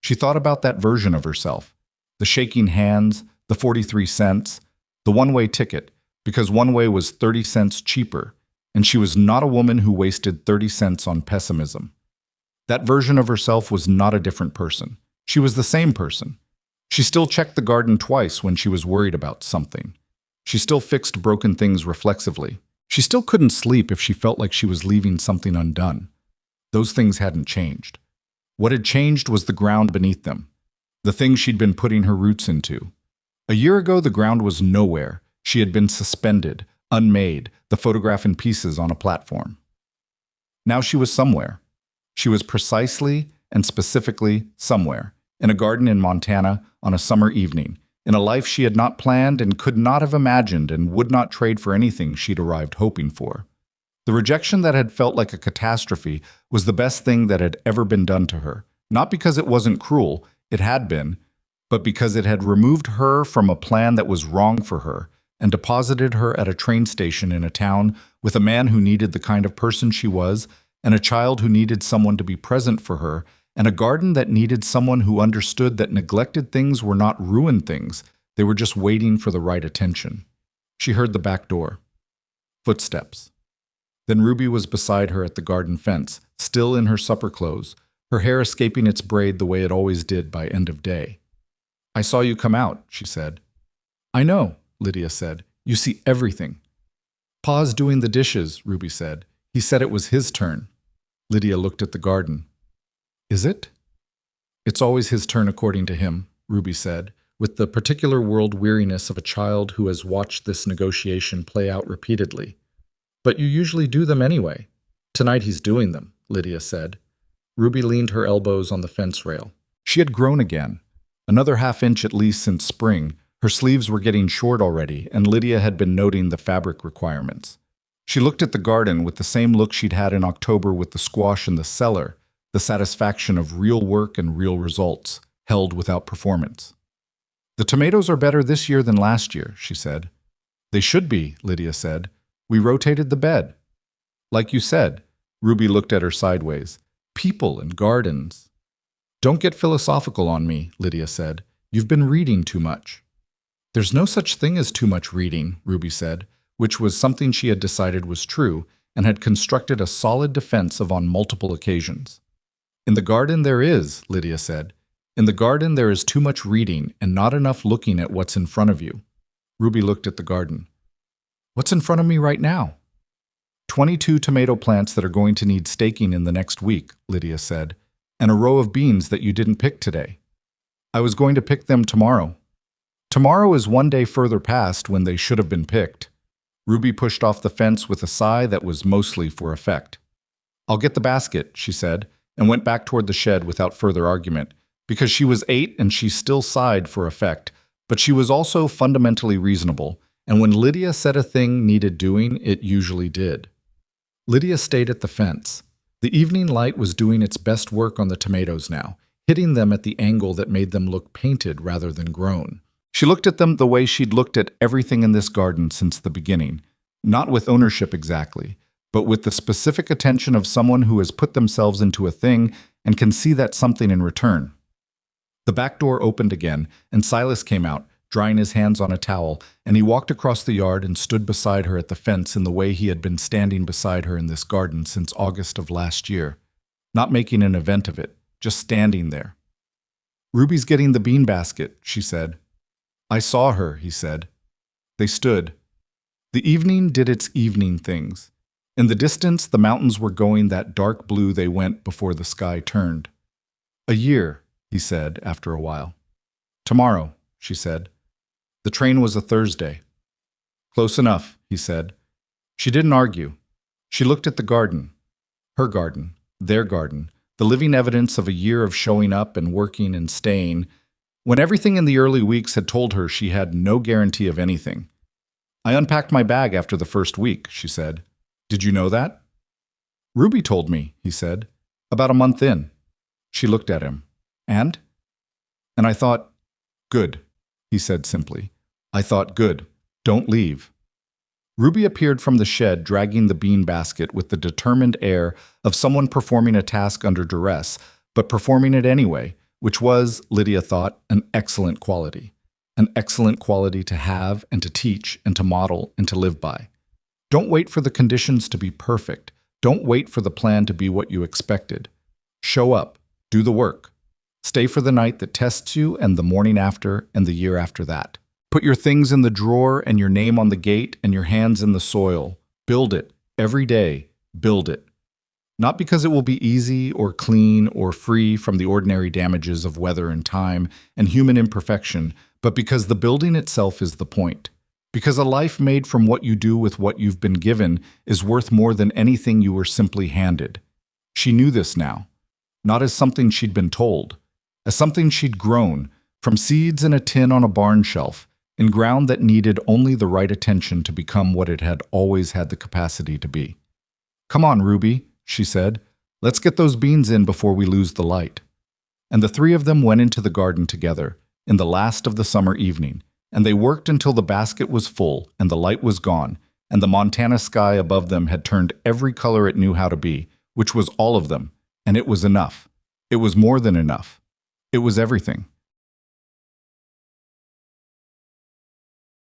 A: She thought about that version of herself, the shaking hands, the 43 cents, the one-way ticket, because one-way was 30 cents cheaper, and she was not a woman who wasted 30 cents on pessimism. That version of herself was not a different person. She was the same person. She still checked the garden twice when she was worried about something. She still fixed broken things reflexively. She still couldn't sleep if she felt like she was leaving something undone. Those things hadn't changed. What had changed was the ground beneath them, the thing she'd been putting her roots into. A year ago, the ground was nowhere. She had been suspended, unmade, the photograph in pieces on a platform. Now she was somewhere. She was precisely and specifically somewhere, in a garden in Montana on a summer evening, in a life she had not planned and could not have imagined and would not trade for anything she'd arrived hoping for. The rejection that had felt like a catastrophe was the best thing that had ever been done to her, not because it wasn't cruel, it had been, but because it had removed her from a plan that was wrong for her and deposited her at a train station in a town with a man who needed the kind of person she was, and a child who needed someone to be present for her, and a garden that needed someone who understood that neglected things were not ruined things, they were just waiting for the right attention. She heard the back door. Footsteps. Then Ruby was beside her at the garden fence, still in her supper clothes, her hair escaping its braid the way it always did by end of day. "I saw you come out," she said. "I know," Lydia said. "You see everything." "Pa's doing the dishes," Ruby said. "He said it was his turn." Lydia looked at the garden. "Is it?" "It's always his turn according to him," Ruby said, with the particular world weariness of a child who has watched this negotiation play out repeatedly. "But you usually do them anyway." "Tonight he's doing them," Lydia said. Ruby leaned her elbows on the fence rail. She had grown again, another half-inch at least since spring. Her sleeves were getting short already, and Lydia had been noting the fabric requirements. She looked at the garden with the same look she'd had in October with the squash in the cellar, the satisfaction of real work and real results, held without performance. "The tomatoes are better this year than last year," she said. "They should be," Lydia said. "We rotated the bed." "Like you said," Ruby looked at her sideways. "People and gardens." "Don't get philosophical on me," Lydia said. "You've been reading too much." "There's no such thing as too much reading," Ruby said, which was something she had decided was true and had constructed a solid defense of on multiple occasions. "In the garden there is," Lydia said. "In the garden there is too much reading and not enough looking at what's in front of you." Ruby looked at the garden. "What's in front of me right now?" 22 tomato plants that are going to need staking in the next week," Lydia said, "and a row of beans that you didn't pick today." "I was going to pick them tomorrow." "Tomorrow is one day further past when they should have been picked." Ruby pushed off the fence with a sigh that was mostly for effect. "I'll get the basket," she said, and went back toward the shed without further argument, because she was 8 and she still sighed for effect, but she was also fundamentally reasonable, and when Lydia said a thing needed doing, it usually did. Lydia stayed at the fence. The evening light was doing its best work on the tomatoes now, hitting them at the angle that made them look painted rather than grown. She looked at them the way she'd looked at everything in this garden since the beginning, not with ownership exactly, but with the specific attention of someone who has put themselves into a thing and can see that something in return. The back door opened again, and Silas came out, drying his hands on a towel, and he walked across the yard and stood beside her at the fence in the way he had been standing beside her in this garden since August of last year, not making an event of it, just standing there. "Ruby's getting the bean basket," she said. "I saw her," he said. They stood. The evening did its evening things. In the distance, the mountains were going that dark blue they went before the sky turned. "A year," he said after a while. "Tomorrow," she said. The train was a Thursday. "Close enough," he said. She didn't argue. She looked at the garden. Her garden, their garden, the living evidence of a year of showing up and working and staying, when everything in the early weeks had told her she had no guarantee of anything. "I unpacked my bag after the first week," she said. "Did you know that?" "Ruby told me," he said. "About a month in." She looked at him. "And?" "And I thought, good," he said simply. "I thought, good. Don't leave." Ruby appeared from the shed dragging the bean basket with the determined air of someone performing a task under duress, but performing it anyway, which was, Lydia thought, an excellent quality. An excellent quality to have and to teach and to model and to live by. Don't wait for the conditions to be perfect. Don't wait for the plan to be what you expected. Show up. Do the work. Stay for the night that tests you and the morning after and the year after that. Put your things in the drawer and your name on the gate and your hands in the soil. Build it. Every day. Build it. Not because it will be easy or clean or free from the ordinary damages of weather and time and human imperfection, but because the building itself is the point. Because a life made from what you do with what you've been given is worth more than anything you were simply handed. She knew this now. Not as something she'd been told. As something she'd grown, from seeds in a tin on a barn shelf, in ground that needed only the right attention to become what it had always had the capacity to be. "Come on, Ruby," she said. "Let's get those beans in before we lose the light." And the three of them went into the garden together, in the last of the summer evening, and they worked until the basket was full and the light was gone, and the Montana sky above them had turned every color it knew how to be, which was all of them, and it was enough. It was more than enough. It was everything.